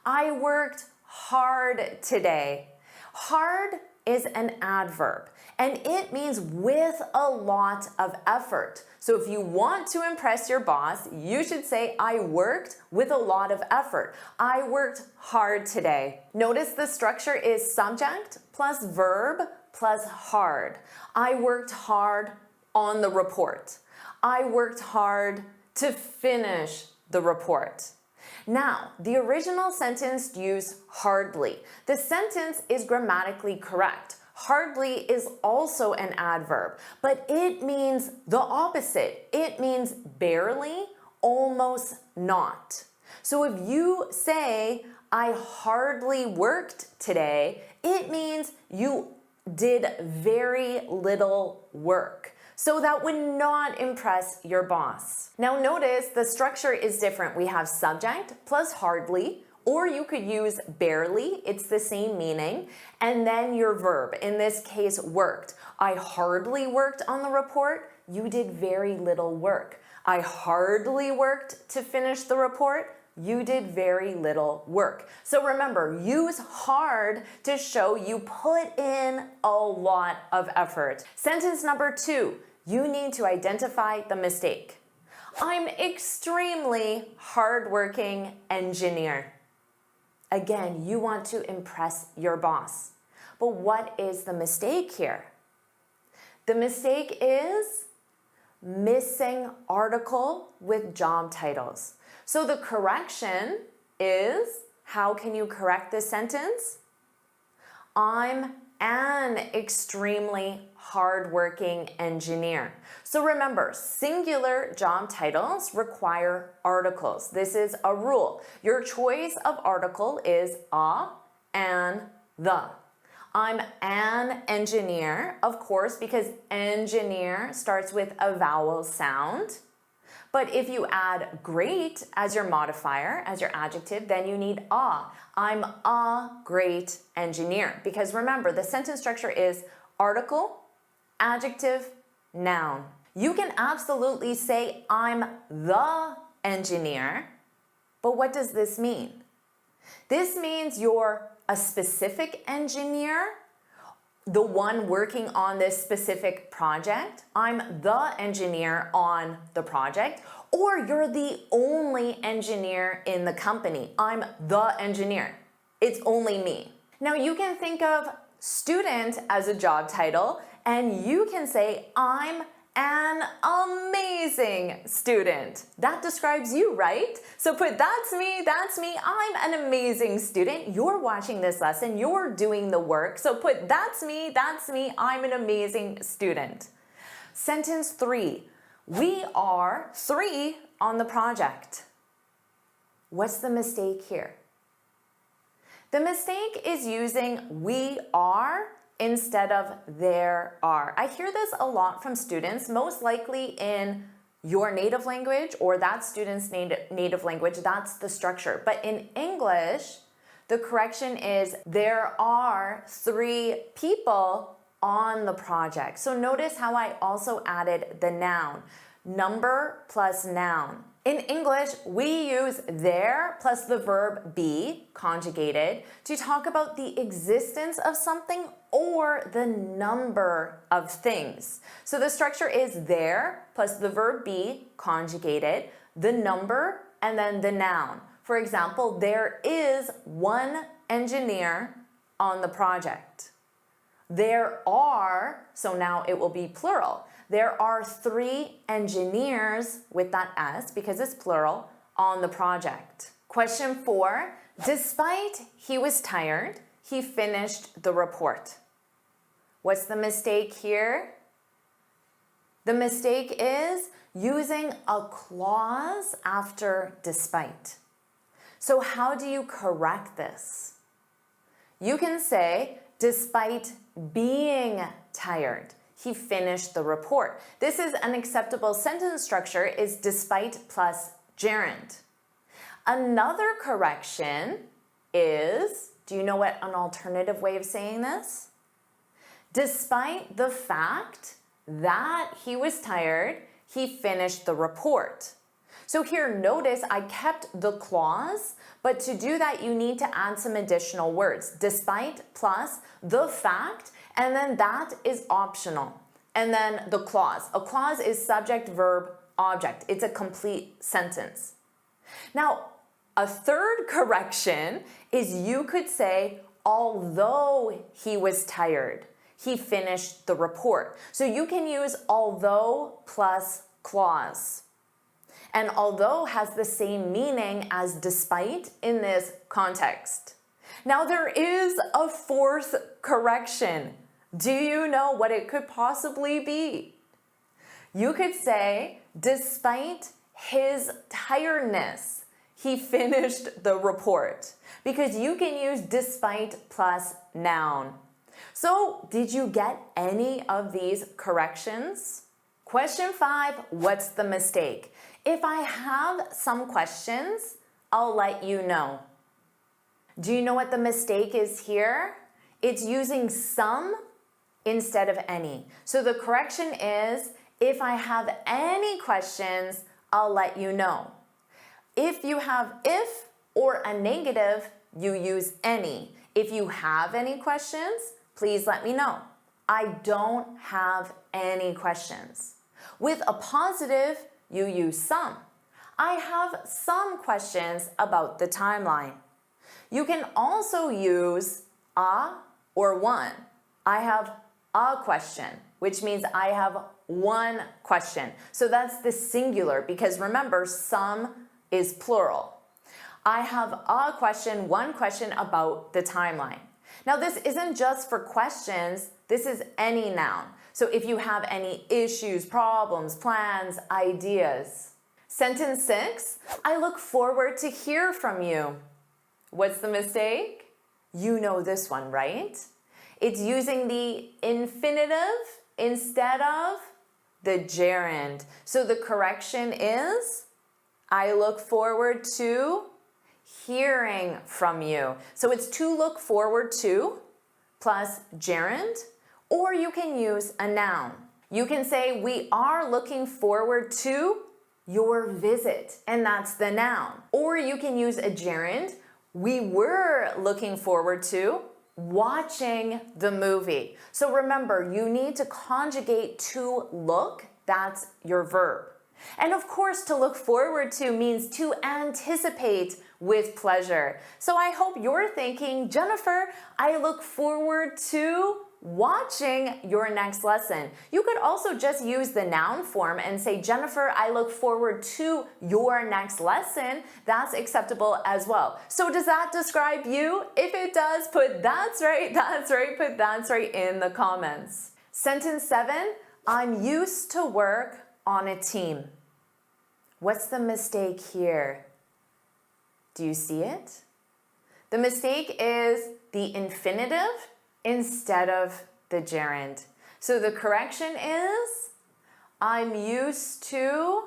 I worked hard today. Hard is an adverb, and it means with a lot of effort. So if you want to impress your boss, you should say, I worked with a lot of effort. I worked hard today. Notice the structure is subject plus verb plus hard. I worked hard on the report. I worked hard to finish the report. Now, the original sentence used hardly. The sentence is grammatically correct. Hardly is also an adverb, but it means the opposite. It means barely, almost not. So if you say, I hardly worked today, it means you did very little work. So that would not impress your boss. Now notice the structure is different. We have subject plus hardly, or you could use barely, it's the same meaning, and then your verb, in this case worked. I hardly worked on the report, you did very little work. I hardly worked to finish the report, you did very little work. So remember, use hard to show you put in a lot of effort. Sentence number 2, you need to identify the mistake. I'm extremely hardworking engineer. Again, you want to impress your boss. But what is the mistake here? The mistake is missing article with job titles. So the correction is, how can you correct this sentence? I'm an extremely hardworking engineer. So remember, singular job titles require articles. This is a rule. Your choice of article is a, and, the. I'm an engineer, of course, because engineer starts with a vowel sound. But if you add great as your modifier, as your adjective, then you need a. I'm a great engineer. Because remember, the sentence structure is article, adjective, noun. You can absolutely say, I'm the engineer, but what does this mean? This means you're a specific engineer, the one working on this specific project. I'm the engineer on the project, or you're the only engineer in the company. I'm the engineer. It's only me. Now you can think of student as a job title, and you can say, I'm an amazing student. That describes you, right? So put that's me, I'm an amazing student. You're watching this lesson, you're doing the work. So put that's me, I'm an amazing student. Sentence 3, we are 3 on the project. What's the mistake here? The mistake is using we are instead of there are. I hear this a lot from students, most likely in your native language or that student's native language. That's the structure. But in English, the correction is there are 3 people on the project. So notice how I also added the noun. Number plus noun. In English, we use there plus the verb be, conjugated, to talk about the existence of something or the number of things. So the structure is there plus the verb be, conjugated, the number, and then the noun. For example, there is 1 engineer on the project. There are, so now it will be plural. There are 3 engineers with that S because it's plural on the project. Question 4, despite he was tired, he finished the report. What's the mistake here? The mistake is using a clause after despite. So how do you correct this? You can say, despite being tired, he finished the report. This is an acceptable sentence structure is despite plus gerund. Another correction is, do you know what an alternative way of saying this? Despite the fact that he was tired, he finished the report. So here, notice I kept the clause, but to do that, you need to add some additional words. Despite plus the fact, and then that is optional. And then the clause. A clause is subject, verb, object. It's a complete sentence. Now, a third correction is you could say, although he was tired, he finished the report. So you can use although plus clause. And although has the same meaning as despite in this context. Now there is a fourth correction. Do you know what it could possibly be? You could say, despite his tiredness, he finished the report. Because you can use despite plus noun. So, did you get any of these corrections? Question 5, what's the mistake? If I have some questions, I'll let you know. Do you know what the mistake is here? It's using some instead of any. So the correction is, if I have any questions, I'll let you know. If you have if or a negative, you use any. If you have any questions, please let me know. I don't have any questions. With a positive, you use some. I have some questions about the timeline. You can also use a or one. I have a question, which means I have one question. So that's the singular because remember, some is plural. I have a question, one question about the timeline. Now this isn't just for questions, this is any noun. So if you have any issues, problems, plans, ideas. Sentence 6, I look forward to hear from you. What's the mistake? You know this one, right? It's using the infinitive instead of the gerund. So the correction is, I look forward to hearing from you. So it's to look forward to plus gerund, or you can use a noun. You can say, we are looking forward to your visit, and that's the noun. Or you can use a gerund, we were looking forward to watching the movie. So remember, you need to conjugate to look, that's your verb. And of course, to look forward to means to anticipate with pleasure. So I hope you're thinking, Jennifer, I look forward to watching your next lesson. You could also just use the noun form and say, Jennifer, I look forward to your next lesson. That's acceptable as well. So does that describe you? If it does, put that's right, put that's right in the comments. Sentence 7, I'm used to work on a team. What's the mistake here? Do you see it? The mistake is the infinitive instead of the gerund. So the correction is, I'm used to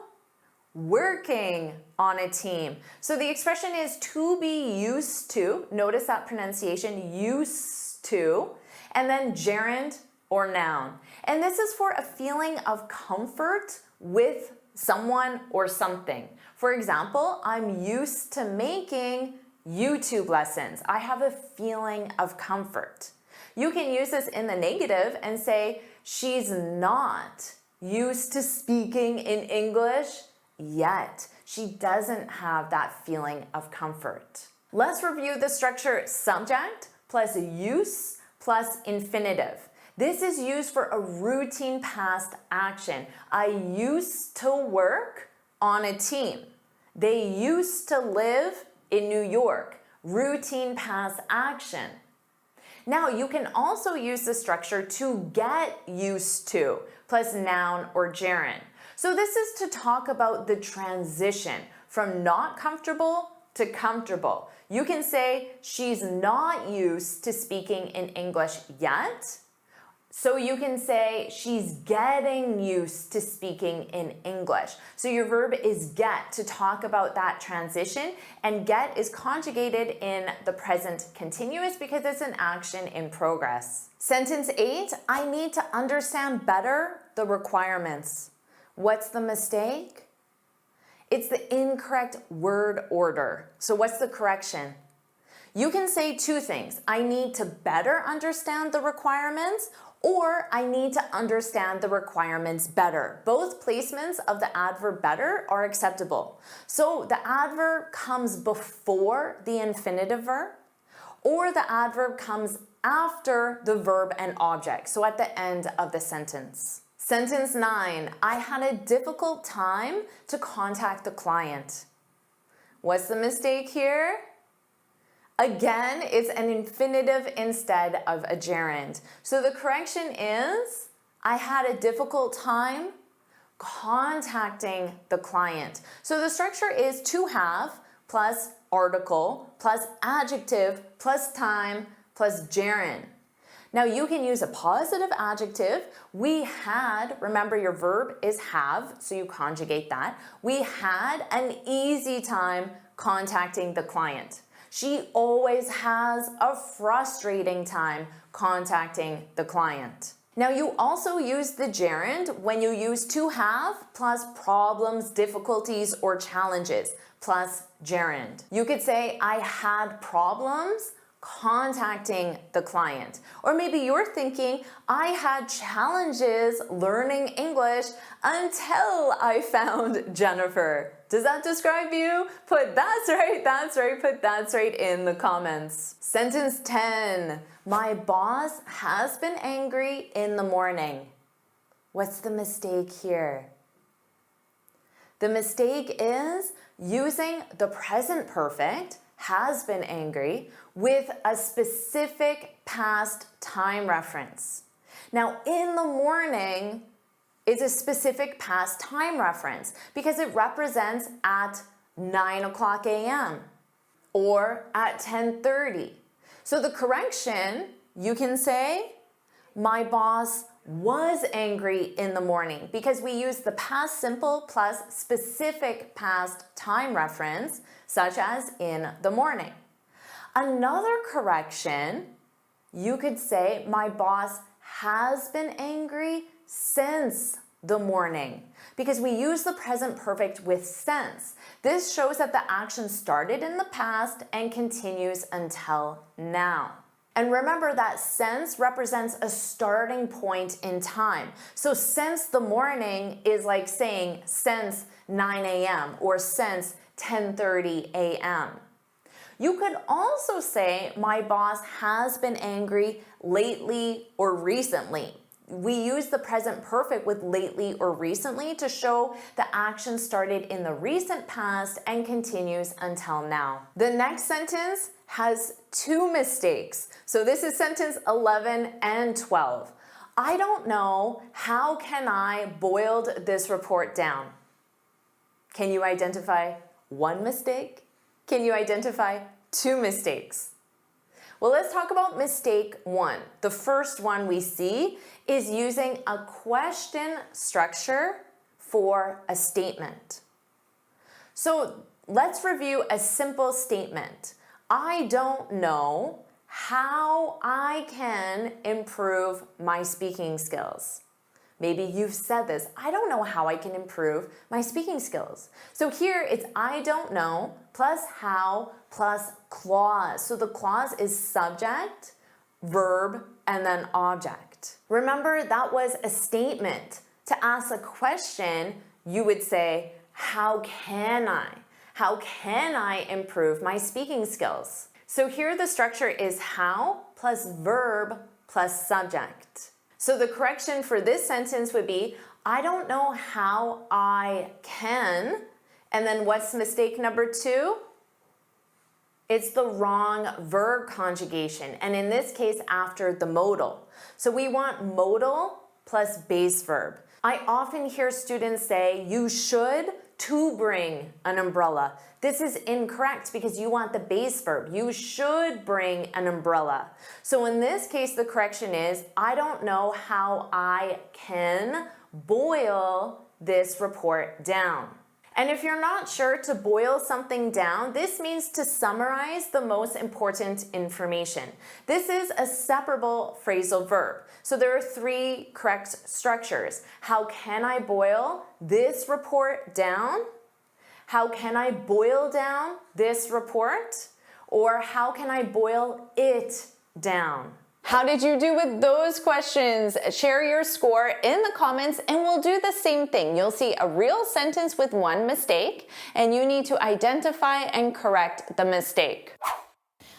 working on a team. So the expression is to be used to. Notice that pronunciation, used to, and then gerund or noun. And this is for a feeling of comfort with someone or something. For example, I'm used to making YouTube lessons. I have a feeling of comfort. You can use this in the negative and say, she's not used to speaking in English yet. She doesn't have that feeling of comfort. Let's review the structure subject plus use plus infinitive. This is used for a routine past action. I used to work on a team. They used to live in New York. Routine past action. Now you can also use the structure to get used to plus noun or gerund. So this is to talk about the transition from not comfortable to comfortable. You can say she's not used to speaking in English yet. So you can say she's getting used to speaking in English. So your verb is get to talk about that transition, and get is conjugated in the present continuous because it's an action in progress. Sentence 8, I need to understand better the requirements. What's the mistake? It's the incorrect word order. So what's the correction? You can say two things. I need to better understand the requirements, or I need to understand the requirements better. Both placements of the adverb better are acceptable. So the adverb comes before the infinitive verb, or the adverb comes after the verb and object, so at the end of the sentence. Sentence 9, I had a difficult time to contact the client. What's the mistake here? Again, it's an infinitive instead of a gerund. So the correction is, I had a difficult time contacting the client. So the structure is to have plus article plus adjective plus time plus gerund. Now you can use a positive adjective. We had, remember your verb is have, so you conjugate that. We had an easy time contacting the client. She always has a frustrating time contacting the client. Now you also use the gerund when you use to have plus problems, difficulties, or challenges plus gerund. You could say, I had problems contacting the client. Or maybe you're thinking, I had challenges learning English until I found Jennifer. Does that describe you? Put that's right, put that's right in the comments. Sentence 10, my boss has been angry in the morning. What's the mistake here? The mistake is using the present perfect, has been angry, with a specific past time reference. Now, in the morning is a specific past time reference because it represents at 9 o'clock a.m. or at 10:30. So the correction, you can say, my boss was angry in the morning because we use the past simple plus specific past time reference, such as in the morning. Another correction, you could say, my boss has been angry since the morning because we use the present perfect with since. This shows that the action started in the past and continues until now. And remember that since represents a starting point in time. So since the morning is like saying since 9 a.m. or since 10:30 a.m. You could also say, my boss has been angry lately or recently. We use the present perfect with lately or recently to show the action started in the recent past and continues until now. The next sentence has two mistakes. So this is sentence 11 and 12. I don't know, how can I boiled this report down? Can you identify one mistake? Can you identify two mistakes? Well, let's talk about mistake 1. The first one we see is using a question structure for a statement. So let's review a simple statement. I don't know how I can improve my speaking skills. Maybe you've said this, I don't know how I can improve my speaking skills. So here it's I don't know plus how plus clause. So the clause is subject, verb, and then object. Remember, that was a statement. To ask a question, you would say, how can I? How can I improve my speaking skills? So here the structure is how plus verb plus subject. So the correction for this sentence would be, I don't know how I can, and then what's mistake number 2? It's the wrong verb conjugation, and in this case, after the modal. So we want modal plus base verb. I often hear students say, you should to bring an umbrella. This is incorrect because you want the base verb. You should bring an umbrella. So in this case, the correction is, I don't know how I can boil this report down. And if you're not sure to boil something down, this means to summarize the most important information. This is a separable phrasal verb. So there are 3 correct structures. How can I boil this report down? How can I boil down this report? Or how can I boil it down? How did you do with those questions? Share your score in the comments and we'll do the same thing. You'll see a real sentence with one mistake and you need to identify and correct the mistake.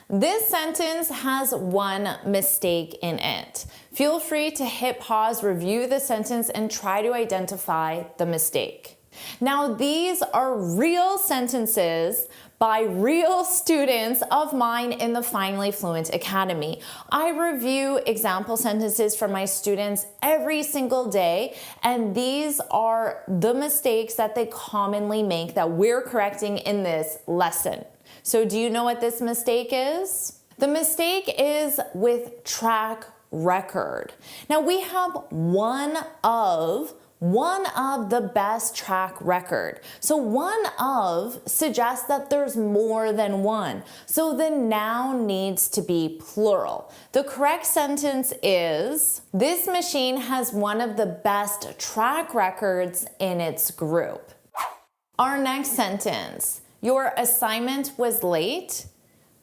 This sentence has one mistake in it. Feel free to hit pause, review the sentence, and try to identify the mistake. Now, these are real sentences by real students of mine in the Finally Fluent Academy. I review example sentences for my students every single day, and these are the mistakes that they commonly make that we're correcting in this lesson. So do you know what this mistake is? The mistake is with track record. Now we have one of the best track record. So one of suggests that there's more than one. So the noun needs to be plural. The correct sentence is, this machine has one of the best track records in its group. Our next sentence, your assignment was late.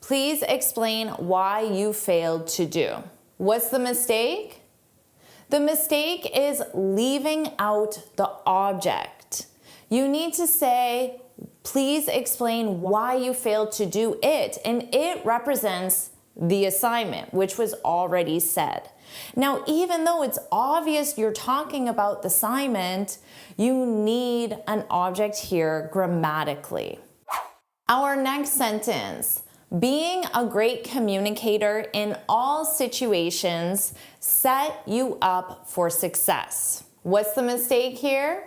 Please explain why you failed to do. What's the mistake? The mistake is leaving out the object. You need to say, please explain why you failed to do it, and it represents the assignment, which was already said. Now, even though it's obvious you're talking about the assignment, you need an object here grammatically. Our next sentence, being a great communicator in all situations set you up for success. What's the mistake here?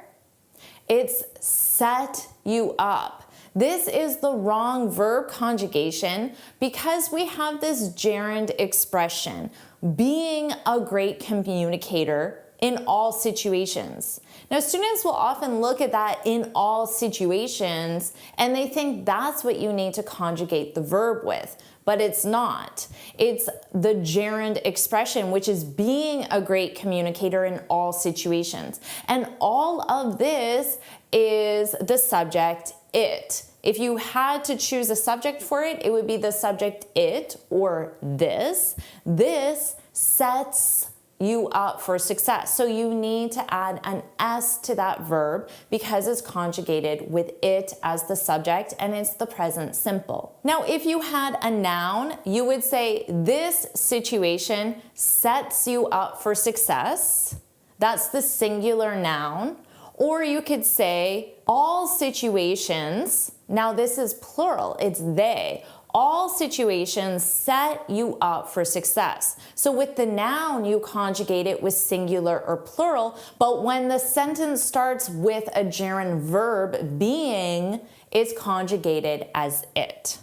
It's set you up. This is the wrong verb conjugation because we have this gerund expression, being a great communicator in all situations. Now, students will often look at that in all situations and they think that's what you need to conjugate the verb with, but it's not. It's the gerund expression, which is being a great communicator in all situations. And all of this is the subject, it. If you had to choose a subject for it, it would be the subject it or this. This sets you up for success. So you need to add an S to that verb because it's conjugated with it as the subject and it's the present simple. Now, if you had a noun, you would say this situation sets you up for success. That's the singular noun. Or you could say all situations. Now this is plural, it's they. All situations set you up for success. So with the noun, you conjugate it with singular or plural, but when the sentence starts with a gerund verb, being, it's conjugated as it.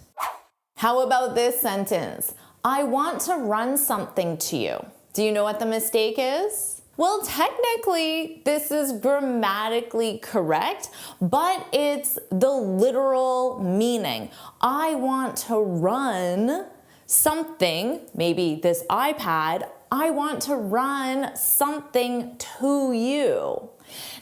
How about this sentence? I want to run something to you. Do you know what the mistake is? Well, technically, this is grammatically correct, but it's the literal meaning. I want to run something, maybe this iPad, I want to run something to you.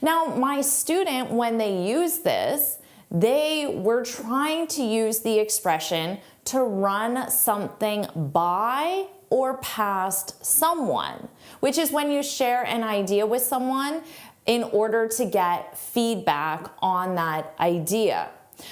Now, my student, when they use this, they were trying to use the expression to run something by or past someone, which is when you share an idea with someone in order to get feedback on that idea.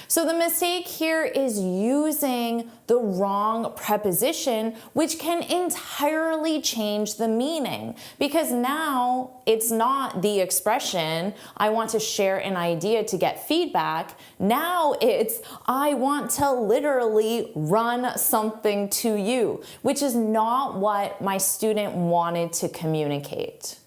So the mistake here is using the wrong preposition, which can entirely change the meaning, because now it's not the expression, I want to share an idea to get feedback. Now it's, I want to literally run something to you, which is not what my student wanted to communicate.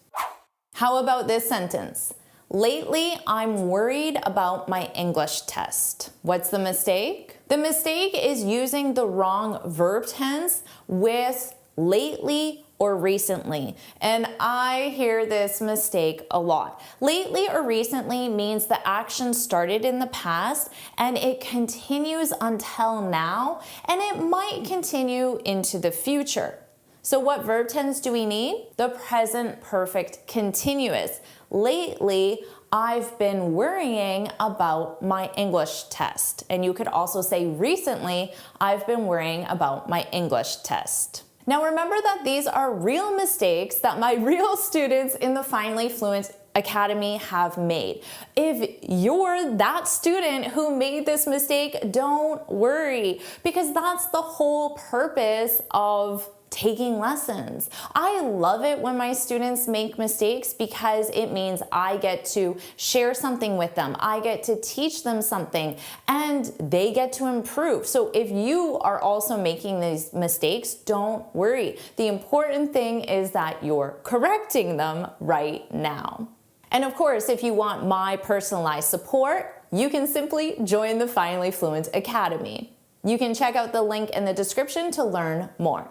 How about this sentence? Lately, I'm worried about my English test. What's the mistake? The mistake is using the wrong verb tense with lately or recently. And I hear this mistake a lot. Lately or recently means the action started in the past and it continues until now, and it might continue into the future. So what verb tense do we need? The present perfect continuous. Lately, I've been worrying about my English test. And you could also say recently, I've been worrying about my English test. Now remember that these are real mistakes that my real students in the Finally Fluent Academy have made. If you're that student who made this mistake, don't worry, because that's the whole purpose of taking lessons. I love it when my students make mistakes because it means I get to share something with them. I get to teach them something and they get to improve. So if you are also making these mistakes, don't worry. The important thing is that you're correcting them right now. And of course, if you want my personalized support, you can simply join the Finally Fluent Academy. You can check out the link in the description to learn more.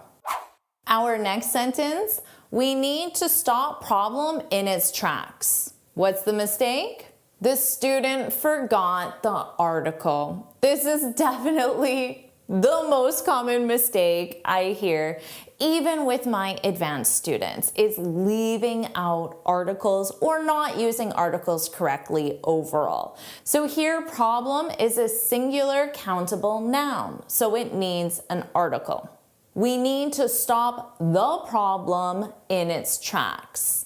Our next sentence, we need to stop problem in its tracks. What's the mistake? The student forgot the article. This is definitely the most common mistake I hear, even with my advanced students, is leaving out articles or not using articles correctly overall. So here, problem is a singular countable noun, so it needs an article. We need to stop the problem in its tracks.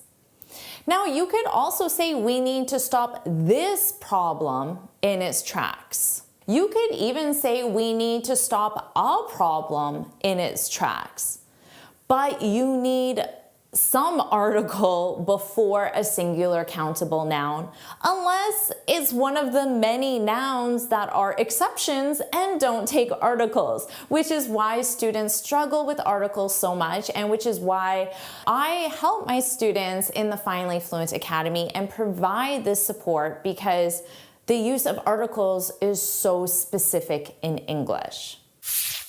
Now, you could also say we need to stop this problem in its tracks. You could even say we need to stop a problem in its tracks. But you need some article before a singular countable noun, unless it's one of the many nouns that are exceptions and don't take articles, which is why students struggle with articles so much, and which is why I help my students in the Finally Fluent Academy and provide this support, because the use of articles is so specific in English.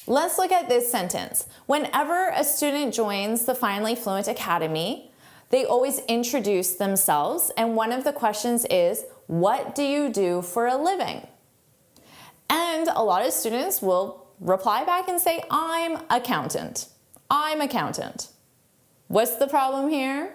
Let's look at this sentence. Whenever a student joins the Finally Fluent Academy, they always introduce themselves, and one of the questions is, what do you do for a living? And a lot of students will reply back and say, I'm accountant. I'm accountant. What's the problem here?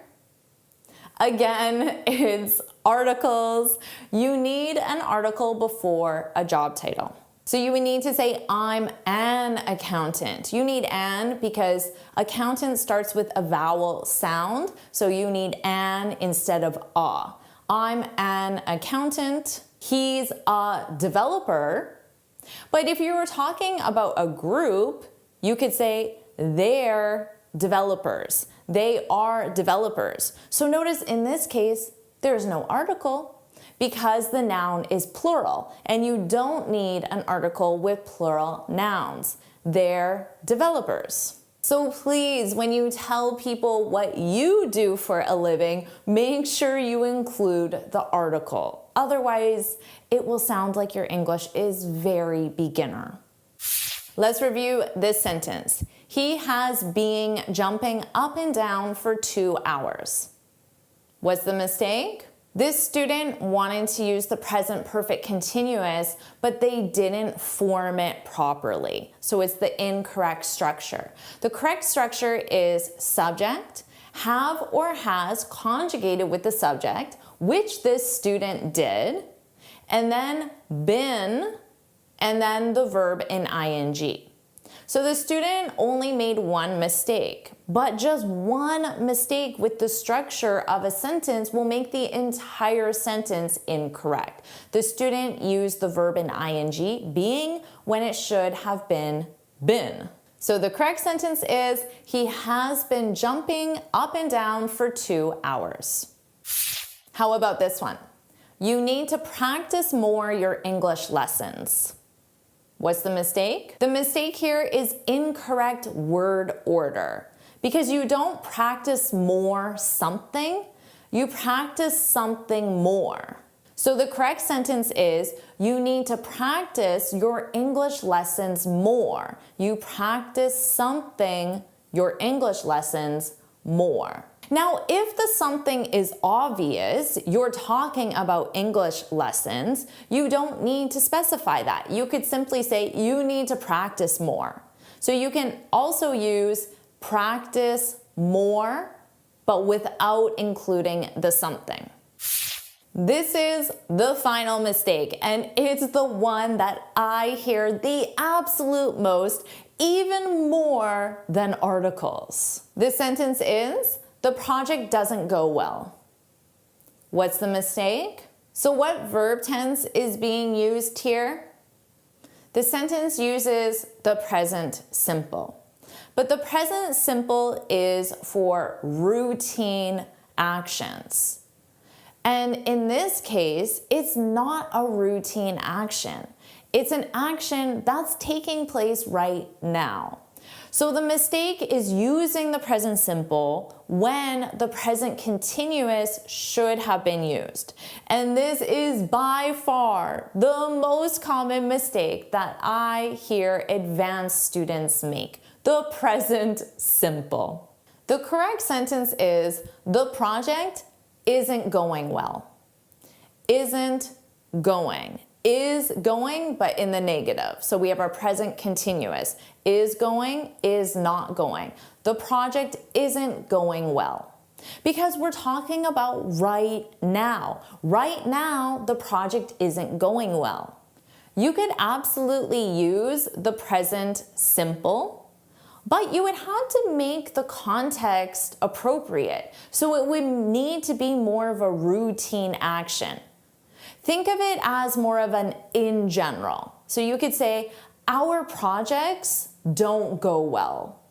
Again, it's articles. You need an article before a job title. So you would need to say, I'm an accountant. You need an because accountant starts with a vowel sound, so you need an instead of a. I'm an accountant. He's a developer. But if you were talking about a group, you could say they're developers. They are developers. So notice in this case, there's no article, because the noun is plural, and you don't need an article with plural nouns. They're developers. So please, when you tell people what you do for a living, make sure you include the article. Otherwise, it will sound like your English is very beginner. Let's review this sentence. He has been jumping up and down for 2 hours. What's the mistake? This student wanted to use the present perfect continuous, but they didn't form it properly. So it's the incorrect structure. The correct structure is subject, have or has conjugated with the subject, which this student did, and then been, and then the verb in ing. So the student only made one mistake, but just one mistake with the structure of a sentence will make the entire sentence incorrect. The student used the verb in ing, being, when it should have been. So the correct sentence is, he has been jumping up and down for 2 hours. How about this one? You need to practice more your English lessons. What's the mistake? The mistake here is incorrect word order, because you don't practice more something, you practice something more. So the correct sentence is, you need to practice your English lessons more. You practice something, your English lessons, more. Now, if the something is obvious, you're talking about English lessons, you don't need to specify that. You could simply say, you need to practice more. So you can also use practice more, but without including the something. This is the final mistake, and it's the one that I hear the absolute most, even more than articles. This sentence is, the project doesn't go well. What's the mistake? So what verb tense is being used here? The sentence uses the present simple. But the present simple is for routine actions. And in this case, it's not a routine action. It's an action that's taking place right now. So the mistake is using the present simple when the present continuous should have been used. And this is by far the most common mistake that I hear advanced students make, the present simple. The correct sentence is, the project isn't going well. Isn't going. Is going, but in the negative. So we have our present continuous. Is going, is not going. The project isn't going well. Because we're talking about right now. Right now, the project isn't going well. You could absolutely use the present simple, but you would have to make the context appropriate. So it would need to be more of a routine action. Think of it as more of an in general. So you could say, our projects don't go well.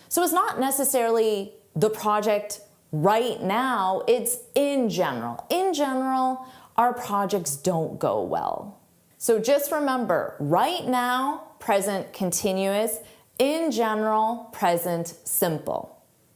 So it's not necessarily the project right now, it's in general. In general, our projects don't go well. So just remember, right now, present continuous, in general, present simple.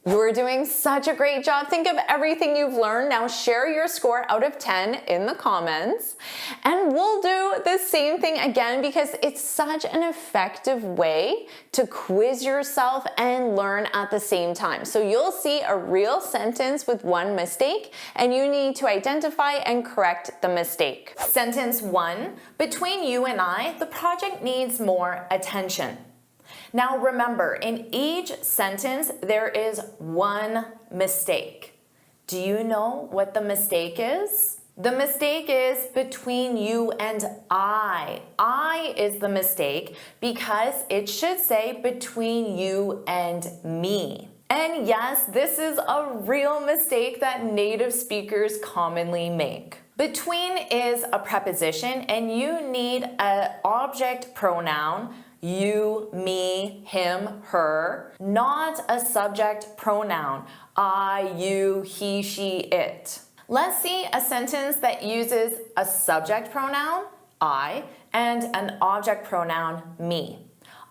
You're doing such a great job. Think of everything you've learned. Now share your score out of 10 in the comments. And we'll do the same thing again because it's such an effective way to quiz yourself and learn at the same time. So you'll see a real sentence with one mistake, and you need to identify and correct the mistake. Sentence 1, between you and I, the project needs more attention. Now remember, in each sentence, there is one mistake. Do you know what the mistake is? The mistake is between you and I. I is the mistake because it should say between you and me. And yes, this is a real mistake that native speakers commonly make. Between is a preposition, and you need an object pronoun, you, me, him, her, not a subject pronoun, I, you, he, she, it. Let's see a sentence that uses a subject pronoun, I, and an object pronoun, me.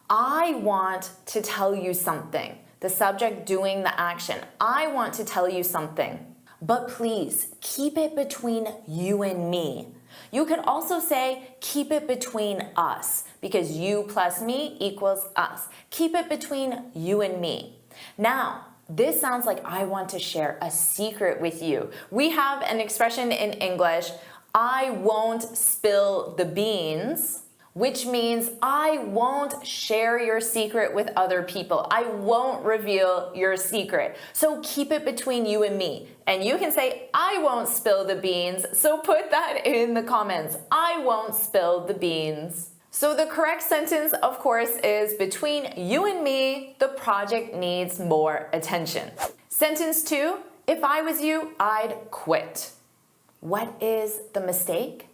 I want to tell you something. The subject doing the action. I want to tell you something. But please, keep it between you and me. You could also say, keep it between us, because you plus me equals us. Keep it between you and me. Now, this sounds like I want to share a secret with you. We have an expression in English, I won't spill the beans, which means I won't share your secret with other people. I won't reveal your secret. So keep it between you and me. And you can say, I won't spill the beans. So put that in the comments. I won't spill the beans. So the correct sentence, of course, is between you and me, the project needs more attention. Sentence 2, if I was you, I'd quit. What is the mistake?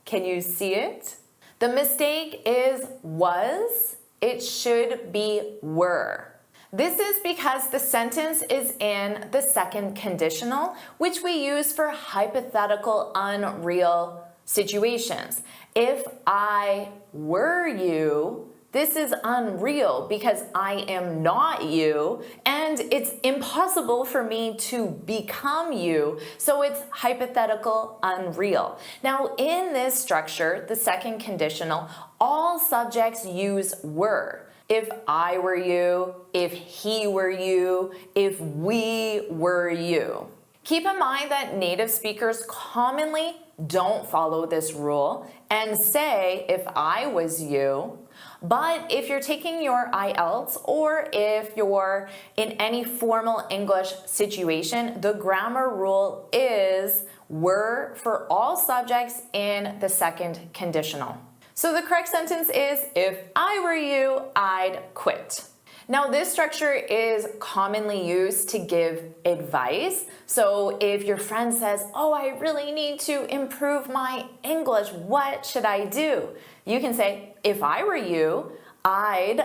Can you see it? The mistake is was. It should be were. This is because the sentence is in the second conditional, which we use for hypothetical unreal situations. If I were you, this is unreal because I am not you, and it's impossible for me to become you, so it's hypothetical unreal. Now, in this structure, the second conditional, all subjects use were. If I were you, if he were you, if we were you. Keep in mind that native speakers commonly don't follow this rule and say, if I was you. But if you're taking your IELTS or if you're in any formal English situation, the grammar rule is were for all subjects in the second conditional. So the correct sentence is, if I were you, I'd quit. Now this structure is commonly used to give advice. So if your friend says, oh, I really need to improve my English, what should I do? You can say, if I were you, I'd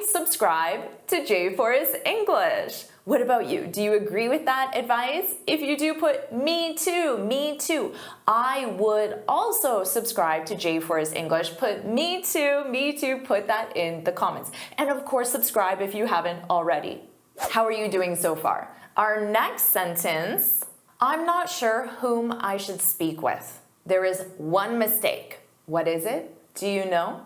subscribe to JForrest English. What about you? Do you agree with that advice? If you do, put me too, me too. I would also subscribe to JForrest English. Put me too, put that in the comments. And of course, subscribe if you haven't already. How are you doing so far? Our next sentence, I'm not sure whom I should speak with. There is one mistake. What is it? Do you know?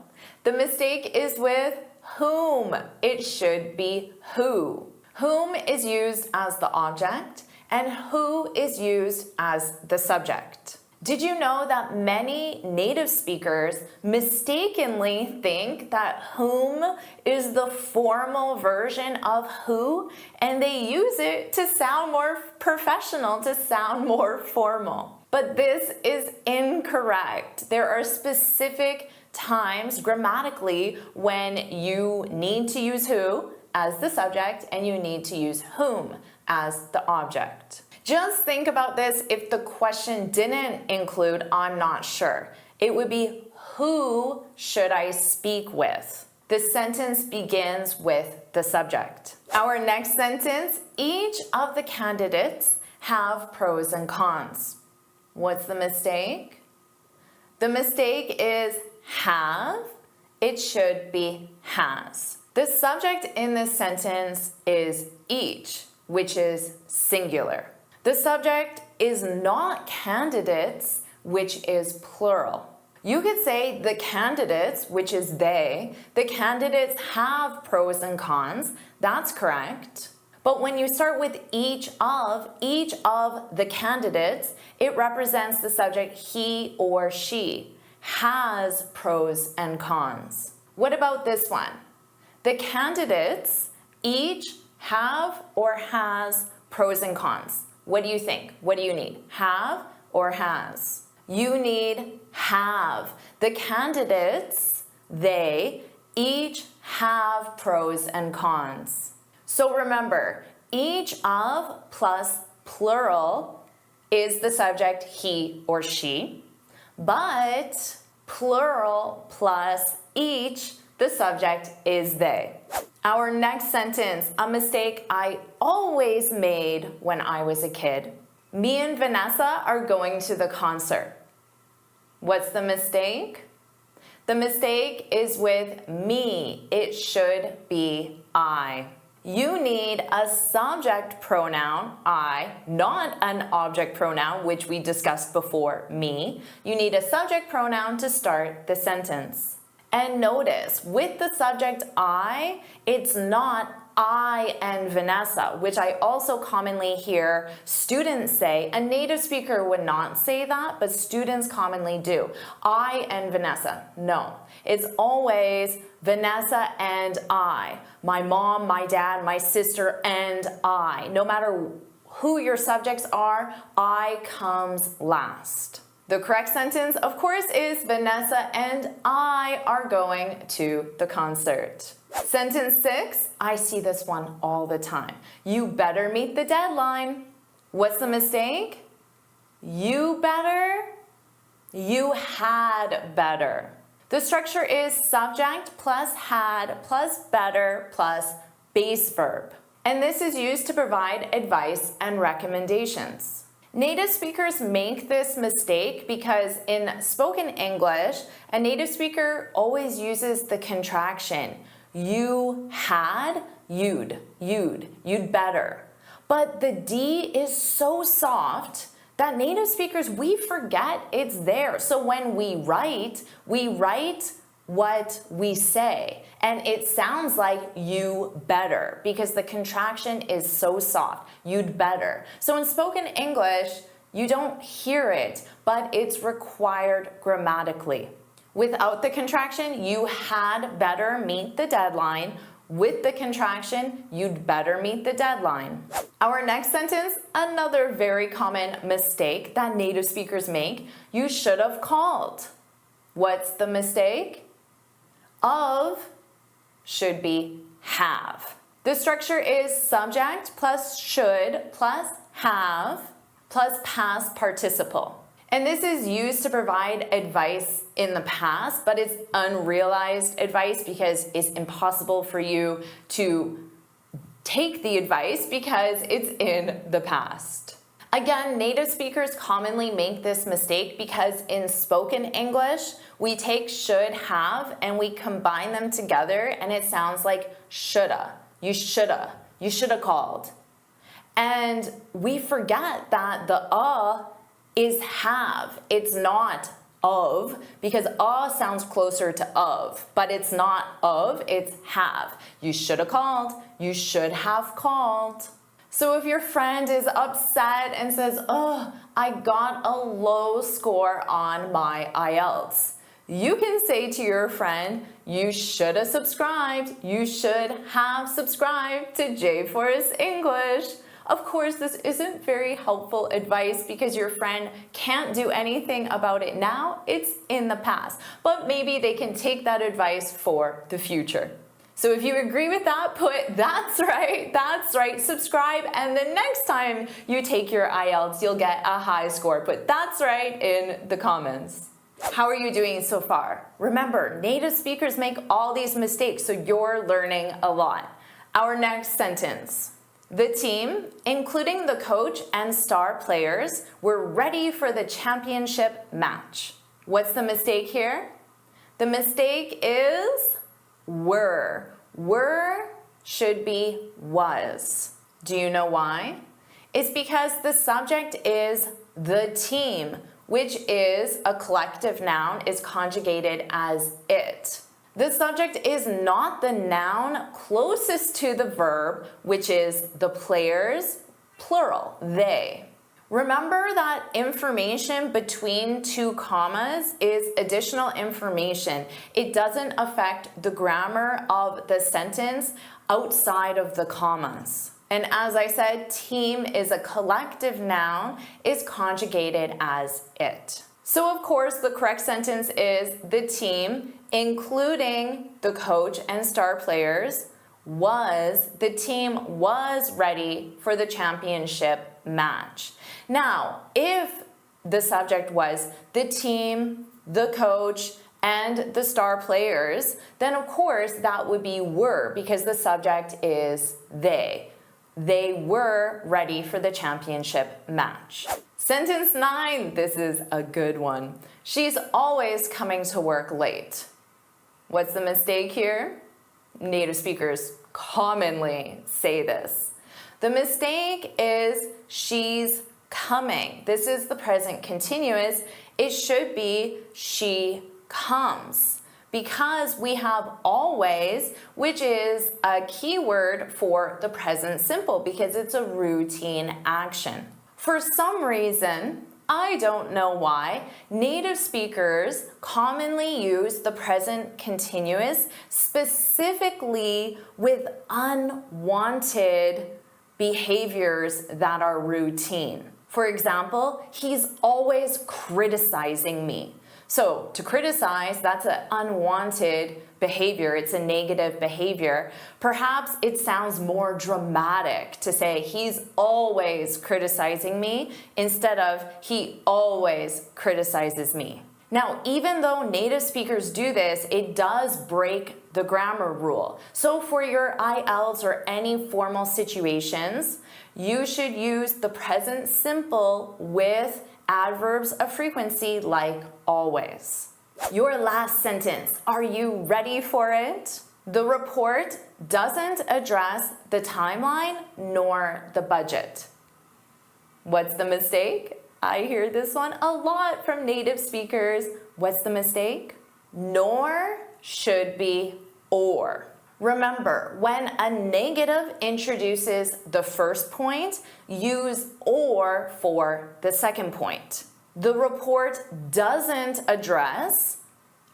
The mistake is with whom. It should be who. Whom is used as the object and who is used as the subject. Did you know that many native speakers mistakenly think that whom is the formal version of who, and they use it to sound more professional, to sound more formal? But this is incorrect. There are specific times grammatically when you need to use who as the subject and you need to use whom as the object. Just think about this if the question didn't include I'm not sure. It would be who should I speak with? The sentence begins with the subject. Our next sentence, each of the candidates have pros and cons. What's the mistake? The mistake is have. It should be has. The subject in this sentence is each, which is singular. The subject is not candidates, which is plural. You could say the candidates, which is they. The candidates have pros and cons. That's correct. But when you start with each of the candidates, it represents the subject he or she has pros and cons. What about this one? The candidates each have or has pros and cons. What do you think? What do you need? Have or has? You need have. The candidates, they each have pros and cons. So remember, each of plus plural is the subject he or she, but plural plus each, the subject is they. Our next sentence, a mistake I always made when I was a kid. Me and Vanessa are going to the concert. What's the mistake? The mistake is with me. It should be I. You need a subject pronoun, I, not an object pronoun, which we discussed before, me. You need a subject pronoun to start the sentence. And notice, with the subject I, it's not I and Vanessa, which I also commonly hear students say. A native speaker would not say that, but students commonly do. I and Vanessa. No, it's always Vanessa and I. My mom, my dad, my sister, and I. No matter who your subjects are, I comes last. The correct sentence, of course, is Vanessa and I are going to the concert. Sentence 6, I see this one all the time. You better meet the deadline. What's the mistake? You better. You had better. The structure is subject plus had plus better plus base verb. And this is used to provide advice and recommendations. Native speakers make this mistake because in spoken English, a native speaker always uses the contraction. You had, you'd better. But the D is so soft that native speakers, we forget it's there. So when we write what we say. And it sounds like you better because the contraction is so soft. You'd better. So in spoken English, you don't hear it, but it's required grammatically. Without the contraction, you had better meet the deadline, with the contraction, you'd better meet the deadline. Our next sentence, another very common mistake that native speakers make, you should have called. What's the mistake? Of should be have. The structure is subject plus should plus have plus past participle. And this is used to provide advice in the past, but it's unrealized advice because it's impossible for you to take the advice because it's in the past. Again, native speakers commonly make this mistake because in spoken English, we take should, have, and we combine them together and it sounds like shoulda, you shoulda called. And we forget that the is have. It's not of, because sounds closer to of, but it's not of, it's have. You should have called. You should have called. So if your friend is upset and says, oh, I got a low score on my IELTS, you can say to your friend, you should have subscribed. You should have subscribed to JForrest English. Of course, this isn't very helpful advice because your friend can't do anything about it now. It's in the past. But maybe they can take that advice for the future. So if you agree with that, put that's right, subscribe, and the next time you take your IELTS, you'll get a high score. Put that's right in the comments. How are you doing so far? Remember, native speakers make all these mistakes, so you're learning a lot. Our next sentence. The team, including the coach and star players, were ready for the championship match. What's the mistake here? The mistake is were. Were should be was. Do you know why? It's because the subject is the team, which is a collective noun, is conjugated as it. The subject is not the noun closest to the verb, which is the players, plural, they. Remember that information between two commas is additional information. It doesn't affect the grammar of the sentence outside of the commas. And as I said, team is a collective noun, is conjugated as it. So of course, the correct sentence is the team, including the coach and star players, the team was ready for the championship match. Now, if the subject was the team, the coach, and the star players, then of course that would be were because the subject is they. They were ready for the championship match. Sentence 9, this is a good one. She's always coming to work late. What's the mistake here? Native speakers commonly say this. The mistake is she's coming. This is the present continuous. It should be she comes because we have always, which is a keyword for the present simple because it's a routine action. For some reason, I don't know why, native speakers commonly use the present continuous specifically with unwanted behaviors that are routine. For example, he's always criticizing me. So to criticize, that's an unwanted behavior. It's a negative behavior. Perhaps it sounds more dramatic to say he's always criticizing me instead of he always criticizes me. Now, even though native speakers do this, it does break the grammar rule. So for your IELTS or any formal situations, you should use the present simple with adverbs of frequency like always. Your last sentence, are you ready for it? The report doesn't address the timeline nor the budget. What's the mistake? I hear this one a lot from native speakers. What's the mistake? Nor should be or. Remember, when a negative introduces the first point, use or for the second point. The report doesn't address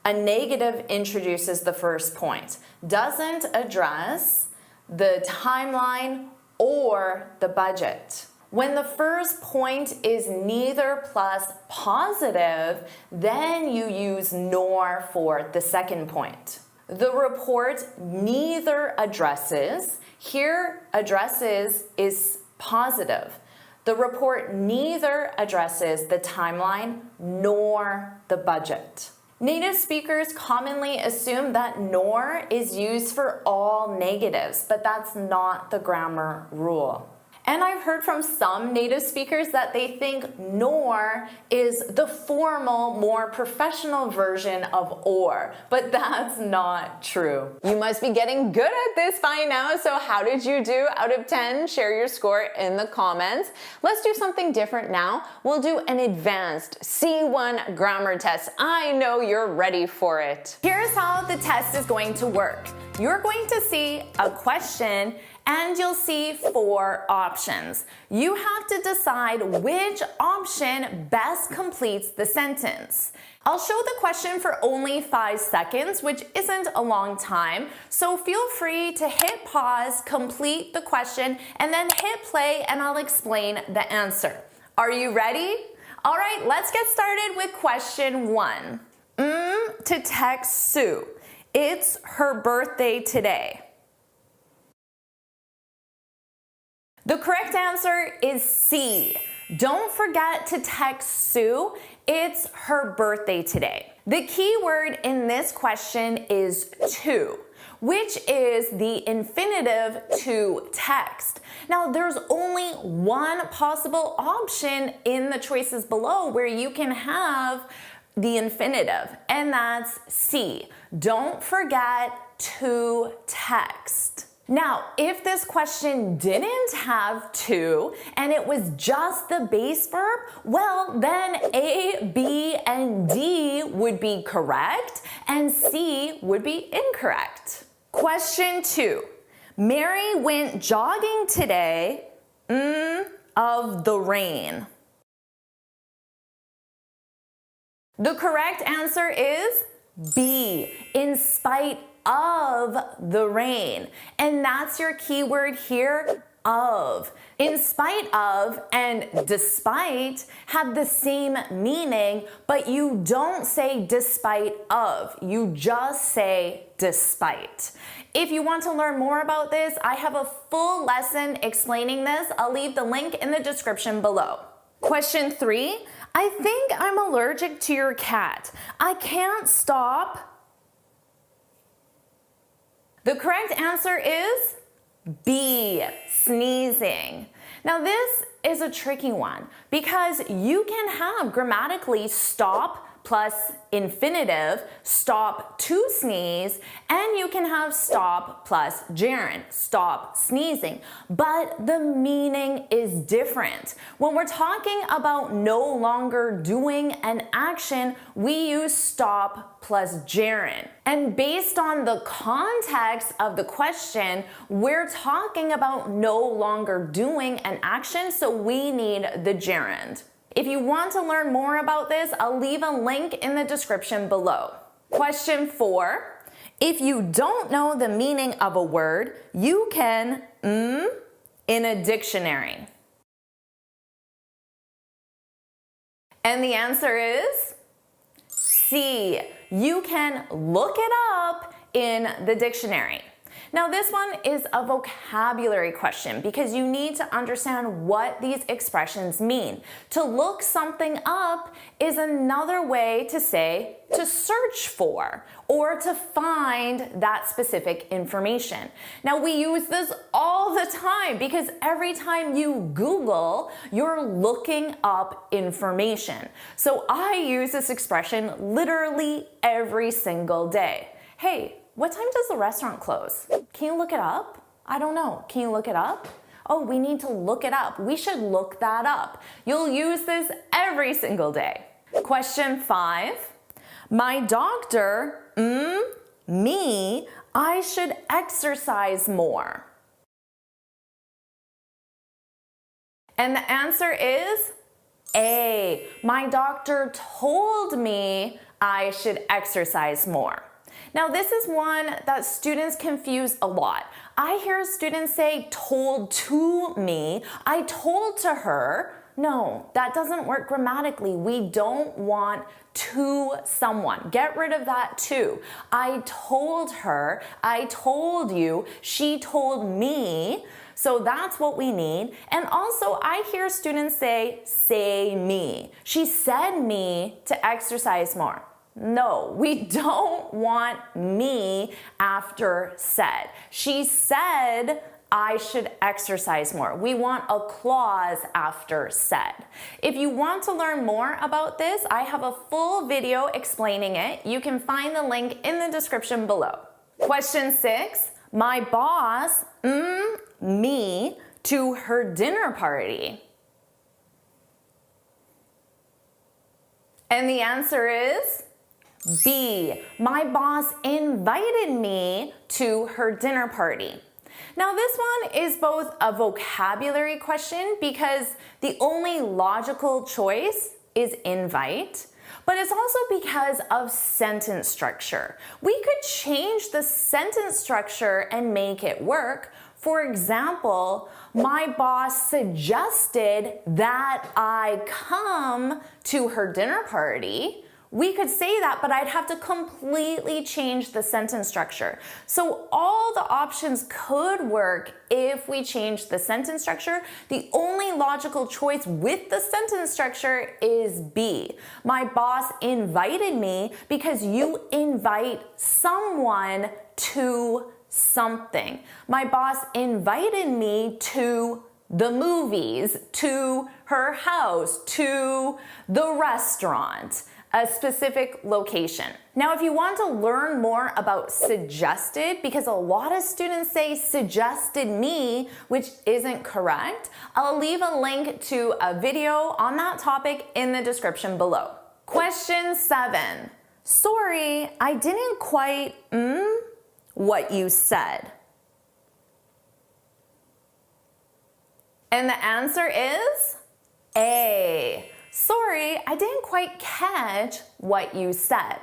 A negative introduces the first point, doesn't address the timeline or the budget. When the first point is neither plus positive, then you use nor for the second point. The report neither addresses, here addresses is positive. The report neither addresses the timeline nor the budget. Native speakers commonly assume that nor is used for all negatives, but that's not the grammar rule. And I've heard from some native speakers that they think nor is the formal, more professional version of or, but that's not true. You must be getting good at this by now, so how did you do out of 10? Share your score in the comments. Let's do something different now. We'll do an advanced C1 grammar test. I know you're ready for it. Here's how the test is going to work. You're going to see a question and you'll see 4 options. You have to decide which option best completes the sentence. I'll show the question for only 5 seconds, which isn't a long time, so feel free to hit pause, complete the question, and then hit play and I'll explain the answer. Are you ready? All right, let's get started with question 1. To text Sue. It's her birthday today. The correct answer is C. Don't forget to text Sue. It's her birthday today. The key word in this question is to, which is the infinitive to text. Now, there's only one possible option in the choices below where you can have the infinitive, and that's C. Don't forget to text. Now, if this question didn't have to and it was just the base verb, well, then A, B, and D would be correct and C would be incorrect. Question 2. Mary went jogging today of the rain. The correct answer is B, in spite of the rain. And that's your keyword here, of. In spite of and despite have the same meaning, but you don't say despite of. You just say despite. If you want to learn more about this, I have a full lesson explaining this. I'll leave the link in the description below. Question 3. I think I'm allergic to your cat. I can't stop. The correct answer is B, sneezing. Now this is a tricky one because you can have grammatically stop plus infinitive, stop to sneeze, and you can have stop plus gerund, stop sneezing. But the meaning is different. When we're talking about no longer doing an action, we use stop plus gerund. And based on the context of the question, we're talking about no longer doing an action, so we need the gerund. If you want to learn more about this, I'll leave a link in the description below. Question 4. If you don't know the meaning of a word, you can in a dictionary. And the answer is C. You can look it up in the dictionary. Now this one is a vocabulary question because you need to understand what these expressions mean. To look something up is another way to say to search for or to find that specific information. Now we use this all the time because every time you Google, you're looking up information. So I use this expression literally every single day. Hey, what time does the restaurant close? Can you look it up? I don't know. Can you look it up? Oh, we need to look it up. We should look that up. You'll use this every single day. Question 5. My doctor, me, I should exercise more. And the answer is A. My doctor told me I should exercise more. Now this is one that students confuse a lot. I hear students say told to me, I told to her. No, that doesn't work grammatically. We don't want to someone. Get rid of that to. I told her, I told you, she told me. So that's what we need. And also I hear students say me. She said me to exercise more. No, we don't want me after said. She said I should exercise more. We want a clause after said. If you want to learn more about this, I have a full video explaining it. You can find the link in the description below. Question 6, my boss, me, to her dinner party. And the answer is B. My boss invited me to her dinner party. Now this one is both a vocabulary question because the only logical choice is invite, but it's also because of sentence structure. We could change the sentence structure and make it work. For example, my boss suggested that I come to her dinner party. We could say that, but I'd have to completely change the sentence structure. So all the options could work if we change the sentence structure. The only logical choice with the sentence structure is B. My boss invited me because you invite someone to something. My boss invited me to the movies, to her house, to the restaurant, a specific location. Now, if you want to learn more about suggested, because a lot of students say suggested me, which isn't correct, I'll leave a link to a video on that topic in the description below. Question 7. Sorry, I didn't quite what you said. And the answer is A. Sorry, I didn't quite catch what you said.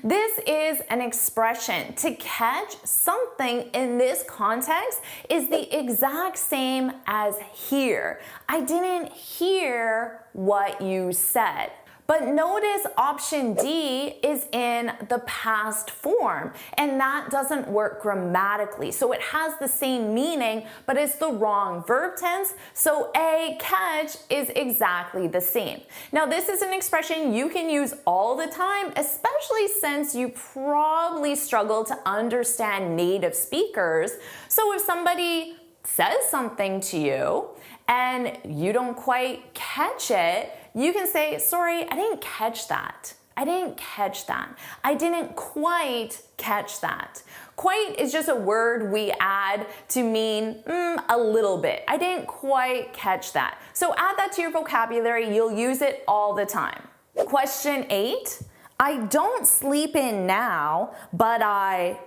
This is an expression. To catch something in this context is the exact same as hear. I didn't hear what you said. But notice option D is in the past form, and that doesn't work grammatically. So it has the same meaning, but it's the wrong verb tense. So A, catch, is exactly the same. Now this is an expression you can use all the time, especially since you probably struggle to understand native speakers. So if somebody says something to you and you don't quite catch it, you can say, sorry, I didn't catch that. I didn't catch that. I didn't quite catch that. Quite is just a word we add to mean a little bit. I didn't quite catch that. So add that to your vocabulary. You'll use it all the time. Question 8. I don't sleep in now, but I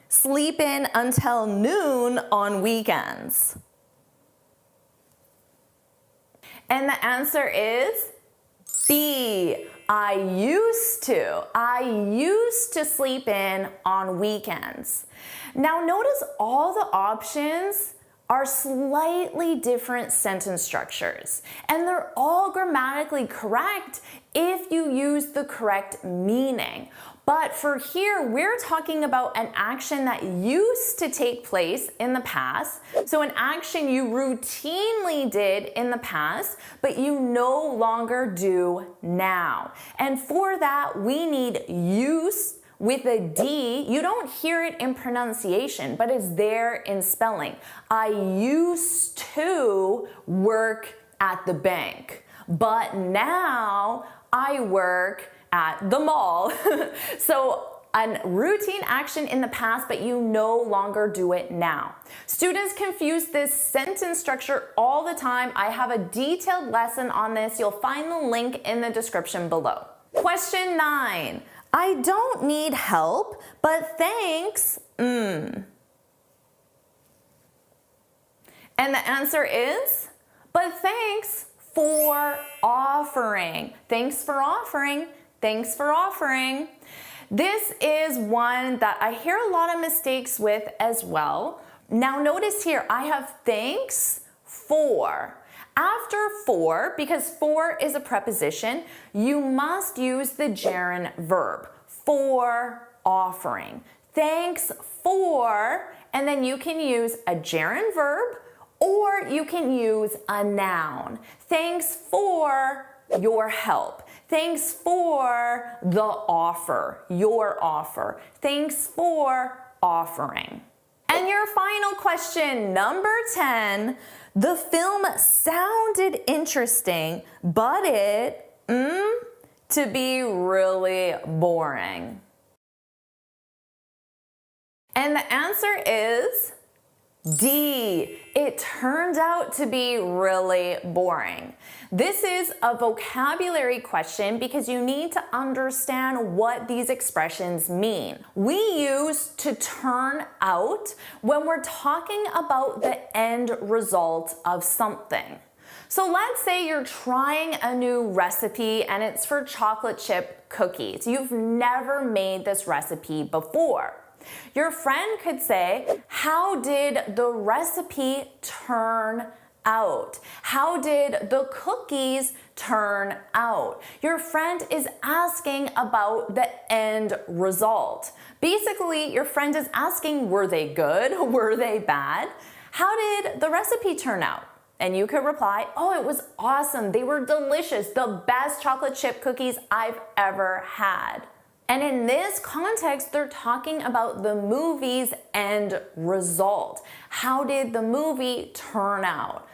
sleep in until noon on weekends. And the answer is B. I used to sleep in on weekends. Now notice all the options are slightly different sentence structures, and they're all grammatically correct if you use the correct meaning. But for here, we're talking about an action that used to take place in the past. So an action you routinely did in the past, but you no longer do now. And for that, we need use with a D. You don't hear it in pronunciation, but it's there in spelling. I used to work at the bank, but now I work at the mall. So a routine action in the past, but you no longer do it now. Students confuse this sentence structure all the time. I have a detailed lesson on this. You'll find the link in the description below. Question 9. I don't need help, but thanks. And the answer is, but thanks for offering. Thanks for offering Thanks for offering. This is one that I hear a lot of mistakes with as well. Now notice here, I have thanks for. After for, because for is a preposition, you must use the gerund verb, for offering. Thanks for, and then you can use a gerund verb or you can use a noun. Thanks for your help. Thanks for the offer, your offer. Thanks for offering. And your final question, number 10. The film sounded interesting, but it, to be really boring. And the answer is D. It turned out to be really boring. This is a vocabulary question because you need to understand what these expressions mean. We use to turn out when we're talking about the end result of something. So let's say you're trying a new recipe and it's for chocolate chip cookies. You've never made this recipe before. Your friend could say, how did the recipe turn out? How did the cookies turn out? Your friend is asking about the end result. Basically, your friend is asking, were they good? Were they bad? How did the recipe turn out? And you could reply, oh, it was awesome. They were delicious. The best chocolate chip cookies I've ever had. And in this context, they're talking about the movie's end result. How did the movie turn out?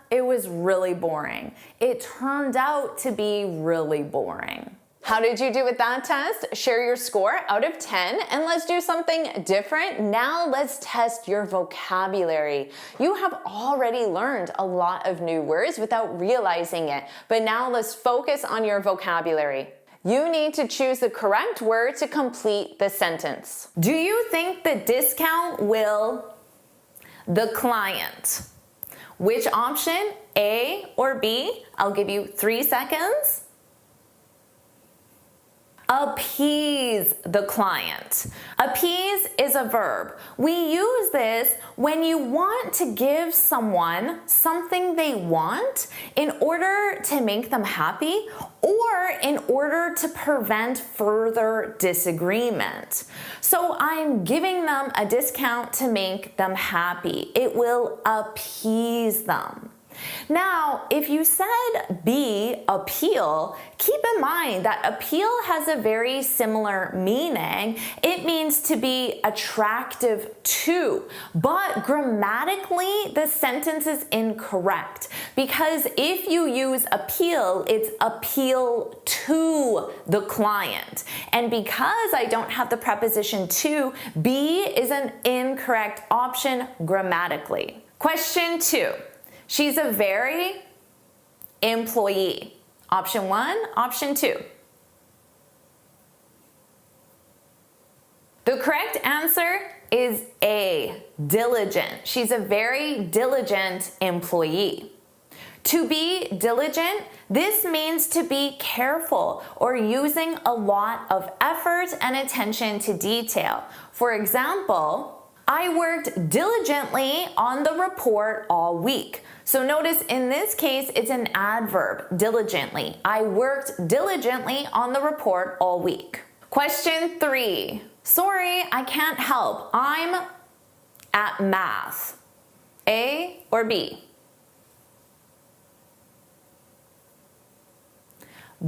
It was really boring. It turned out to be really boring. How did you do with that test? Share your score out of 10 and let's do something different. Now let's test your vocabulary. You have already learned a lot of new words without realizing it, but now let's focus on your vocabulary. You need to choose the correct word to complete the sentence. Do you think the discount will the client? Which option, A or B? I'll give you 3 seconds. Appease the client. Appease is a verb. We use this when you want to give someone something they want in order to make them happy or in order to prevent further disagreement. So I'm giving them a discount to make them happy. It will appease them. Now, if you said B, appeal, keep in mind that appeal has a very similar meaning. It means to be attractive to, but grammatically, the sentence is incorrect because if you use appeal, it's appeal to the client. And because I don't have the preposition to, B is an incorrect option grammatically. Question 2. She's a very employee. Option 1, option 2. The correct answer is A, diligent. She's a very diligent employee. To be diligent, this means to be careful or using a lot of effort and attention to detail. For example, I worked diligently on the report all week. So notice in this case, it's an adverb, diligently. I worked diligently on the report all week. Question 3. Sorry, I can't help. I'm at math. A or B?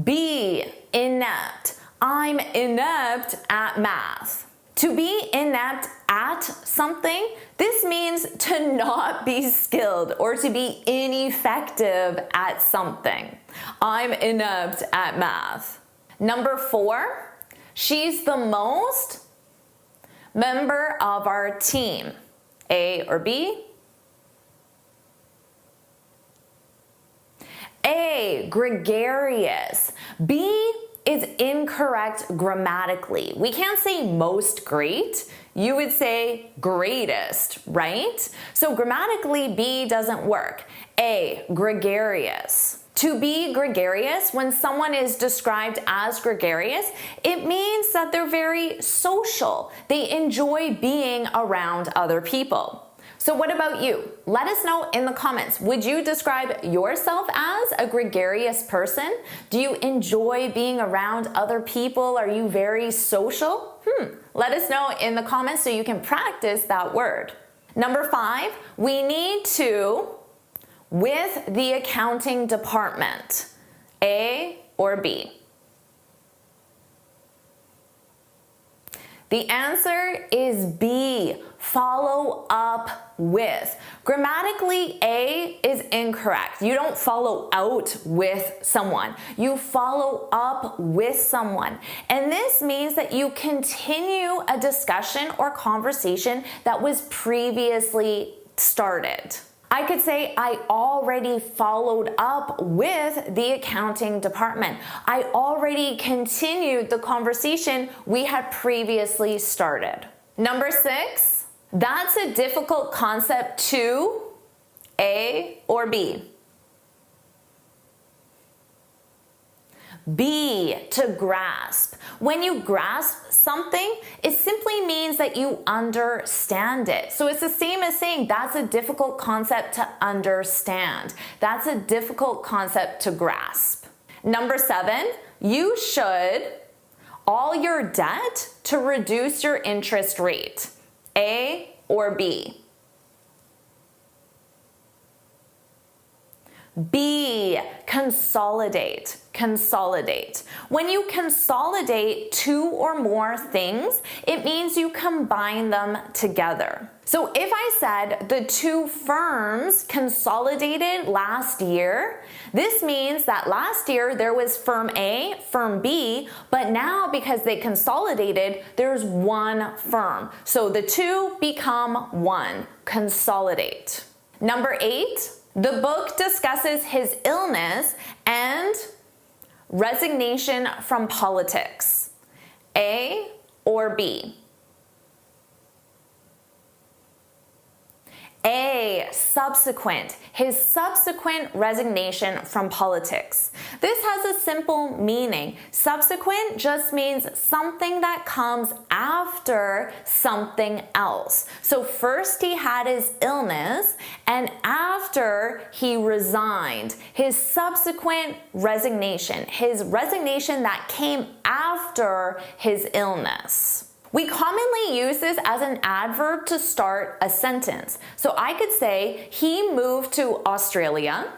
B, inept. I'm inept at math. To be inept at something, this means to not be skilled or to be ineffective at something. I'm inept at math. Number 4, she's the most member of our team. A or B? A, gregarious. B is incorrect grammatically. We can't say most great. You would say greatest, right? So grammatically, B doesn't work. A, gregarious. To be gregarious, when someone is described as gregarious, it means that they're very social. They enjoy being around other people. So what about you? Let us know in the comments. Would you describe yourself as a gregarious person? Do you enjoy being around other people? Are you very social? Let us know in the comments so you can practice that word. Number 5, we need to with the accounting department. A or B? The answer is B, follow up with. Grammatically, A is incorrect. You don't follow out with someone. You follow up with someone. And this means that you continue a discussion or conversation that was previously started. I could say I already followed up with the accounting department. I already continued the conversation we had previously started. Number 6, that's a difficult concept too. A or B? B, to grasp. When you grasp something, it simply means that you understand it. So it's the same as saying that's a difficult concept to understand. That's a difficult concept to grasp. Number 7, you should all your debt to reduce your interest rate. A or B? B, consolidate. Consolidate. When you consolidate 2 or more things, it means you combine them together. So if I said the 2 firms consolidated last year, this means that last year there was firm A, firm B, but now because they consolidated, there's 1 firm. So the 2 become 1. Consolidate. Number 8, the book discusses his illness and resignation from politics. A or B? A, subsequent. His subsequent resignation from politics. This has a simple meaning. Subsequent just means something that comes after something else. So first he had his illness, and after he resigned. His subsequent resignation. His resignation that came after his illness. We commonly use this as an adverb to start a sentence. So I could say, he moved to Australia.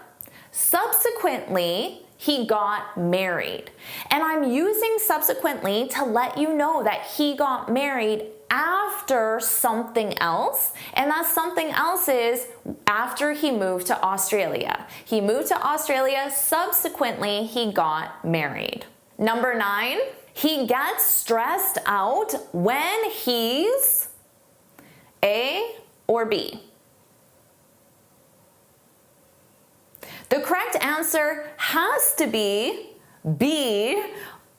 Subsequently, he got married. And I'm using subsequently to let you know that he got married after something else, and that something else is after he moved to Australia. He moved to Australia, subsequently he got married. Number 9, he gets stressed out when he's A or B? The correct answer has to be B,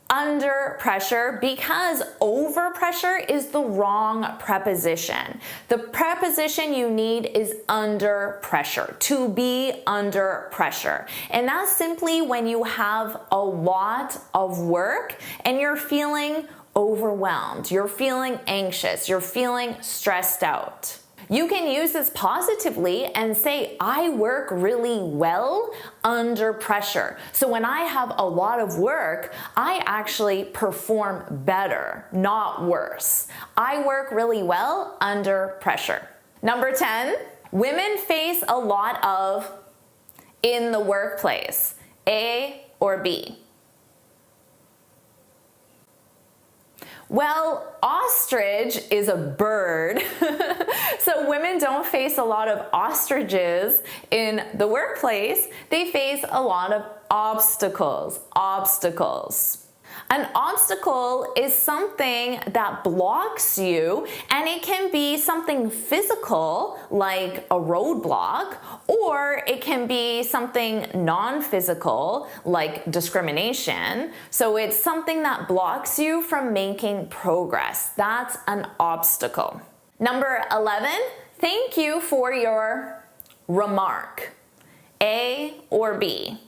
under pressure, because over pressure is the wrong preposition. The preposition you need is under pressure, to be under pressure. And that's simply when you have a lot of work and you're feeling overwhelmed, you're feeling anxious, you're feeling stressed out. You can use this positively and say, I work really well under pressure. So when I have a lot of work, I actually perform better, not worse. I work really well under pressure. Number 10, women face a lot of in the workplace. A or B? Well, ostrich is a bird, so women don't face a lot of ostriches in the workplace. They face a lot of obstacles. An obstacle is something that blocks you, and it can be something physical like a roadblock, or it can be something non-physical like discrimination. So it's something that blocks you from making progress. That's an obstacle. Number 11, thank you for your remark. A or B?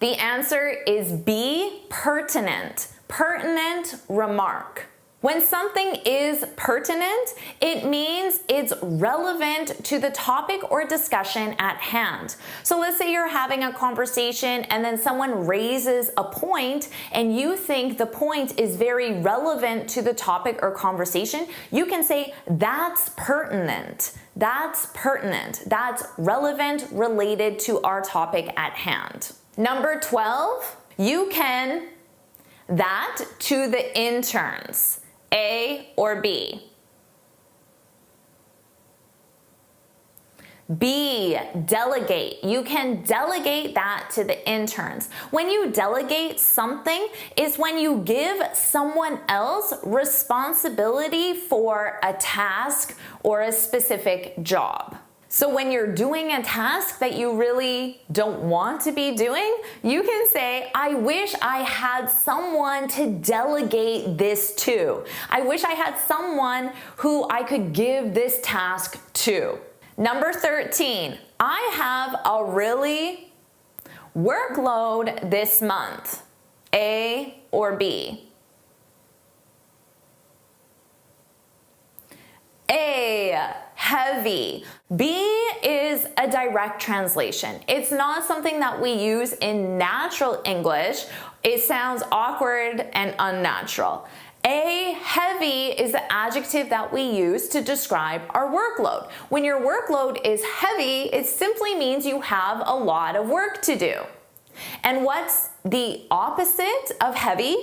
The answer is B, pertinent. Pertinent remark. When something is pertinent, it means it's relevant to the topic or discussion at hand. So let's say you're having a conversation and then someone raises a point and you think the point is very relevant to the topic or conversation, you can say, that's pertinent. That's pertinent. That's relevant, related to our topic at hand. Number 12, you can that to the interns. A or B? B, delegate. You can delegate that to the interns. When you delegate something, is when you give someone else responsibility for a task or a specific job. So when you're doing a task that you really don't want to be doing, you can say, I wish I had someone to delegate this to. I wish I had someone who I could give this task to. Number 13, I have a really workload this month. A or B? A, heavy. B is a direct translation. It's not something that we use in natural English. It sounds awkward and unnatural. A, heavy, is the adjective that we use to describe our workload. When your workload is heavy, it simply means you have a lot of work to do. And what's the opposite of heavy?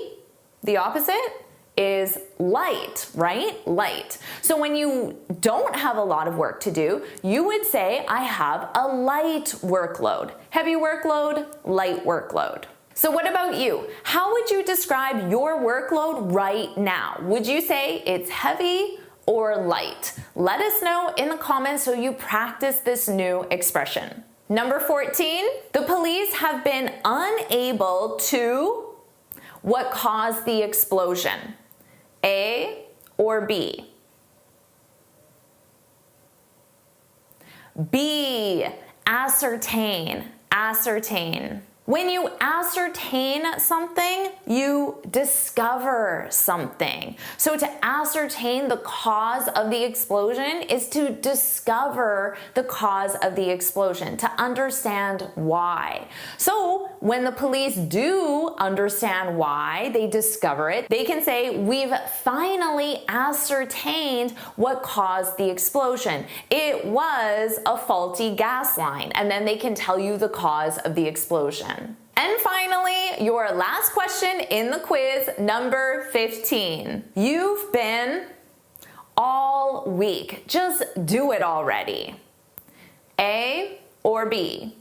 The opposite is light, right? Light. So when you don't have a lot of work to do, you would say, I have a light workload. Heavy workload, light workload. So what about you? How would you describe your workload right now? Would you say it's heavy or light? Let us know in the comments so you practice this new expression. Number 14, the police have been unable to what caused the explosion? A or B? B, ascertain, ascertain. When you ascertain something, you discover something. So to ascertain the cause of the explosion is to discover the cause of the explosion, to understand why. So when the police do understand why, they discover it, they can say, we've finally ascertained what caused the explosion. It was a faulty gas line. And then they can tell you the cause of the explosion. And finally, your last question in the quiz, number 15. You've been all week. Just do it already. A or B?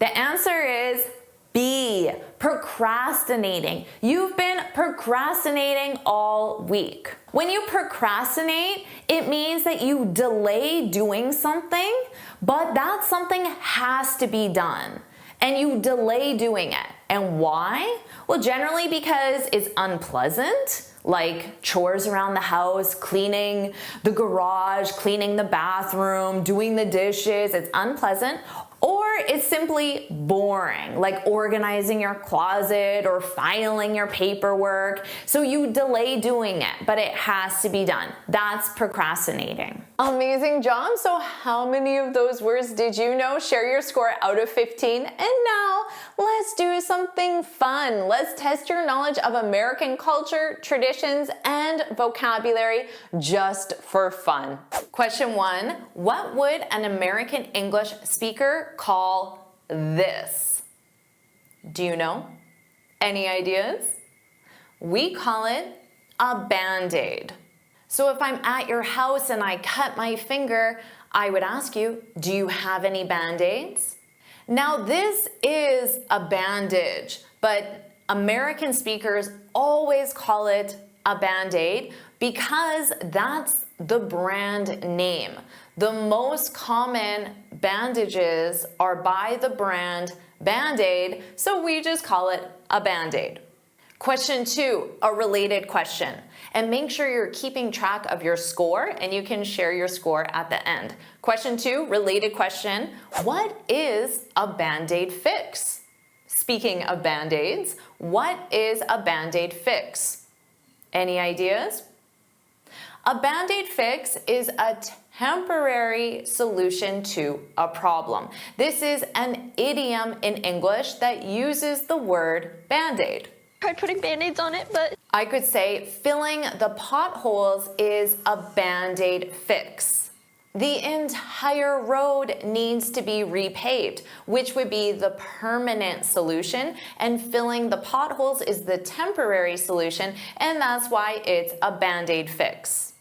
The answer is B, procrastinating. You've been procrastinating all week. When you procrastinate, it means that you delay doing something, but that something has to be done. And you delay doing it. And why? Well, generally because it's unpleasant, like chores around the house, cleaning the garage, cleaning the bathroom, doing the dishes. It's unpleasant. Or it's simply boring, like organizing your closet or filing your paperwork. So you delay doing it, but it has to be done. That's procrastinating. Amazing job. So how many of those words did you know? Share your score out of 15. And now let's do something fun. Let's test your knowledge of American culture, traditions, and vocabulary just for fun. Question 1, what would an American English speaker call this? Do you know? Any ideas? We call it a Band-Aid. So if I'm at your house and I cut my finger, I would ask you, do you have any Band-Aids? Now this is a bandage, but American speakers always call it a Band-Aid because that's the brand name. The most common bandages are by the brand Band-Aid, so we just call it a Band-Aid. Question 2, a related question. And make sure you're keeping track of your score and you can share your score at the end. Question 2, related question. What is a Band-Aid fix? Speaking of Band-Aids, what is a Band-Aid fix? Any ideas? A Band-Aid fix is a temporary solution to a problem. This is an idiom in English that uses the word Band-Aid. Tried putting Band-Aids on it, but I could say filling the potholes is a Band-Aid fix. The entire road needs to be repaved, which would be the permanent solution, and filling the potholes is the temporary solution, and that's why it's a Band-Aid fix.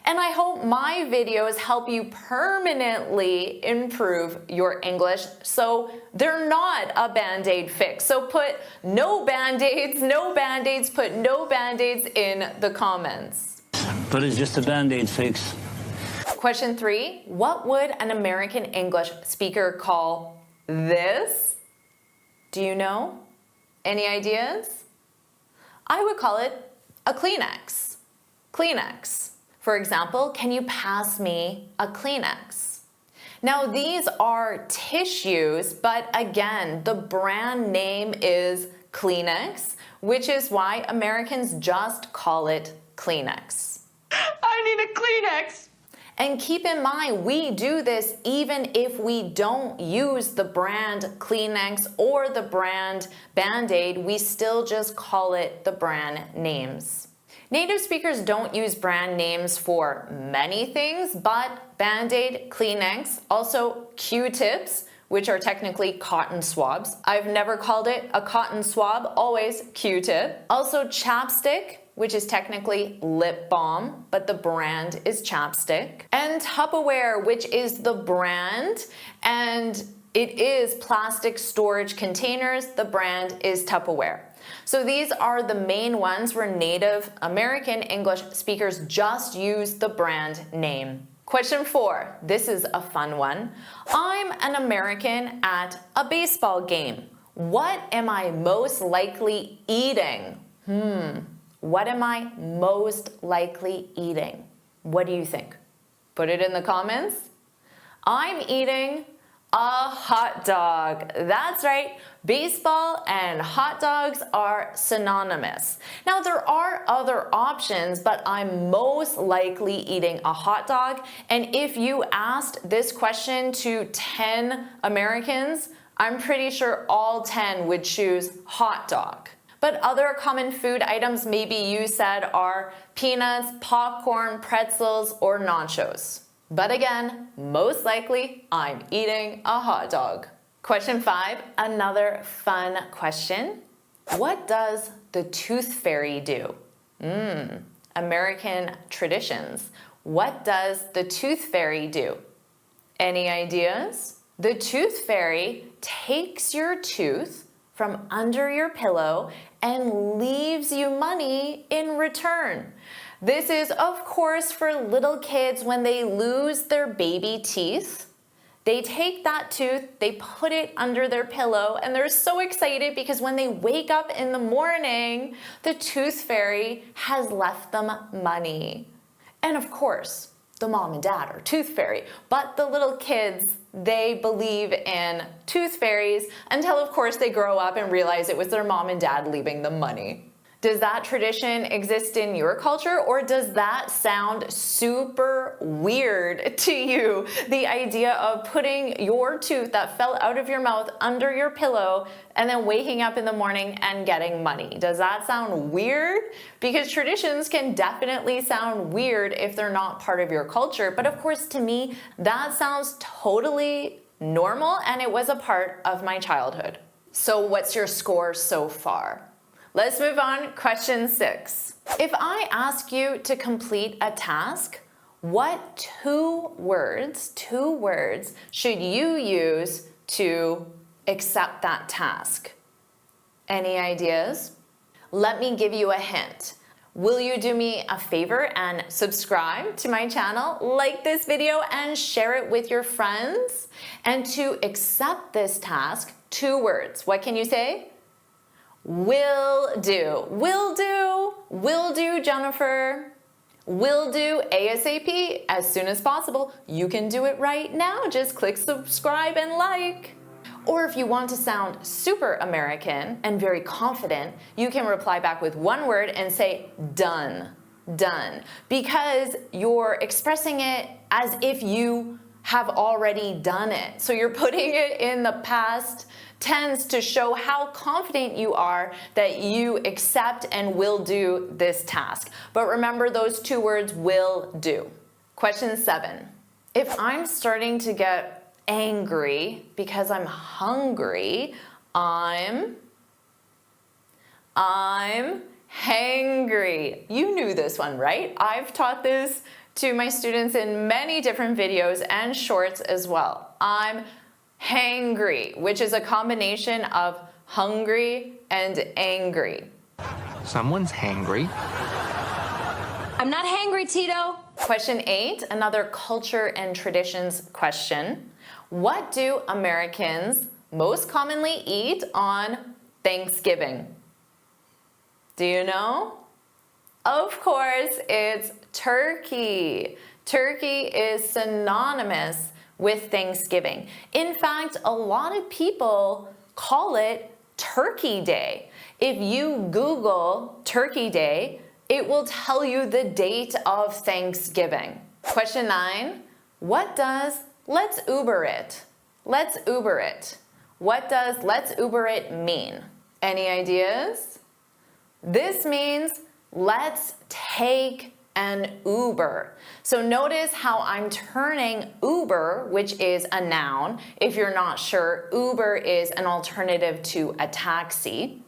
And I hope my videos help you permanently improve your English so they're not a Band-Aid fix. So put no Band-Aids, put no Band-Aids in the comments. But it's just a Band-Aid fix. Question 3, what would an American English speaker call this? Do you know? Any ideas? I would call it a Kleenex. Kleenex. For example, can you pass me a Kleenex? Now these are tissues, but again, the brand name is Kleenex, which is why Americans just call it Kleenex. I need a Kleenex. And keep in mind, we do this even if we don't use the brand Kleenex or the brand Band-Aid, we still just call it the brand names. Native speakers don't use brand names for many things, but Band-Aid, Kleenex, also Q-tips, which are technically cotton swabs. I've never called it a cotton swab, always Q-tip. Also chapstick, which is technically lip balm, but the brand is chapstick. And Tupperware, which is the brand, and it is plastic storage containers. The brand is Tupperware. So these are the main ones where Native American English speakers just use the brand name. Question 4, this is a fun one. I'm an American at a baseball game. What am I most likely eating? What am I most likely eating? What do you think? Put it in the comments. I'm eating a hot dog. That's right. Baseball and hot dogs are synonymous. Now there are other options, but I'm most likely eating a hot dog. And if you asked this question to 10 Americans, I'm pretty sure all 10 would choose hot dog. But other common food items maybe you said are peanuts, popcorn, pretzels, or nachos. But again, most likely, I'm eating a hot dog. Question 5, another fun question. What does the tooth fairy do? American traditions. What does the tooth fairy do? Any ideas? The tooth fairy takes your tooth from under your pillow and leaves you money in return. This is, of course, for little kids when they lose their baby teeth. They take that tooth, they put it under their pillow, and they're so excited because when they wake up in the morning, the tooth fairy has left them money. And of course, the mom and dad are tooth fairy, but the little kids, they believe in tooth fairies until, of course, they grow up and realize it was their mom and dad leaving them money. Does that tradition exist in your culture, or does that sound super weird to you? The idea of putting your tooth that fell out of your mouth under your pillow and then waking up in the morning and getting money. Does that sound weird? Because traditions can definitely sound weird if they're not part of your culture. But of course, to me, that sounds totally normal, and it was a part of my childhood. So what's your score so far? Let's move on. Question 6. If I ask you to complete a task, what two words should you use to accept that task? Any ideas? Let me give you a hint. Will you do me a favor and subscribe to my channel, like this video, and share it with your friends? And to accept this task, two words. What can you say? Will do. Will do. Will do, Jennifer. Will do ASAP as soon as possible. You can do it right now. Just click subscribe and like. Or if you want to sound super American and very confident, you can reply back with one word and say done. Done. Because you're expressing it as if you have already done it. So you're putting it in the past tense to show how confident you are that you accept and will do this task. But remember those two words, will do. Question 7. If I'm starting to get angry because I'm hungry, I'm hangry. You knew this one, right? I've taught this to my students in many different videos and shorts as well. I'm hangry, which is a combination of hungry and angry. Someone's hangry. I'm not hangry, Tito. Question 8, another culture and traditions question. What do Americans most commonly eat on Thanksgiving? Do you know? Of course, it's turkey. Turkey is synonymous with Thanksgiving. In fact, a lot of people call it Turkey Day. If you Google Turkey Day, it will tell you the date of Thanksgiving. Question 9, what does let's Uber it? Let's Uber it. What does let's Uber it mean? Any ideas? This means let's take an Uber. So notice how I'm turning Uber, which is a noun. If you're not sure, Uber is an alternative to a taxi.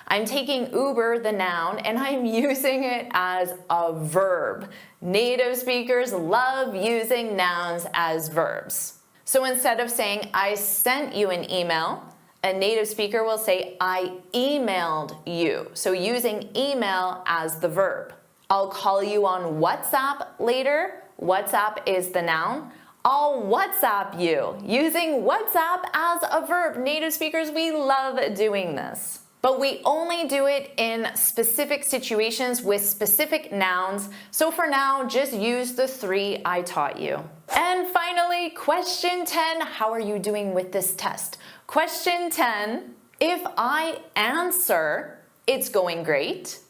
I'm taking Uber, the noun, and I'm using it as a verb. Native speakers love using nouns as verbs. So instead of saying, I sent you an email, a native speaker will say, I emailed you. So using email as the verb. I'll call you on WhatsApp later. WhatsApp is the noun. I'll WhatsApp you. Using WhatsApp as a verb. Native speakers, we love doing this. But we only do it in specific situations with specific nouns. So for now, just use the 3 I taught you. And finally, question 10. How are you doing with this test? Question 10. If I answer, it's going great.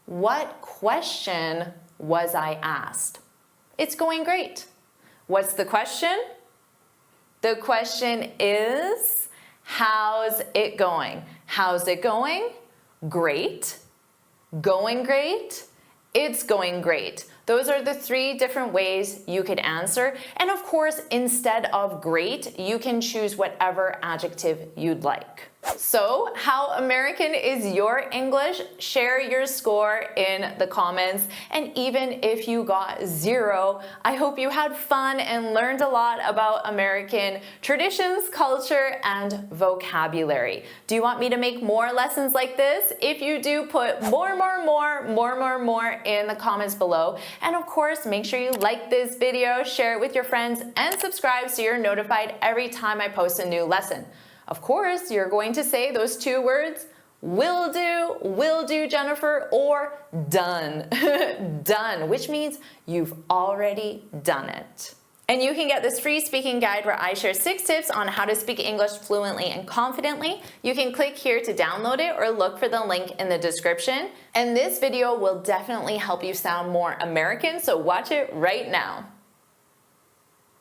What question was I asked? It's going great. What's the question? The question is, how's it going? How's it going? Great. Going great? It's going great. Those are the 3 different ways you could answer. And of course, instead of great, you can choose whatever adjective you'd like. So, how American is your English? Share your score in the comments. And even if you got 0, I hope you had fun and learned a lot about American traditions, culture, and vocabulary. Do you want me to make more lessons like this? If you do, put more in the comments below. And of course, make sure you like this video, share it with your friends, and subscribe so you're notified every time I post a new lesson. Of course, you're going to say those 2 words, will do, Jennifer, or done. Done, which means you've already done it. And you can get this free speaking guide where I share 6 tips on how to speak English fluently and confidently. You can click here to download it or look for the link in the description. And this video will definitely help you sound more American, so watch it right now.